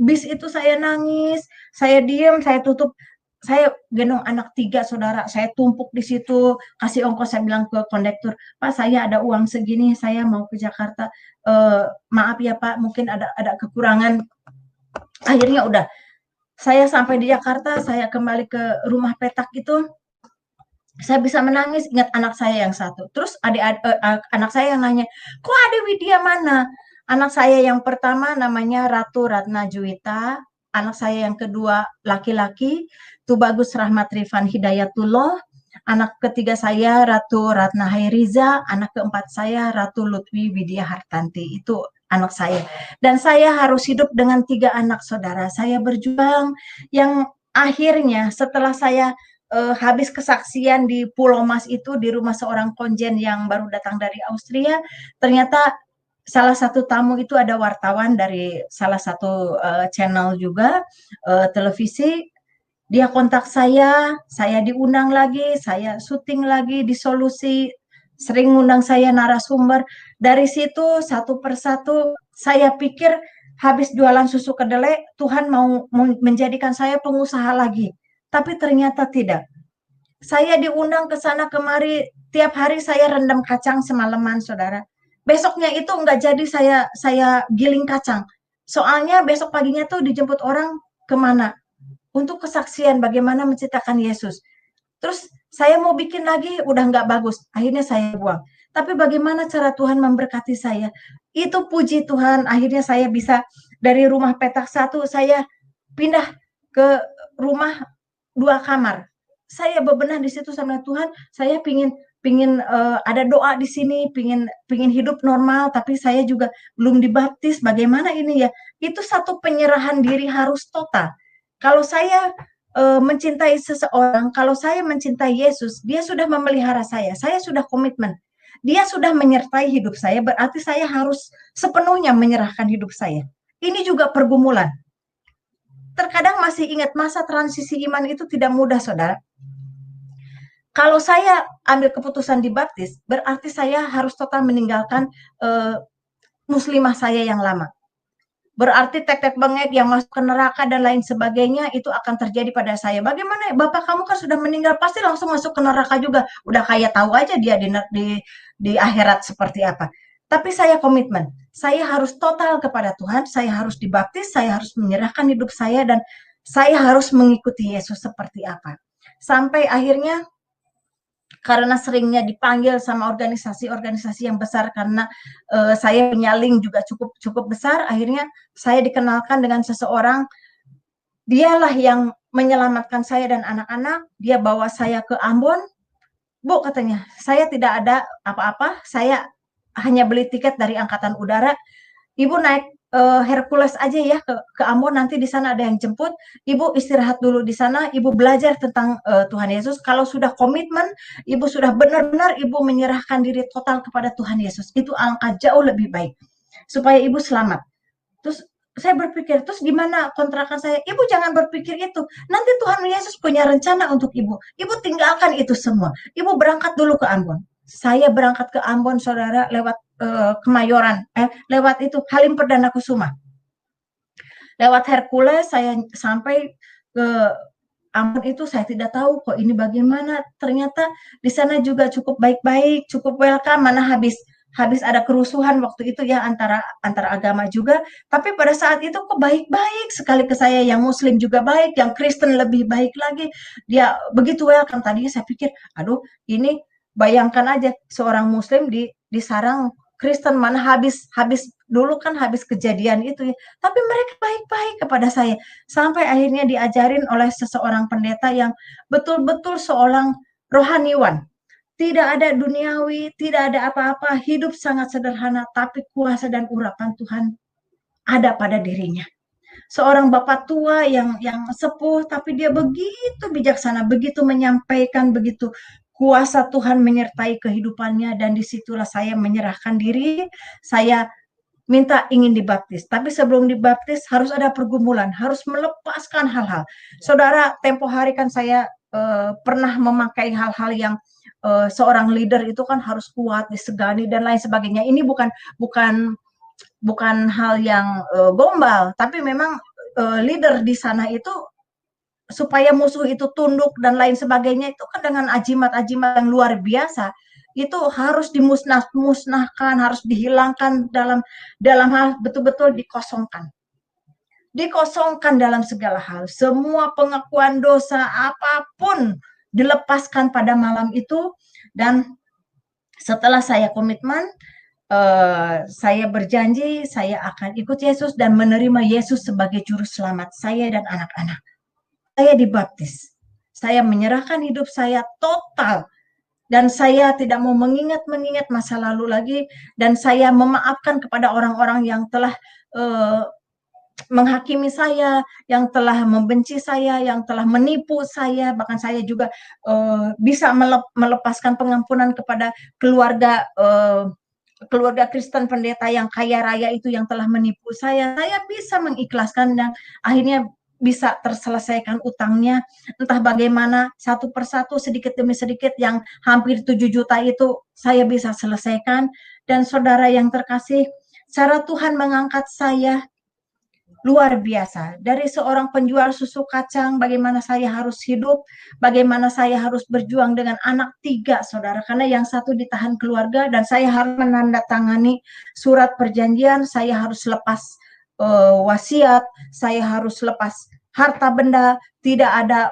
bis itu saya nangis, saya diem, saya tutup, saya gendong anak 3 saudara, saya tumpuk di situ, kasih ongkos, saya bilang ke kondektur, Pak saya ada uang segini, saya mau ke Jakarta, maaf ya Pak, mungkin ada kekurangan. Akhirnya udah, saya sampai di Jakarta, saya kembali ke rumah petak itu, saya bisa menangis, ingat anak saya yang satu. Terus anak saya yang nanya, kok Ade Widya mana? Anak saya yang pertama namanya Ratu Ratna Juwita, anak saya yang kedua laki-laki, Tubagus Rahmat Rifan Hidayatullah, anak ketiga saya Ratu Ratna Hairiza, anak keempat saya Ratu Lutfi Widya Hartanti, itu anak saya. Dan saya harus hidup dengan 3 anak saudara. Saya berjuang yang akhirnya setelah saya habis kesaksian di Pulau Mas itu, di rumah seorang konjen yang baru datang dari Austria, ternyata salah satu tamu itu ada wartawan dari salah satu channel juga, televisi. Dia kontak saya diundang lagi, saya syuting lagi di Solusi, sering undang saya narasumber. Dari situ satu persatu saya pikir habis jualan susu kedelai, Tuhan mau menjadikan saya pengusaha lagi. Tapi ternyata tidak. Saya diundang ke sana kemari, tiap hari saya rendam kacang semalaman, saudara. Besoknya itu nggak jadi saya giling kacang. Soalnya besok paginya tuh dijemput orang kemana? Untuk kesaksian bagaimana menciptakan Yesus. Terus saya mau bikin lagi, udah nggak bagus. Akhirnya saya buang. Tapi bagaimana cara Tuhan memberkati saya? Itu puji Tuhan, akhirnya saya bisa dari rumah petak 1, saya pindah ke rumah 2 kamar. Saya bebenah di situ sama Tuhan, saya pingin ada doa di sini, pingin hidup normal, tapi saya juga belum dibaptis. Bagaimana ini ya? Itu satu penyerahan diri harus total. Kalau saya mencintai seseorang, kalau saya mencintai Yesus, dia sudah memelihara saya sudah komitmen. Dia sudah menyertai hidup saya, berarti saya harus sepenuhnya menyerahkan hidup saya. Ini juga pergumulan. Terkadang masih ingat masa transisi iman itu tidak mudah, saudara. Kalau saya ambil keputusan dibaptis, berarti saya harus total meninggalkan muslimah saya yang lama. Berarti tek-tek bengek yang masuk ke neraka dan lain sebagainya itu akan terjadi pada saya. Bagaimana ya? Bapak kamu kan sudah meninggal, pasti langsung masuk ke neraka juga. Udah kayak tahu aja dia di akhirat seperti apa. Tapi saya komitmen, saya harus total kepada Tuhan, saya harus dibaptis, saya harus menyerahkan hidup saya, dan saya harus mengikuti Yesus seperti apa. Sampai akhirnya, karena seringnya dipanggil sama organisasi-organisasi yang besar, karena saya punya link juga cukup besar, akhirnya saya dikenalkan dengan seseorang. Dialah yang menyelamatkan saya dan anak-anak. Dia bawa saya ke Ambon. Bu, katanya, saya tidak ada apa-apa, saya hanya beli tiket dari Angkatan Udara. Ibu naik Hercules aja ya ke Ambon, nanti di sana ada yang jemput. Ibu istirahat dulu di sana, ibu belajar tentang Tuhan Yesus. Kalau sudah komitmen, ibu sudah benar-benar ibu menyerahkan diri total kepada Tuhan Yesus. Itu alangkah jauh lebih baik supaya ibu selamat. Terus saya berpikir, terus gimana kontrakan saya? Ibu jangan berpikir itu. Nanti Tuhan Yesus punya rencana untuk ibu. Ibu tinggalkan itu semua. Ibu berangkat dulu ke Ambon. Saya berangkat ke Ambon, saudara, lewat Kemayoran, lewat itu Halim Perdana Kusuma. Lewat Hercules saya sampai ke Ambon itu, saya tidak tahu kok ini bagaimana. Ternyata di sana juga cukup baik-baik, cukup welcome. Mana habis ada kerusuhan waktu itu ya antara agama juga. Tapi pada saat itu kok baik-baik sekali ke saya. Yang Muslim juga baik, yang Kristen lebih baik lagi. Dia begitu welcome. Tadinya saya pikir, aduh, ini bayangkan aja seorang Muslim disarang Kristen, mana habis dulu kan habis kejadian itu ya. Tapi mereka baik-baik kepada saya. Sampai akhirnya diajarin oleh seseorang pendeta yang betul-betul seorang rohaniwan. Tidak ada duniawi, tidak ada apa-apa, hidup sangat sederhana, tapi kuasa dan urapan Tuhan ada pada dirinya. Seorang bapak tua yang sepuh, tapi dia begitu bijaksana, begitu menyampaikan, begitu kuasa Tuhan menyertai kehidupannya, dan disitulah saya menyerahkan diri, saya minta ingin dibaptis. Tapi sebelum dibaptis harus ada pergumulan, harus melepaskan hal-hal. Saudara, tempo hari kan saya pernah memakai hal-hal yang seorang leader itu kan harus kuat, disegani dan lain sebagainya. Ini bukan hal yang gombal, tapi memang leader di sana itu supaya musuh itu tunduk dan lain sebagainya itu kan dengan ajimat-ajimat yang luar biasa. Itu harus dimusnahkan, harus dihilangkan dalam hal betul-betul dikosongkan. Dikosongkan dalam segala hal. Semua pengakuan dosa apapun dilepaskan pada malam itu. Dan setelah saya komitmen, saya berjanji saya akan ikut Yesus dan menerima Yesus sebagai juru selamat saya dan anak-anak. Saya dibaptis. Saya menyerahkan hidup saya total. Dan saya tidak mau mengingat masa lalu lagi. Dan saya memaafkan kepada orang-orang yang telah menghakimi saya, yang telah membenci saya, yang telah menipu saya. Bahkan saya juga bisa melepaskan pengampunan kepada keluarga Kristen pendeta yang kaya raya itu yang telah menipu saya. Saya bisa mengikhlaskan dan akhirnya bisa terselesaikan utangnya, entah bagaimana, satu persatu, sedikit demi sedikit, yang hampir 7 juta itu saya bisa selesaikan. Dan saudara yang terkasih, cara Tuhan mengangkat saya luar biasa. Dari seorang penjual susu kacang, bagaimana saya harus hidup, bagaimana saya harus berjuang dengan anak 3, saudara, karena yang satu ditahan keluarga, dan saya harus menandatangani surat perjanjian, saya harus lepas wasiat, saya harus lepas harta benda, tidak ada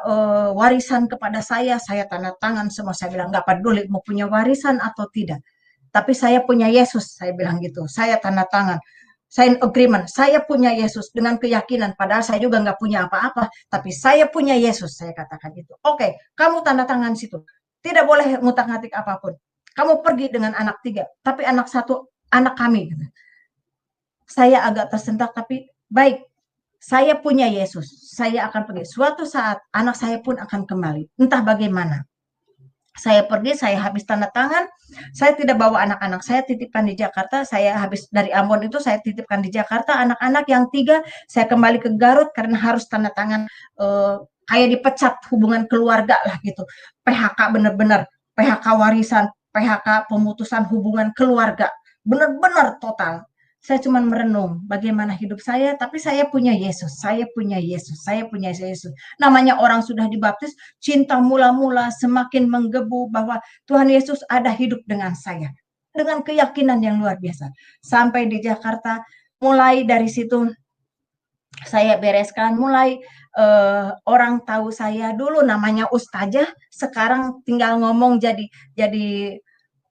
warisan kepada saya tanda tangan semua. Saya bilang, nggak peduli mau punya warisan atau tidak, tapi saya punya Yesus, saya bilang gitu. Saya tanda tangan, sign agreement, saya punya Yesus dengan keyakinan, padahal saya juga nggak punya apa-apa, tapi saya punya Yesus, saya katakan itu. Oke, kamu tanda tangan situ, tidak boleh ngutak-ngatik apapun. Kamu pergi dengan anak 3, tapi anak 1, anak kami. Saya agak tersentak, tapi baik, saya punya Yesus, saya akan pergi. Suatu saat anak saya pun akan kembali, entah bagaimana. Saya pergi, saya habis tanda tangan, saya tidak bawa anak-anak, saya titipkan di Jakarta, saya habis dari Ambon itu saya titipkan di Jakarta, anak-anak yang 3, saya kembali ke Garut karena harus tanda tangan, kayak dipecat hubungan keluarga lah gitu. PHK bener-bener, PHK warisan, PHK pemutusan hubungan keluarga, bener-bener total. Saya cuma merenung bagaimana hidup saya, tapi saya punya Yesus, saya punya Yesus, saya punya Yesus. Namanya orang sudah dibaptis, cinta mula-mula semakin menggebu bahwa Tuhan Yesus ada hidup dengan saya. Dengan keyakinan yang luar biasa. Sampai di Jakarta, mulai dari situ saya bereskan, mulai orang tahu saya dulu namanya Ustazah, sekarang tinggal ngomong jadi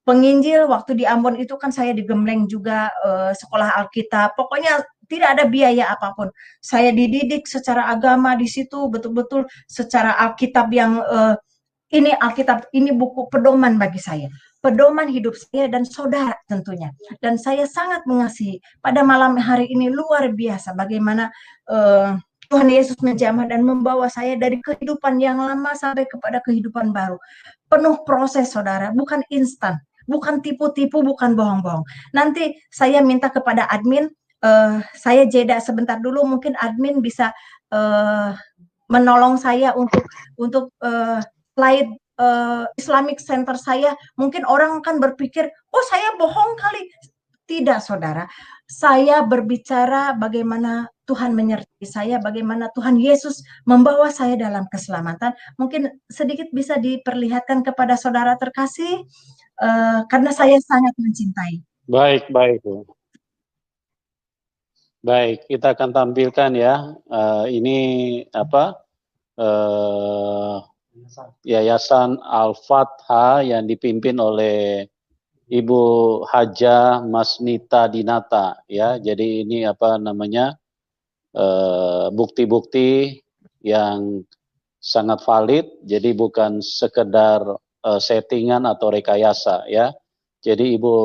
penginjil. Waktu di Ambon itu kan saya digembleng juga sekolah Alkitab. Pokoknya tidak ada biaya apapun. Saya dididik secara agama di situ betul-betul secara Alkitab yang ini Alkitab, ini buku pedoman bagi saya. Pedoman hidup saya dan saudara tentunya. Dan saya sangat mengasihi. Pada malam hari ini luar biasa bagaimana Tuhan Yesus menjamah dan membawa saya dari kehidupan yang lama sampai kepada kehidupan baru. Penuh proses, saudara, bukan instan. Bukan tipu-tipu, bukan bohong-bohong. Nanti saya minta kepada admin, saya jeda sebentar dulu, mungkin admin bisa menolong saya untuk slide Islamic Center saya. Mungkin orang kan berpikir, oh saya bohong kali. Tidak, saudara. Saya berbicara bagaimana Tuhan menyertai saya, bagaimana Tuhan Yesus membawa saya dalam keselamatan. Mungkin sedikit bisa diperlihatkan kepada saudara terkasih, karena saya sangat mencintai. Baik, baik. Baik, kita akan tampilkan ya. Ini apa? Yayasan Al-Fatha yang dipimpin oleh Ibu Haja Masnita Dinata ya. Jadi ini apa namanya? Bukti-bukti yang sangat valid. Jadi bukan sekedar settingan atau rekayasa ya. Jadi Ibu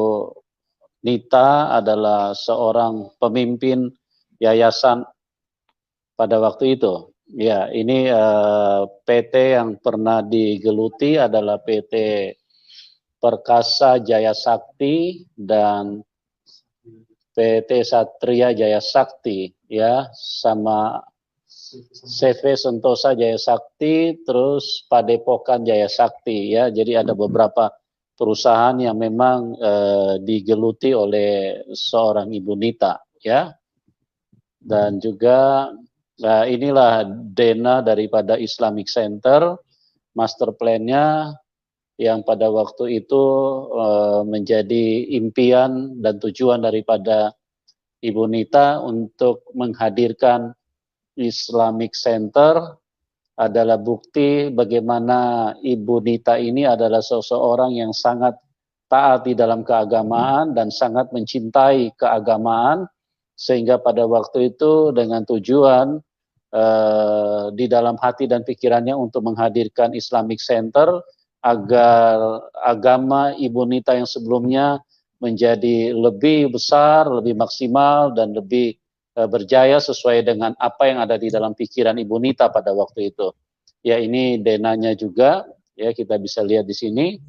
Nita adalah seorang pemimpin yayasan pada waktu itu. Ya, ini PT yang pernah digeluti adalah PT Perkasa Jaya Sakti dan PT Satria Jaya Sakti ya, sama CV Sentosa Jaya Sakti, terus Padepokan Jaya Sakti ya. Jadi ada beberapa perusahaan yang memang digeluti oleh seorang Ibu Nita ya. Dan juga inilah dana daripada Islamic Center, master plan-nya yang pada waktu itu menjadi impian dan tujuan daripada Ibu Nita untuk menghadirkan Islamic Center adalah bukti bagaimana Ibu Nita ini adalah seseorang yang sangat taat di dalam keagamaan dan sangat mencintai keagamaan, sehingga pada waktu itu dengan tujuan di dalam hati dan pikirannya untuk menghadirkan Islamic Center agar agama Ibu Nita yang sebelumnya menjadi lebih besar, lebih maksimal, dan lebih berjaya sesuai dengan apa yang ada di dalam pikiran Ibu Nita pada waktu itu. Ya, ini denanya juga, ya kita bisa lihat di sini.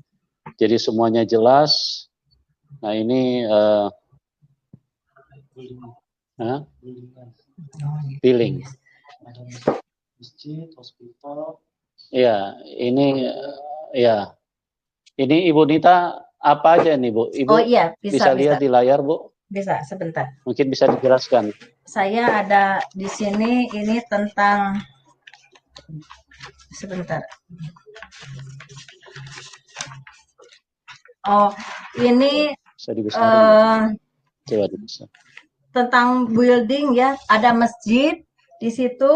Jadi semuanya jelas. Nah ini billing. Ya, ini ya. Ini Ibu Nita apa aja nih, Bu? Ibu iya, bisa lihat di layar, Bu? Bisa, sebentar. Mungkin bisa dijelaskan. Saya ada di sini, ini tentang, sebentar. Oh, ini coba bisa. Tentang building ya, ada masjid di situ,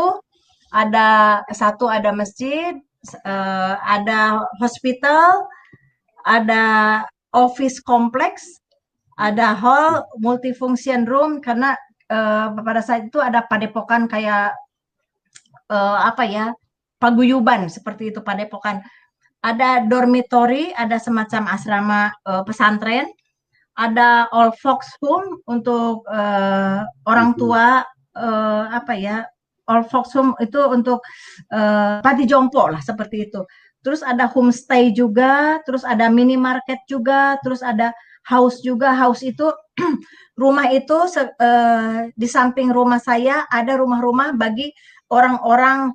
ada masjid, ada hospital, ada office kompleks, ada hall, multifunction room, karena pada saat itu ada padepokan kayak apa ya, paguyuban seperti itu, padepokan. Ada dormitory, ada semacam asrama pesantren, ada all folks home untuk orang tua, apa ya, all folks home itu untuk panti jompo lah seperti itu. terus ada homestay juga, terus ada minimarket juga, terus ada house juga. House itu rumah itu di samping rumah saya ada rumah-rumah bagi orang-orang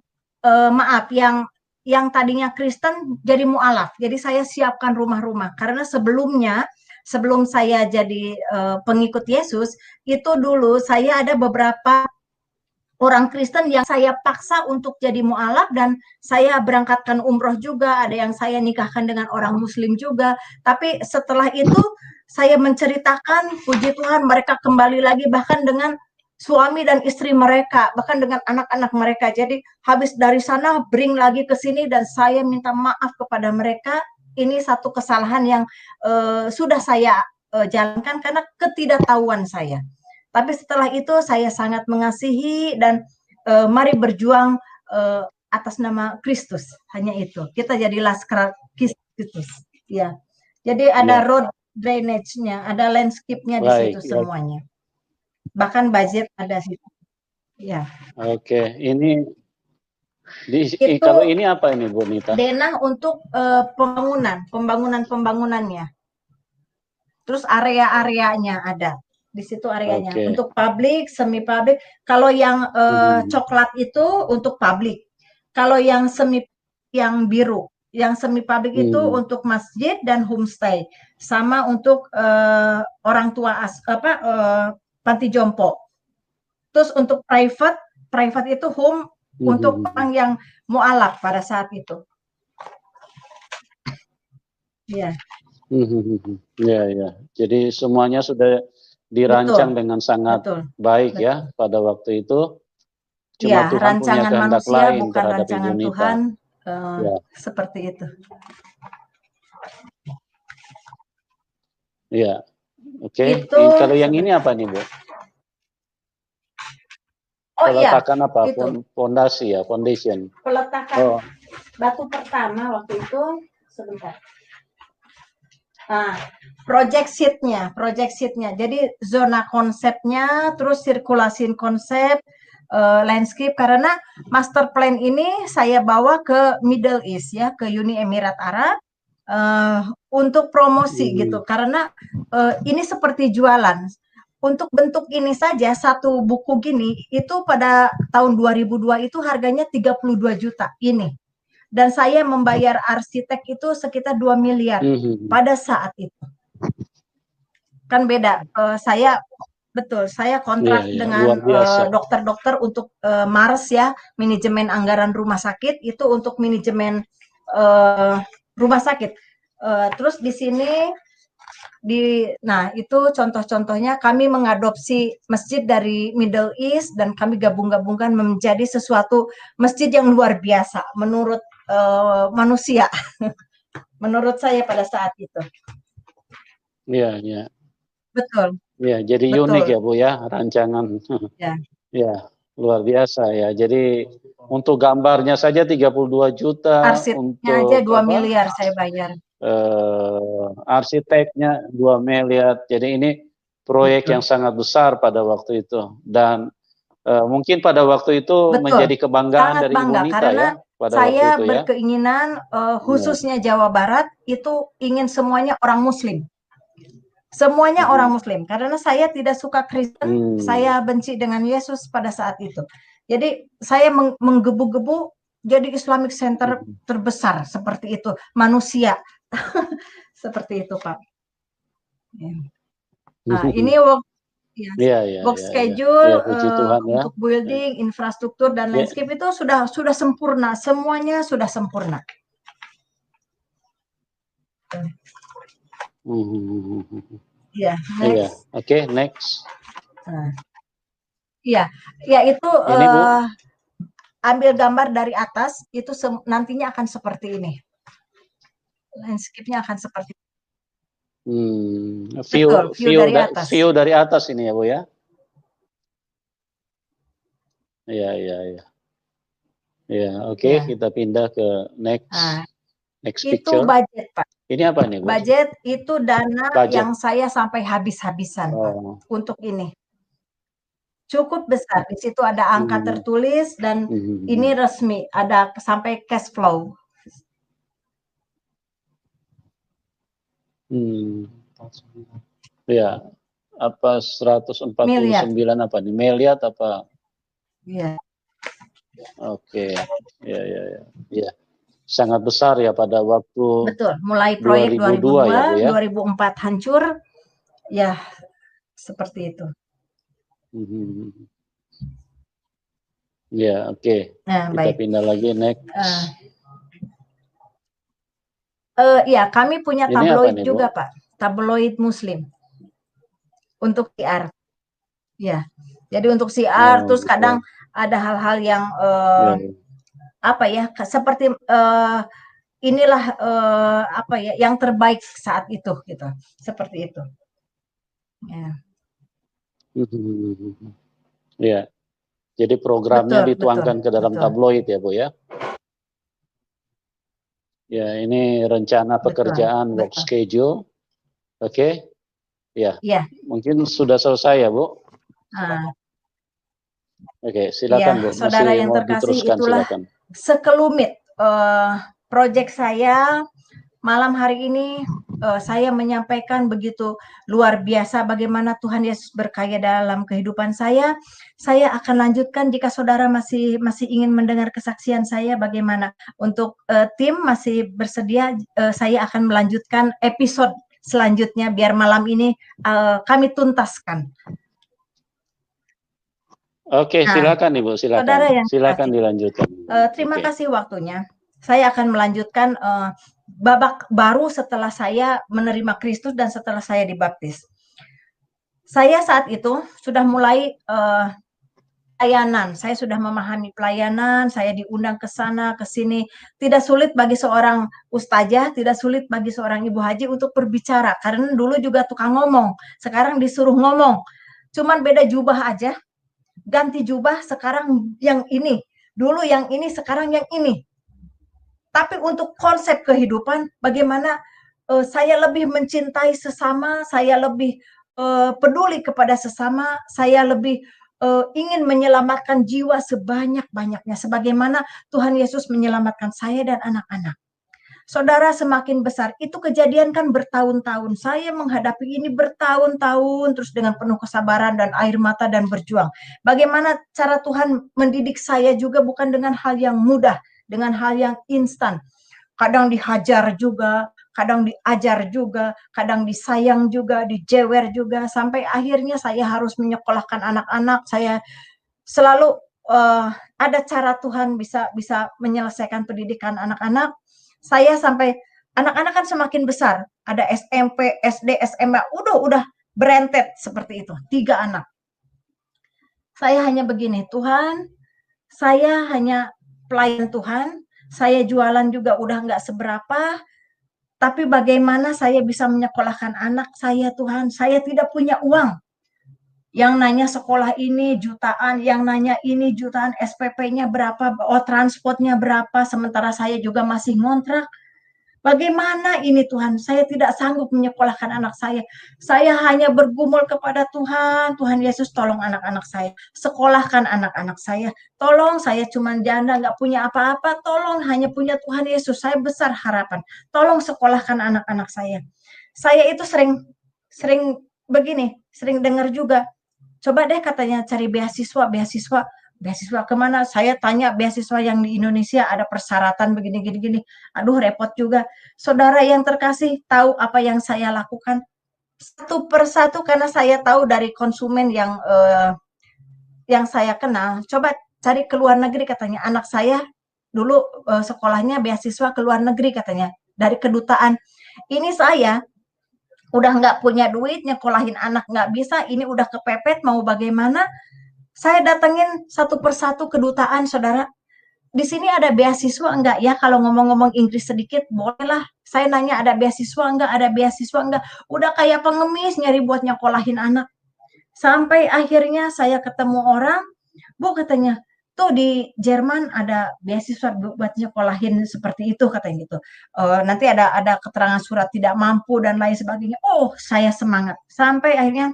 maaf yang tadinya Kristen jadi mualaf. Jadi saya siapkan rumah-rumah karena sebelum saya jadi pengikut Yesus, itu dulu saya ada beberapa orang Kristen yang saya paksa untuk jadi mualaf dan saya berangkatkan umroh juga, ada yang saya nikahkan dengan orang Muslim juga. Tapi setelah itu saya menceritakan, puji Tuhan, mereka kembali lagi bahkan dengan suami dan istri mereka, bahkan dengan anak-anak mereka. Jadi habis dari sana bring lagi ke sini dan saya minta maaf kepada mereka. Ini satu kesalahan yang sudah saya jalankan karena ketidaktahuan saya. Tapi setelah itu saya sangat mengasihi dan mari berjuang atas nama Kristus. Hanya itu. Kita jadi laskar Kristus. Ya. Jadi ada road drainage-nya, ada landscape-nya di situ semuanya. Bahkan budget ada situ. Ya. Oke, ini kalau ini apa ini Bu Nita? Denah untuk pembangunannya. Terus area-areanya ada. Di situ areanya. Untuk publik, semi publik. Kalau yang coklat itu untuk publik. Kalau yang biru, yang semi publik itu untuk masjid dan homestay. Sama untuk orang tua panti jompo. Terus untuk private itu home untuk orang yang mualaf pada saat itu. Ya. Ya. Jadi semuanya sudah dirancang dengan sangat baik ya pada waktu itu. Cuma Tuhan punya kehendak lain bukan terhadap rancangan Ibu Nita. Tuhan, seperti itu. Ya, oke. Kalau yang ini apa nih Bu? Peletakan apa? Fondasi ya, foundation. Peletakan batu pertama waktu itu, sebentar. Project sheet-nya. Jadi zona konsepnya, terus sirkulasi konsep, landscape, karena master plan ini saya bawa ke Middle East ya, ke Uni Emirat Arab untuk promosi gitu. Karena ini seperti jualan. Untuk bentuk ini saja satu buku gini itu pada tahun 2002 itu harganya 32 juta ini. Dan saya membayar arsitek itu sekitar 2 miliar pada saat itu. Kan beda. Saya kontrak dengan dokter-dokter untuk MARS ya, manajemen anggaran rumah sakit, itu untuk manajemen rumah sakit. Terus di sini itu contoh-contohnya kami mengadopsi masjid dari Middle East dan kami gabung-gabungkan menjadi sesuatu masjid yang luar biasa menurut manusia. Menurut saya pada saat itu. Iya. Betul. Ya, jadi unik ya Bu ya rancangan. Ya, luar biasa ya. Jadi untuk gambarnya saja 32 juta. Arsiteknya aja 2 miliar saya bayar. Arsiteknya 2 miliar. Jadi ini proyek yang sangat besar pada waktu itu. Dan mungkin pada waktu itu menjadi kebanggaan dari Ibu Nita ya. Pada saya waktu itu, berkeinginan khususnya Jawa Barat itu ingin semuanya orang Muslim. Semuanya orang Muslim. Karena saya tidak suka Kristen, saya benci dengan Yesus pada saat itu. Jadi saya menggebu-gebu jadi Islamic Center terbesar seperti itu. Manusia. Seperti itu Pak. Nah, ini work schedule untuk building, infrastruktur dan landscape itu sudah sempurna, semuanya sudah sempurna. Ya, next. Oke, next. Ya itu ambil gambar dari atas itu nantinya akan seperti ini. Landscape-nya akan seperti ini. View dari atas ini ya Bu ya. Iya. Ya, oke, kita pindah ke next picture. Itu budget, Pak. Ini apa nih Bu? Budget itu dana yang saya sampai habis-habisan Pak untuk ini. Cukup besar. Di situ ada angka tertulis dan ini resmi, ada sampai cash flow. Ya, apa 149 miliar. apa nih? Miliar apa? Iya. Oke. Ya. Sangat besar ya pada waktu Betul, mulai proyek 2002 ya, Bu 2002, ya. 2004 hancur, ya seperti itu. Ya, oke. Nah, Kita baik. pindah lagi next. Ya, kami punya Ini apa tabloid nih, juga, Bu? Pak. Tabloid Muslim untuk siar. Ya, jadi untuk siar, Oh, terus gitu. kadang ada hal-hal yang Ya. apa ya, seperti inilah apa ya, yang terbaik saat itu, gitu, seperti itu. Ya. Ya. Jadi programnya Betul, dituangkan ke dalam betul. tabloid ya, Bu ya. Ya, ini rencana pekerjaan work schedule. Oke. Ya. Iya. Mungkin sudah selesai ya, Bu. Oke, silakan, Bu. Saudara Masih yang mau terkasih, diteruskan, itulah silakan. sekelumit proyek saya malam hari ini. Saya menyampaikan begitu luar biasa bagaimana Tuhan Yesus berkarya dalam kehidupan saya. Saya akan lanjutkan jika saudara masih ingin mendengar kesaksian saya bagaimana. Untuk tim masih bersedia, saya akan melanjutkan episode selanjutnya biar malam ini kami tuntaskan. Oke, silakan Ibu, silakan. Saudara yang silakan dilanjutkan. Terima kasih waktunya. Saya akan melanjutkan babak baru setelah saya menerima Kristus dan setelah saya dibaptis. Saya saat itu sudah mulai pelayanan. Saya sudah memahami pelayanan, saya diundang ke sana, ke sini. Tidak sulit bagi seorang ustazah, tidak sulit bagi seorang ibu haji untuk berbicara. Karena dulu juga tukang ngomong, sekarang disuruh ngomong. Cuman beda jubah aja, ganti jubah sekarang yang ini. Dulu yang ini, sekarang yang ini. Tapi untuk konsep kehidupan, bagaimana saya lebih mencintai sesama, saya lebih peduli kepada sesama, saya lebih ingin menyelamatkan jiwa sebanyak-banyaknya. Sebagaimana Tuhan Yesus menyelamatkan saya dan anak-anak. Saudara, semakin besar, itu kejadian kan bertahun-tahun. Saya menghadapi ini bertahun-tahun, terus dengan penuh kesabaran dan air mata dan berjuang. Bagaimana cara Tuhan mendidik saya juga bukan dengan hal yang mudah, dengan hal yang instan. Kadang dihajar juga, kadang diajar juga, kadang disayang juga, dijewer juga, sampai akhirnya saya harus menyekolahkan anak-anak. Saya selalu ada cara Tuhan bisa menyelesaikan pendidikan anak-anak. Saya sampai anak-anak kan semakin besar, ada SMP, SD, SMA, udah berentet seperti itu, 3 anak. Saya hanya begini, Tuhan, saya hanya pelayan Tuhan, saya jualan juga udah nggak seberapa, tapi bagaimana saya bisa menyekolahkan anak saya, Tuhan? Saya tidak punya uang. Yang nanya sekolah ini jutaan, yang nanya ini jutaan, SPP-nya berapa, transportnya berapa, sementara saya juga masih ngontrak. Bagaimana ini Tuhan? Saya tidak sanggup menyekolahkan anak saya. Saya hanya bergumul kepada Tuhan. Tuhan Yesus, tolong anak-anak saya. Sekolahkan anak-anak saya. Tolong, saya cuma janda, nggak punya apa-apa. Tolong, hanya punya Tuhan Yesus. Saya besar harapan. Tolong sekolahkan anak-anak saya. Saya itu sering begini, sering dengar juga. Coba deh katanya cari beasiswa kemana? Saya tanya beasiswa yang di Indonesia ada persyaratan begini. Aduh, repot juga. Saudara yang terkasih, tahu apa yang saya lakukan? Satu persatu, karena saya tahu dari konsumen yang saya kenal. Coba cari ke luar negeri katanya. Anak saya dulu sekolahnya beasiswa ke luar negeri katanya. Dari kedutaan. Ini saya udah nggak punya duit, nyekolahin anak nggak bisa. Ini udah kepepet, mau bagaimana? Saya datengin satu persatu kedutaan, saudara. Di sini ada beasiswa enggak ya? Kalau ngomong-ngomong Inggris sedikit, bolehlah. Saya nanya ada beasiswa enggak? Ada beasiswa enggak? Udah kayak pengemis nyari buat nyekolahin anak. Sampai akhirnya saya ketemu orang, Bu katanya, tuh di Jerman ada beasiswa buat nyekolahin seperti itu katanya gitu. Nanti ada keterangan surat tidak mampu dan lain sebagainya. Oh, saya semangat. Sampai akhirnya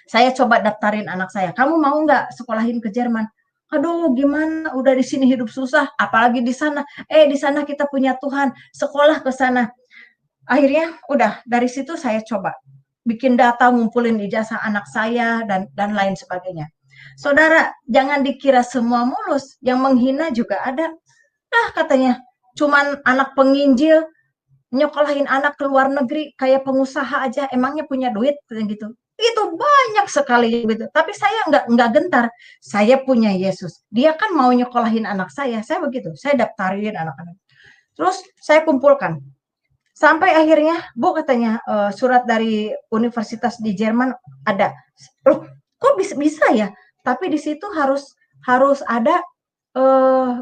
saya coba daftarin anak saya. Kamu mau nggak sekolahin ke Jerman? Aduh, gimana? Udah di sini hidup susah, apalagi di sana. Di sana kita punya Tuhan. Sekolah ke sana. Akhirnya udah dari situ saya coba bikin data, ngumpulin ijazah anak saya dan lain sebagainya. Saudara, jangan dikira semua mulus, yang menghina juga ada. Ah, katanya, cuman anak penginjil nyokolahin anak ke luar negeri kayak pengusaha aja, emangnya punya duit gitu. Itu banyak sekali gitu. Tapi saya nggak gentar. Saya punya Yesus. Dia kan mau nyokolahin anak saya. Saya begitu. Saya daftarin anak-anak. Terus saya kumpulkan. Sampai akhirnya, Bu katanya surat dari universitas di Jerman ada. Loh, kok bisa ya? Tapi di situ harus ada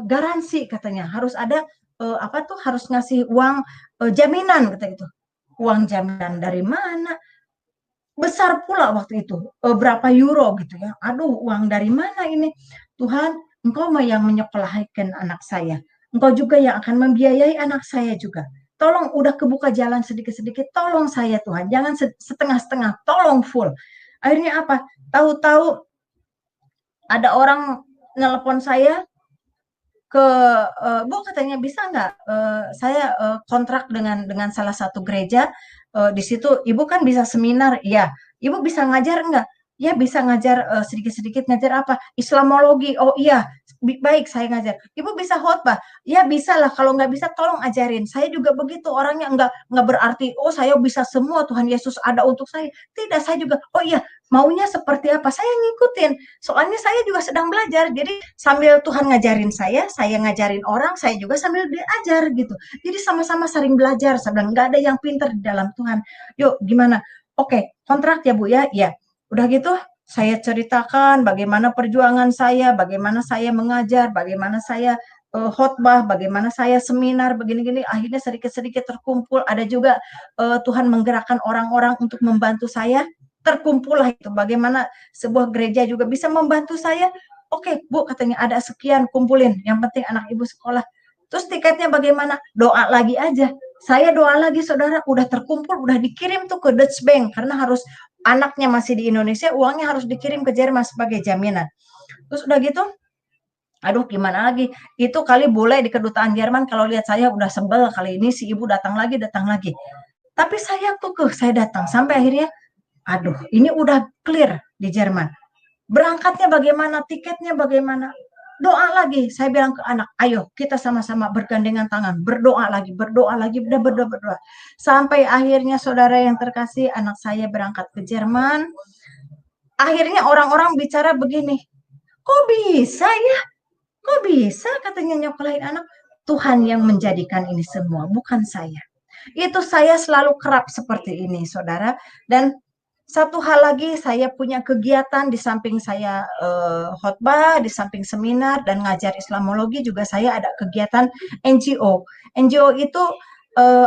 garansi katanya. Harus ada apa tuh? Harus ngasih uang jaminan kata itu. Uang jaminan dari mana? Besar pula waktu itu. Berapa euro gitu ya. Aduh, uang dari mana ini? Tuhan, Engkau yang menyekolahkan anak saya. Engkau juga yang akan membiayai anak saya juga. Tolong udah kebuka jalan sedikit-sedikit, tolong saya Tuhan, jangan setengah-setengah, tolong full. Akhirnya apa? Tahu-tahu ada orang nelpon saya ke Bu katanya bisa nggak saya kontrak dengan salah satu gereja di situ Ibu kan bisa seminar, ya Ibu bisa ngajar nggak? Ya bisa ngajar sedikit-sedikit ngajar apa? Islamologi. Oh iya, baik saya ngajar. Ibu bisa khotbah? Ya bisa lah. Kalau nggak bisa tolong ajarin. Saya juga begitu orangnya nggak berarti oh saya bisa semua Tuhan Yesus ada untuk saya. Tidak, saya juga oh iya maunya seperti apa saya ngikutin. Soalnya saya juga sedang belajar. Jadi sambil Tuhan ngajarin saya ngajarin orang, saya juga sambil belajar gitu. Jadi sama-sama saling belajar. Saya bilang nggak ada yang pintar di dalam Tuhan. Yuk gimana? Oke, kontrak ya Bu ya. Ya. Udah gitu, saya ceritakan bagaimana perjuangan saya, bagaimana saya mengajar, bagaimana saya khotbah, bagaimana saya seminar, begini-gini. Akhirnya sedikit-sedikit terkumpul. Ada juga Tuhan menggerakkan orang-orang untuk membantu saya. Terkumpul lah itu. Bagaimana sebuah gereja juga bisa membantu saya. Oke, Bu, katanya ada sekian, kumpulin. Yang penting anak Ibu sekolah. Terus tiketnya bagaimana? Doa lagi aja. Saya doa lagi, saudara. Udah terkumpul, udah dikirim tuh ke Dutch Bank. Karena harus anaknya masih di Indonesia, uangnya harus dikirim ke Jerman sebagai jaminan. Terus udah gitu, aduh gimana lagi, itu kali boleh di kedutaan Jerman kalau lihat saya udah sebel kali ini si ibu datang lagi. Tapi saya kekeh, saya datang sampai akhirnya, aduh ini udah clear di Jerman. Berangkatnya bagaimana, tiketnya bagaimana, doa lagi. Saya bilang ke anak, ayo kita sama-sama bergandengan tangan, berdoa lagi, udah berdoa. Sampai akhirnya saudara yang terkasih, anak saya berangkat ke Jerman. Akhirnya orang-orang bicara begini, kok bisa ya? Kok bisa katanya nyokolahin anak? Tuhan yang menjadikan ini semua, bukan saya. Itu saya selalu kerap seperti ini, saudara. Dan satu hal lagi, saya punya kegiatan di samping saya khotbah, di samping seminar dan ngajar Islamologi juga saya ada kegiatan NGO. NGO itu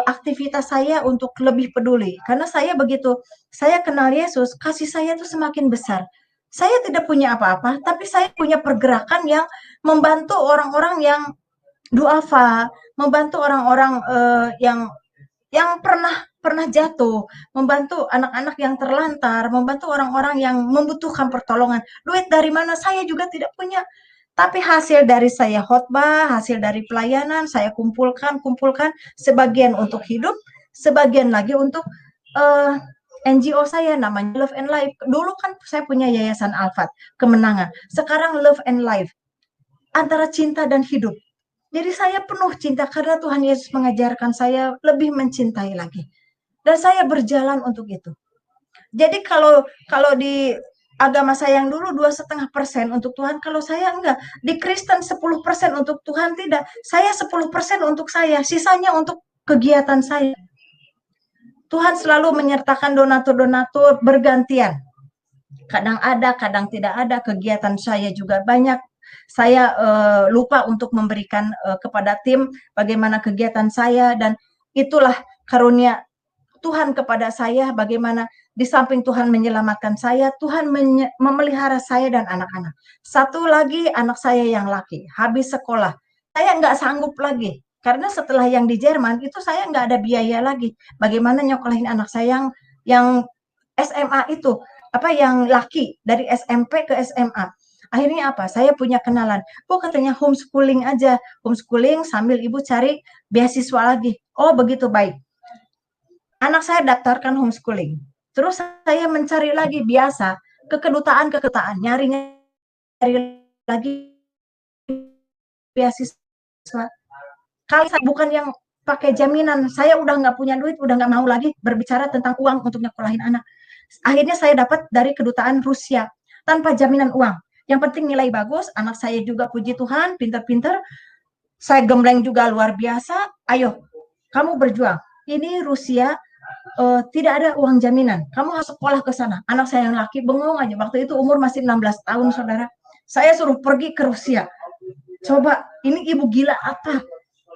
aktivitas saya untuk lebih peduli. Karena saya begitu, saya kenal Yesus, kasih saya itu semakin besar. Saya tidak punya apa-apa, tapi saya punya pergerakan yang membantu orang-orang yang duafa, membantu orang-orang yang pernah jatuh, membantu anak-anak yang terlantar, membantu orang-orang yang membutuhkan pertolongan. Duit dari mana saya juga tidak punya. Tapi hasil dari saya khotbah, hasil dari pelayanan, saya kumpulkan sebagian untuk hidup, sebagian lagi untuk NGO saya namanya Love and Life. Dulu kan saya punya Yayasan Alfat, Kemenangan. Sekarang Love and Life, antara cinta dan hidup. Jadi saya penuh cinta karena Tuhan Yesus mengajarkan saya lebih mencintai lagi. Dan saya berjalan untuk itu. Jadi kalau di agama saya yang dulu 2,5% untuk Tuhan, kalau saya enggak. Di Kristen 10% untuk Tuhan, tidak. Saya 10% untuk saya, sisanya untuk kegiatan saya. Tuhan selalu menyertakan donatur-donatur bergantian. Kadang ada, kadang tidak ada. Kegiatan saya juga banyak. Saya lupa untuk memberikan kepada tim bagaimana kegiatan saya, dan itulah karunia Tuhan kepada saya, bagaimana di samping Tuhan menyelamatkan saya, Tuhan memelihara saya dan anak-anak. Satu lagi, anak saya yang laki, habis sekolah. Saya nggak sanggup lagi, karena setelah yang di Jerman, itu saya nggak ada biaya lagi. Bagaimana nyokolahin anak saya yang SMA itu, yang laki, dari SMP ke SMA. Akhirnya apa? Saya punya kenalan. Oh katanya homeschooling aja. Homeschooling sambil ibu cari beasiswa lagi. Oh begitu, baik. Anak saya daftarkan homeschooling. Terus saya mencari lagi biasa ke kedutaan, nyari lagi beasiswa. Kali saya bukan yang pakai jaminan, saya udah nggak punya duit, udah nggak mau lagi berbicara tentang uang untuk nyekolahin anak. Akhirnya saya dapat dari kedutaan Rusia tanpa jaminan uang. Yang penting nilai bagus, anak saya juga puji Tuhan, pinter-pinter. Saya gembleng juga luar biasa. Ayo, kamu berjuang. Ini Rusia tidak ada uang jaminan. Kamu harus sekolah ke sana. Anak saya yang laki bengong aja. Waktu itu umur masih 16 tahun, saudara. Saya suruh pergi ke Rusia. Coba, ini ibu gila apa?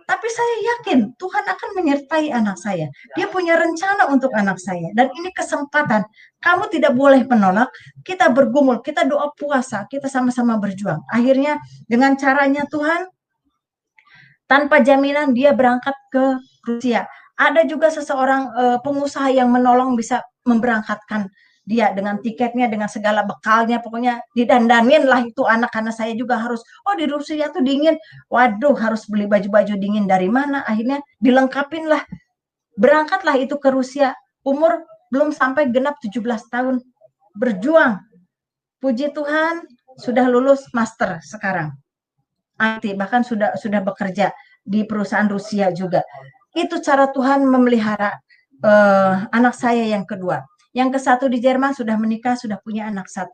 Tapi saya yakin Tuhan akan menyertai anak saya. Dia punya rencana untuk anak saya. Dan ini kesempatan. Kamu tidak boleh menolak. Kita bergumul, kita doa puasa, kita sama-sama berjuang. Akhirnya dengan caranya Tuhan, tanpa jaminan dia berangkat ke Rusia. Ada juga seseorang pengusaha yang menolong bisa memberangkatkan dia dengan tiketnya, dengan segala bekalnya, pokoknya didandanin lah itu anak, karena saya juga harus, di Rusia tuh dingin, waduh harus beli baju-baju dingin dari mana, akhirnya dilengkapin lah, berangkatlah itu ke Rusia, umur belum sampai genap 17 tahun, berjuang, puji Tuhan sudah lulus master sekarang, IT, bahkan sudah bekerja di perusahaan Rusia juga. Itu cara Tuhan memelihara anak saya yang kedua. Yang ke-1 di Jerman sudah menikah, sudah punya anak 1.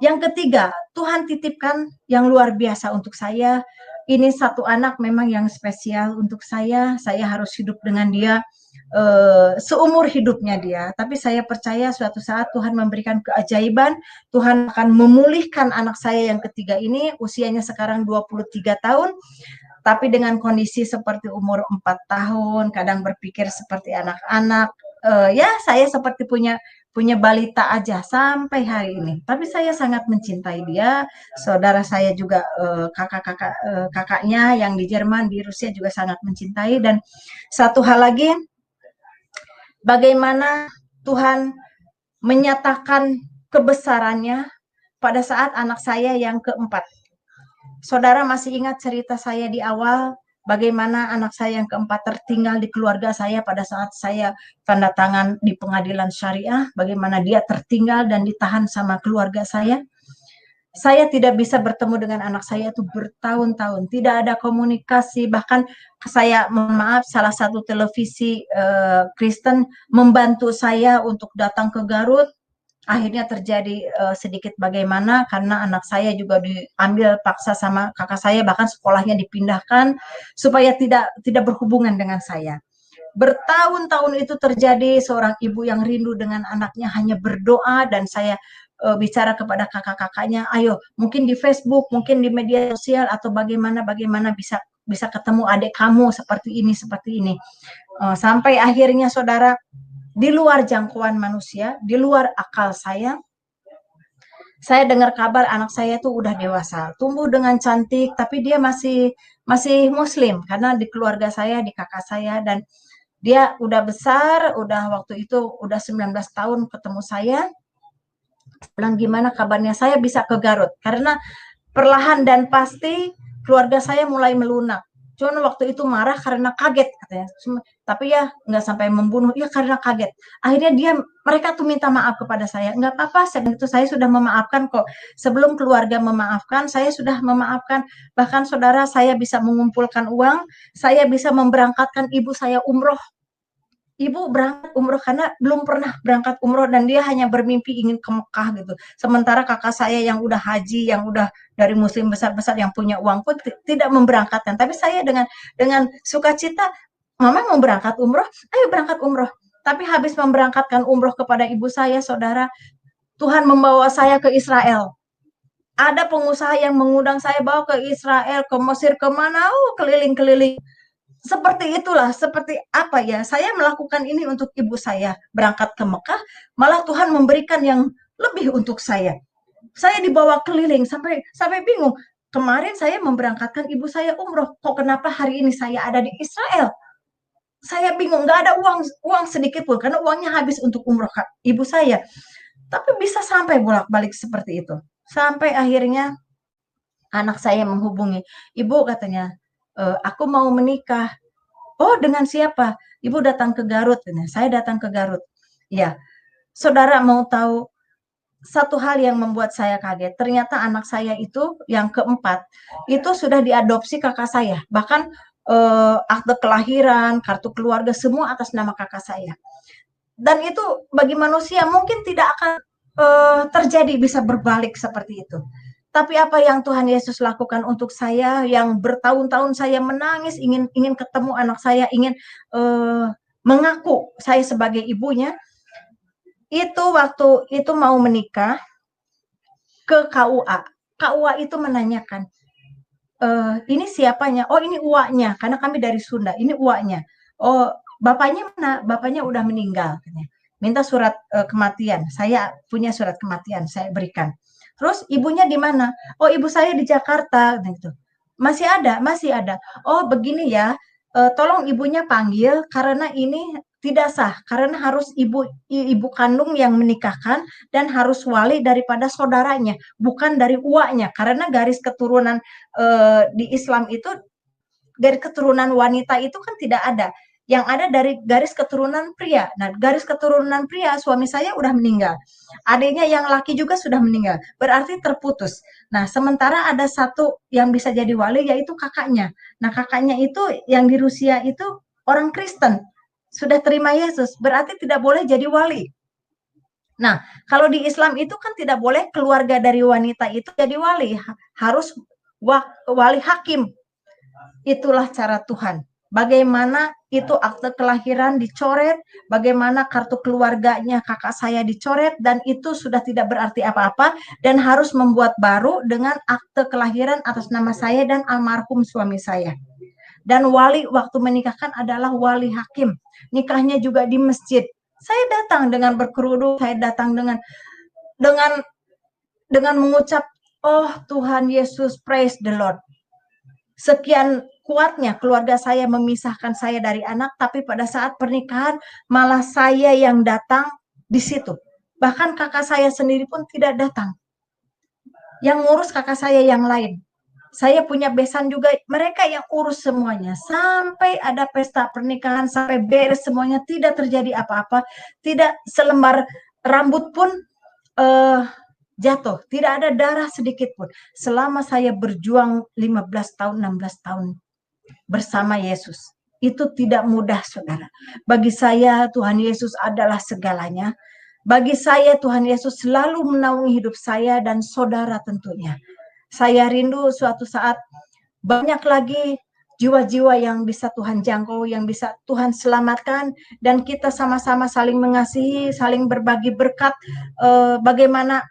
Yang ketiga, Tuhan titipkan yang luar biasa untuk saya. Ini 1 anak memang yang spesial untuk saya. Saya harus hidup dengan dia seumur hidupnya dia. Tapi saya percaya suatu saat Tuhan memberikan keajaiban. Tuhan akan memulihkan anak saya yang ketiga ini. Usianya sekarang 23 tahun. Tapi dengan kondisi seperti umur 4 tahun, kadang berpikir seperti anak-anak. Ya saya seperti punya balita aja sampai hari ini. Tapi saya sangat mencintai dia. Saudara saya juga kakaknya yang di Jerman, di Rusia juga sangat mencintai. Dan satu hal lagi, bagaimana Tuhan menyatakan kebesarannya pada saat anak saya yang keempat. Saudara masih ingat cerita saya di awal, bagaimana anak saya yang keempat tertinggal di keluarga saya pada saat saya tanda tangan di pengadilan syariah, bagaimana dia tertinggal dan ditahan sama keluarga saya. Saya tidak bisa bertemu dengan anak saya itu bertahun-tahun, tidak ada komunikasi, bahkan saya, mohon maaf, salah satu televisi Kristen membantu saya untuk datang ke Garut. Akhirnya terjadi sedikit bagaimana karena anak saya juga diambil paksa sama kakak saya, bahkan sekolahnya dipindahkan supaya tidak berhubungan dengan saya. Bertahun-tahun itu terjadi, seorang ibu yang rindu dengan anaknya hanya berdoa, dan saya bicara kepada kakak-kakaknya, ayo mungkin di Facebook, mungkin di media sosial atau bagaimana bisa ketemu adik kamu seperti ini. Sampai akhirnya saudara, di luar jangkauan manusia, di luar akal saya dengar kabar anak saya tuh udah dewasa, tumbuh dengan cantik, tapi dia masih muslim, karena di keluarga saya, di kakak saya, dan dia udah besar, waktu itu udah 19 tahun ketemu saya, bilang gimana kabarnya, saya bisa ke Garut, karena perlahan dan pasti keluarga saya mulai melunak. Cuman waktu itu marah karena kaget katanya. Tapi ya nggak sampai membunuh, ya karena kaget. Akhirnya mereka tuh minta maaf kepada saya. Nggak apa-apa, itu saya sudah memaafkan kok. Sebelum keluarga memaafkan, saya sudah memaafkan. Bahkan saudara, saya bisa mengumpulkan uang, saya bisa memberangkatkan ibu saya umroh. Ibu berangkat umroh karena belum pernah berangkat umroh, dan dia hanya bermimpi ingin ke Mekah gitu. Sementara kakak saya yang udah haji, yang udah dari muslim besar-besar, yang punya uang pun tidak memberangkatkan. Tapi saya dengan sukacita, mama mau berangkat umroh, ayo berangkat umroh. Tapi habis memberangkatkan umroh kepada ibu saya, saudara, Tuhan membawa saya ke Israel. Ada pengusaha yang mengundang saya bawa ke Israel, ke Mesir, kemana, keliling-keliling. Seperti itulah, seperti apa ya, saya melakukan ini untuk ibu saya, berangkat ke Mekah, malah Tuhan memberikan yang lebih untuk saya. Saya dibawa keliling, sampai bingung. Kemarin saya memberangkatkan ibu saya umroh, kok kenapa hari ini saya ada di Israel? Saya bingung, nggak ada uang sedikit pun, karena uangnya habis untuk umroh ibu saya. Tapi bisa sampai bolak-balik seperti itu. Sampai akhirnya anak saya menghubungi, ibu katanya, aku mau menikah, Oh, dengan siapa? Ibu datang ke Garut. Saya datang ke Garut. Ya, saudara mau tahu satu hal yang membuat saya kaget. Ternyata anak saya itu yang keempat itu sudah diadopsi kakak saya. Bahkan akte kelahiran, kartu keluarga semua atas nama kakak saya. Dan itu bagi manusia mungkin tidak akan terjadi, bisa berbalik seperti itu. Tapi apa yang Tuhan Yesus lakukan untuk saya, yang bertahun-tahun saya menangis, ingin ketemu anak saya, ingin mengaku saya sebagai ibunya, itu waktu itu mau menikah ke KUA. KUA itu menanyakan, ini siapanya? Oh, ini uaknya, karena kami dari Sunda. Ini uaknya. Oh, bapaknya mana? Bapaknya udah meninggal. Minta surat kematian. Saya punya surat kematian, saya berikan. Terus ibunya di mana? Oh, ibu saya di Jakarta. Gitu. Masih ada, masih ada. Oh, begini ya. Tolong ibunya panggil karena ini tidak sah. Karena harus ibu kandung yang menikahkan dan harus wali daripada saudaranya, bukan dari uaknya. Karena garis keturunan di Islam itu garis keturunan wanita itu kan tidak ada. Yang ada dari garis keturunan pria. Nah, garis keturunan pria suami saya udah meninggal. Adiknya yang laki juga sudah meninggal. Berarti terputus. Nah, sementara ada satu yang bisa jadi wali yaitu kakaknya. Nah, kakaknya itu yang di Rusia itu orang Kristen. Sudah terima Yesus. Berarti tidak boleh jadi wali. Nah, kalau di Islam itu kan tidak boleh keluarga dari wanita itu jadi wali. Harus wali hakim. Itulah cara Tuhan. Bagaimana itu akte kelahiran dicoret, bagaimana kartu keluarganya kakak saya dicoret, dan itu sudah tidak berarti apa-apa, dan harus membuat baru dengan akte kelahiran atas nama saya dan almarhum suami saya. Dan wali waktu menikahkan adalah wali hakim. Nikahnya juga di masjid. Saya datang dengan berkerudung, saya datang dengan mengucap, oh Tuhan Yesus, praise the Lord. Sekian kuatnya keluarga saya memisahkan saya dari anak, tapi pada saat pernikahan malah saya yang datang di situ. Bahkan kakak saya sendiri pun tidak datang. Yang ngurus kakak saya yang lain. Saya punya besan juga, mereka yang urus semuanya. Sampai ada pesta pernikahan, sampai beres semuanya, tidak terjadi apa-apa. Tidak selembar rambut pun jatuh, tidak ada darah sedikit pun. Selama saya berjuang 15 tahun, 16 tahun bersama Yesus. Itu tidak mudah, saudara. Bagi saya, Tuhan Yesus adalah segalanya. Bagi saya, Tuhan Yesus selalu menaungi hidup saya dan saudara tentunya. Saya rindu suatu saat banyak lagi jiwa-jiwa yang bisa Tuhan jangkau, yang bisa Tuhan selamatkan, dan kita sama-sama saling mengasihi, saling berbagi berkat, bagaimana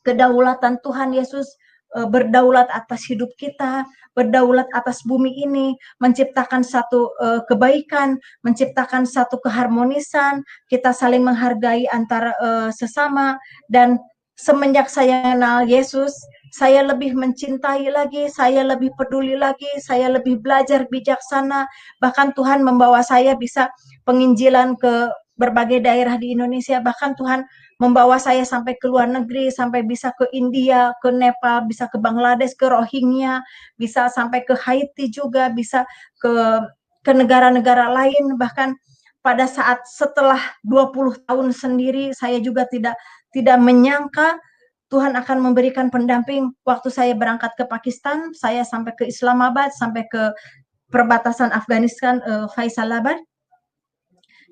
kedaulatan Tuhan Yesus berdaulat atas hidup kita, berdaulat atas bumi ini, menciptakan satu kebaikan, menciptakan satu keharmonisan, kita saling menghargai antara sesama. Dan semenjak saya kenal Yesus, saya lebih mencintai lagi, saya lebih peduli lagi, saya lebih belajar bijaksana. Bahkan Tuhan membawa saya bisa penginjilan ke berbagai daerah di Indonesia, bahkan Tuhan membawa saya sampai ke luar negeri, sampai bisa ke India, ke Nepal, bisa ke Bangladesh, ke Rohingya, bisa sampai ke Haiti juga, bisa ke negara-negara lain. Bahkan pada saat setelah 20 tahun sendiri, saya juga tidak menyangka Tuhan akan memberikan pendamping. Waktu saya berangkat ke Pakistan, saya sampai ke Islamabad, sampai ke perbatasan Afghanistan, Faisalabad.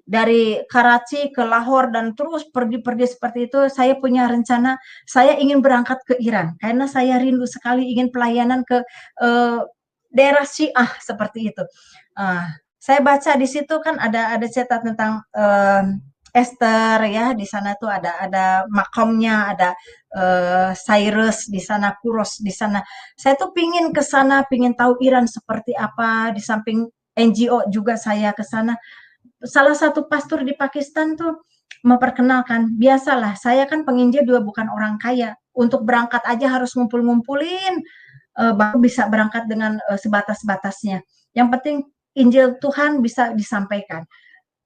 Dari Karachi ke Lahore dan terus pergi-pergi seperti itu, saya punya rencana, saya ingin berangkat ke Iran karena saya rindu sekali ingin pelayanan ke daerah Syiah seperti itu. Saya baca di situ kan ada cerita tentang Esther ya, di sana tuh ada makamnya, ada Cyrus di sana, Kuros di sana. Saya tuh pingin ke sana, pingin tahu Iran seperti apa. Di samping NGO juga saya ke sana. Salah satu pastor di Pakistan tuh memperkenalkan, biasalah saya kan penginjil juga bukan orang kaya, untuk berangkat aja harus ngumpul-ngumpulin, baru bisa berangkat dengan sebatas-batasnya. Yang penting Injil Tuhan bisa disampaikan.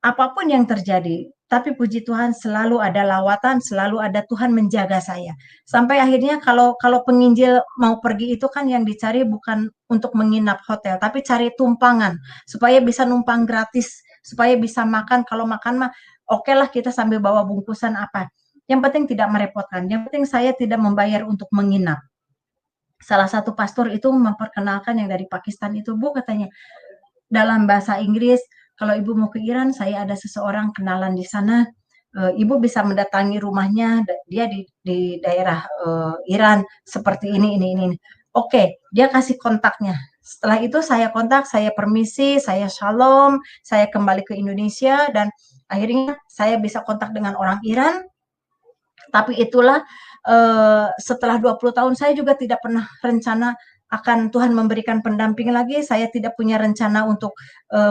Apapun yang terjadi, tapi puji Tuhan selalu ada lawatan, selalu ada Tuhan menjaga saya. Sampai akhirnya kalau penginjil mau pergi itu kan yang dicari bukan untuk menginap hotel, tapi cari tumpangan supaya bisa numpang gratis, supaya bisa makan. Kalau makan mah oke lah kita sambil bawa bungkusan apa. Yang penting tidak merepotkan. Yang penting saya tidak membayar untuk menginap. Salah satu pastor itu memperkenalkan yang dari Pakistan itu, Bu, katanya dalam bahasa Inggris, kalau Ibu mau ke Iran, saya ada seseorang kenalan di sana. Ibu bisa mendatangi rumahnya, dia di daerah Iran seperti ini. Oke, dia kasih kontaknya. Setelah itu saya kontak, saya permisi, saya shalom, saya kembali ke Indonesia dan akhirnya saya bisa kontak dengan orang Iran. Tapi itulah setelah 20 tahun saya juga tidak pernah rencana akan Tuhan memberikan pendamping lagi. Saya tidak punya rencana untuk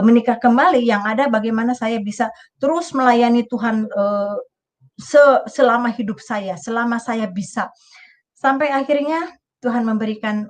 menikah kembali. Yang ada bagaimana saya bisa terus melayani Tuhan selama hidup saya, selama saya bisa. Sampai akhirnya Tuhan memberikan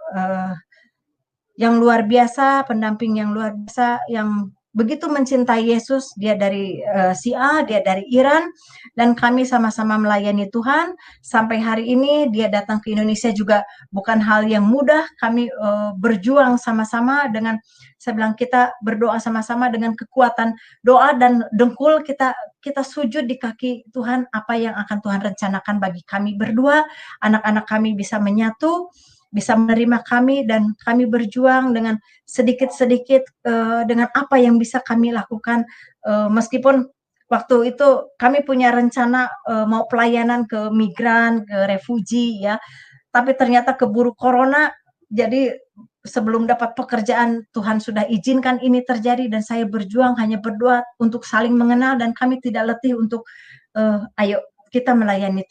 yang luar biasa, pendamping yang luar biasa, yang begitu mencintai Yesus. Dia dari si A, dia dari Iran, dan kami sama-sama melayani Tuhan. Sampai hari ini dia datang ke Indonesia juga bukan hal yang mudah. Kami berjuang sama-sama dengan, saya bilang kita berdoa sama-sama dengan kekuatan doa dan dengkul, kita sujud di kaki Tuhan, apa yang akan Tuhan rencanakan bagi kami berdua. Anak-anak kami bisa menyatu, bisa menerima kami, dan kami berjuang dengan sedikit-sedikit dengan apa yang bisa kami lakukan. Meskipun waktu itu kami punya rencana mau pelayanan ke migran, ke refugi ya, tapi ternyata keburu corona, jadi sebelum dapat pekerjaan Tuhan sudah izinkan ini terjadi, dan saya berjuang hanya berdoa untuk saling mengenal, dan kami tidak letih untuk ayo kita melayani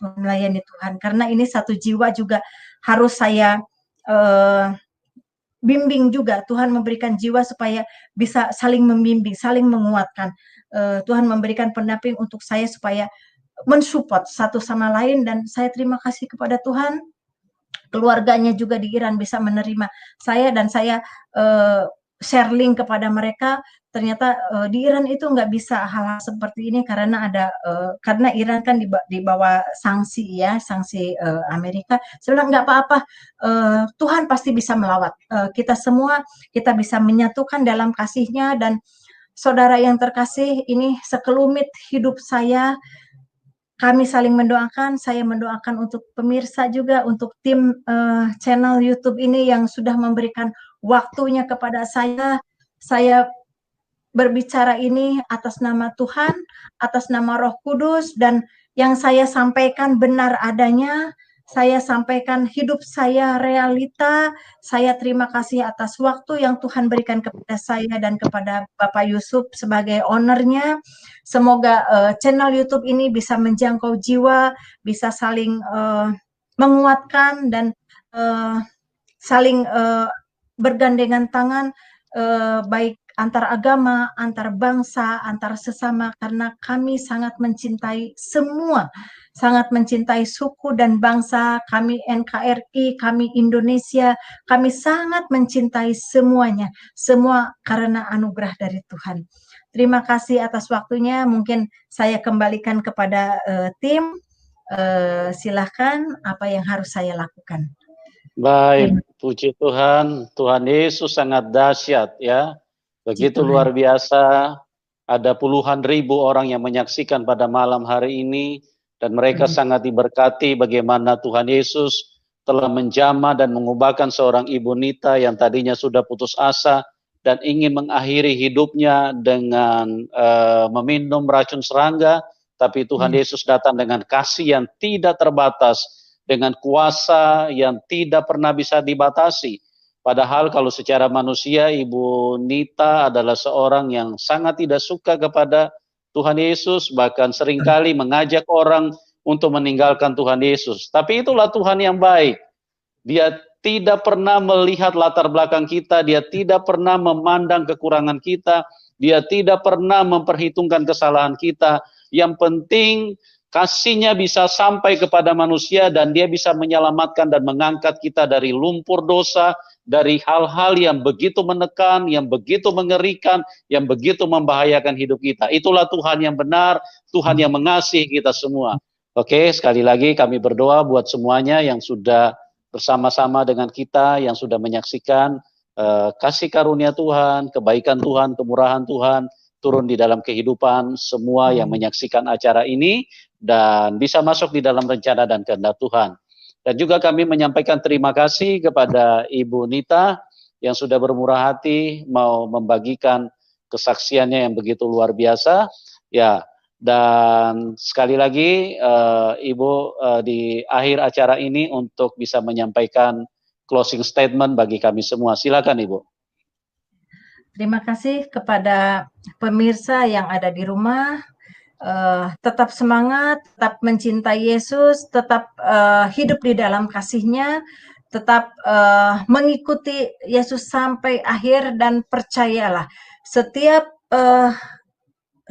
Tuhan, karena ini satu jiwa juga harus saya bimbing juga. Tuhan memberikan jiwa supaya bisa saling membimbing, saling menguatkan. Tuhan memberikan pendamping untuk saya supaya mensupport satu sama lain, dan saya terima kasih kepada Tuhan. Keluarganya juga di Iran bisa menerima saya, dan saya share link kepada mereka. Ternyata di Iran itu nggak bisa hal-hal seperti ini karena ada karena Iran kan di bawah sanksi ya, sanksi Amerika. Sebenarnya nggak apa-apa, Tuhan pasti bisa melawat kita semua, kita bisa menyatukan dalam kasih-Nya. Dan saudara yang terkasih, ini sekelumit hidup saya. Kami saling mendoakan, saya mendoakan untuk pemirsa juga, untuk tim channel YouTube ini yang sudah memberikan waktunya kepada saya. Saya berbicara ini atas nama Tuhan, atas nama Roh Kudus, dan yang saya sampaikan benar adanya. Saya sampaikan hidup saya realita. Saya terima kasih atas waktu yang Tuhan berikan kepada saya dan kepada Bapak Yusuf sebagai ownernya. Semoga channel YouTube ini bisa menjangkau jiwa, bisa saling menguatkan, dan saling bergandengan tangan, baik antar agama, antar bangsa, antar sesama, karena kami sangat mencintai semua, sangat mencintai suku dan bangsa, kami NKRI, kami Indonesia, kami sangat mencintai semuanya, semua karena anugerah dari Tuhan. Terima kasih atas waktunya, mungkin saya kembalikan kepada tim, silahkan apa yang harus saya lakukan. Baik, puji Tuhan, Tuhan Yesus sangat dahsyat ya. Begitu luar biasa, ada puluhan ribu orang yang menyaksikan pada malam hari ini, dan mereka sangat diberkati bagaimana Tuhan Yesus telah menjamah dan mengubahkan seorang ibu Nita yang tadinya sudah putus asa dan ingin mengakhiri hidupnya dengan meminum racun serangga, tapi Tuhan Yesus datang dengan kasih yang tidak terbatas, dengan kuasa yang tidak pernah bisa dibatasi. Padahal kalau secara manusia, Ibu Nita adalah seorang yang sangat tidak suka kepada Tuhan Yesus, bahkan seringkali mengajak orang untuk meninggalkan Tuhan Yesus. Tapi itulah Tuhan yang baik. Dia tidak pernah melihat latar belakang kita, dia tidak pernah memandang kekurangan kita, dia tidak pernah memperhitungkan kesalahan kita. Yang penting kasih-Nya bisa sampai kepada manusia dan Dia bisa menyelamatkan dan mengangkat kita dari lumpur dosa, dari hal-hal yang begitu menekan, yang begitu mengerikan, yang begitu membahayakan hidup kita. Itulah Tuhan yang benar, Tuhan yang mengasihi kita semua. Oke, sekali lagi kami berdoa buat semuanya yang sudah bersama-sama dengan kita, yang sudah menyaksikan kasih karunia Tuhan, kebaikan Tuhan, kemurahan Tuhan turun di dalam kehidupan semua yang menyaksikan acara ini dan bisa masuk di dalam rencana dan kehendak Tuhan. Dan juga kami menyampaikan terima kasih kepada Ibu Nita yang sudah bermurah hati mau membagikan kesaksiannya yang begitu luar biasa. Ya, dan sekali lagi Ibu di akhir acara ini untuk bisa menyampaikan closing statement bagi kami semua. Silakan Ibu. Terima kasih kepada pemirsa yang ada di rumah. Tetap semangat, tetap mencintai Yesus, tetap hidup di dalam kasih-Nya, tetap mengikuti Yesus sampai akhir dan percayalah setiap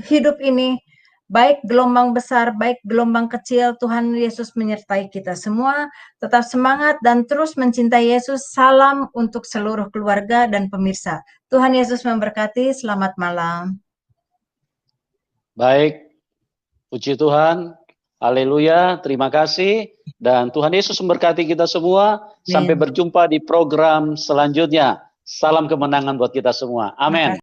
hidup ini, baik gelombang besar, baik gelombang kecil, Tuhan Yesus menyertai kita semua. Tetap semangat dan terus mencintai Yesus. Salam untuk seluruh keluarga dan pemirsa. Tuhan Yesus memberkati. Selamat malam. Baik. Puji Tuhan, haleluya, terima kasih, dan Tuhan Yesus memberkati kita semua. Sampai berjumpa di program selanjutnya. Salam kemenangan buat kita semua. Amin.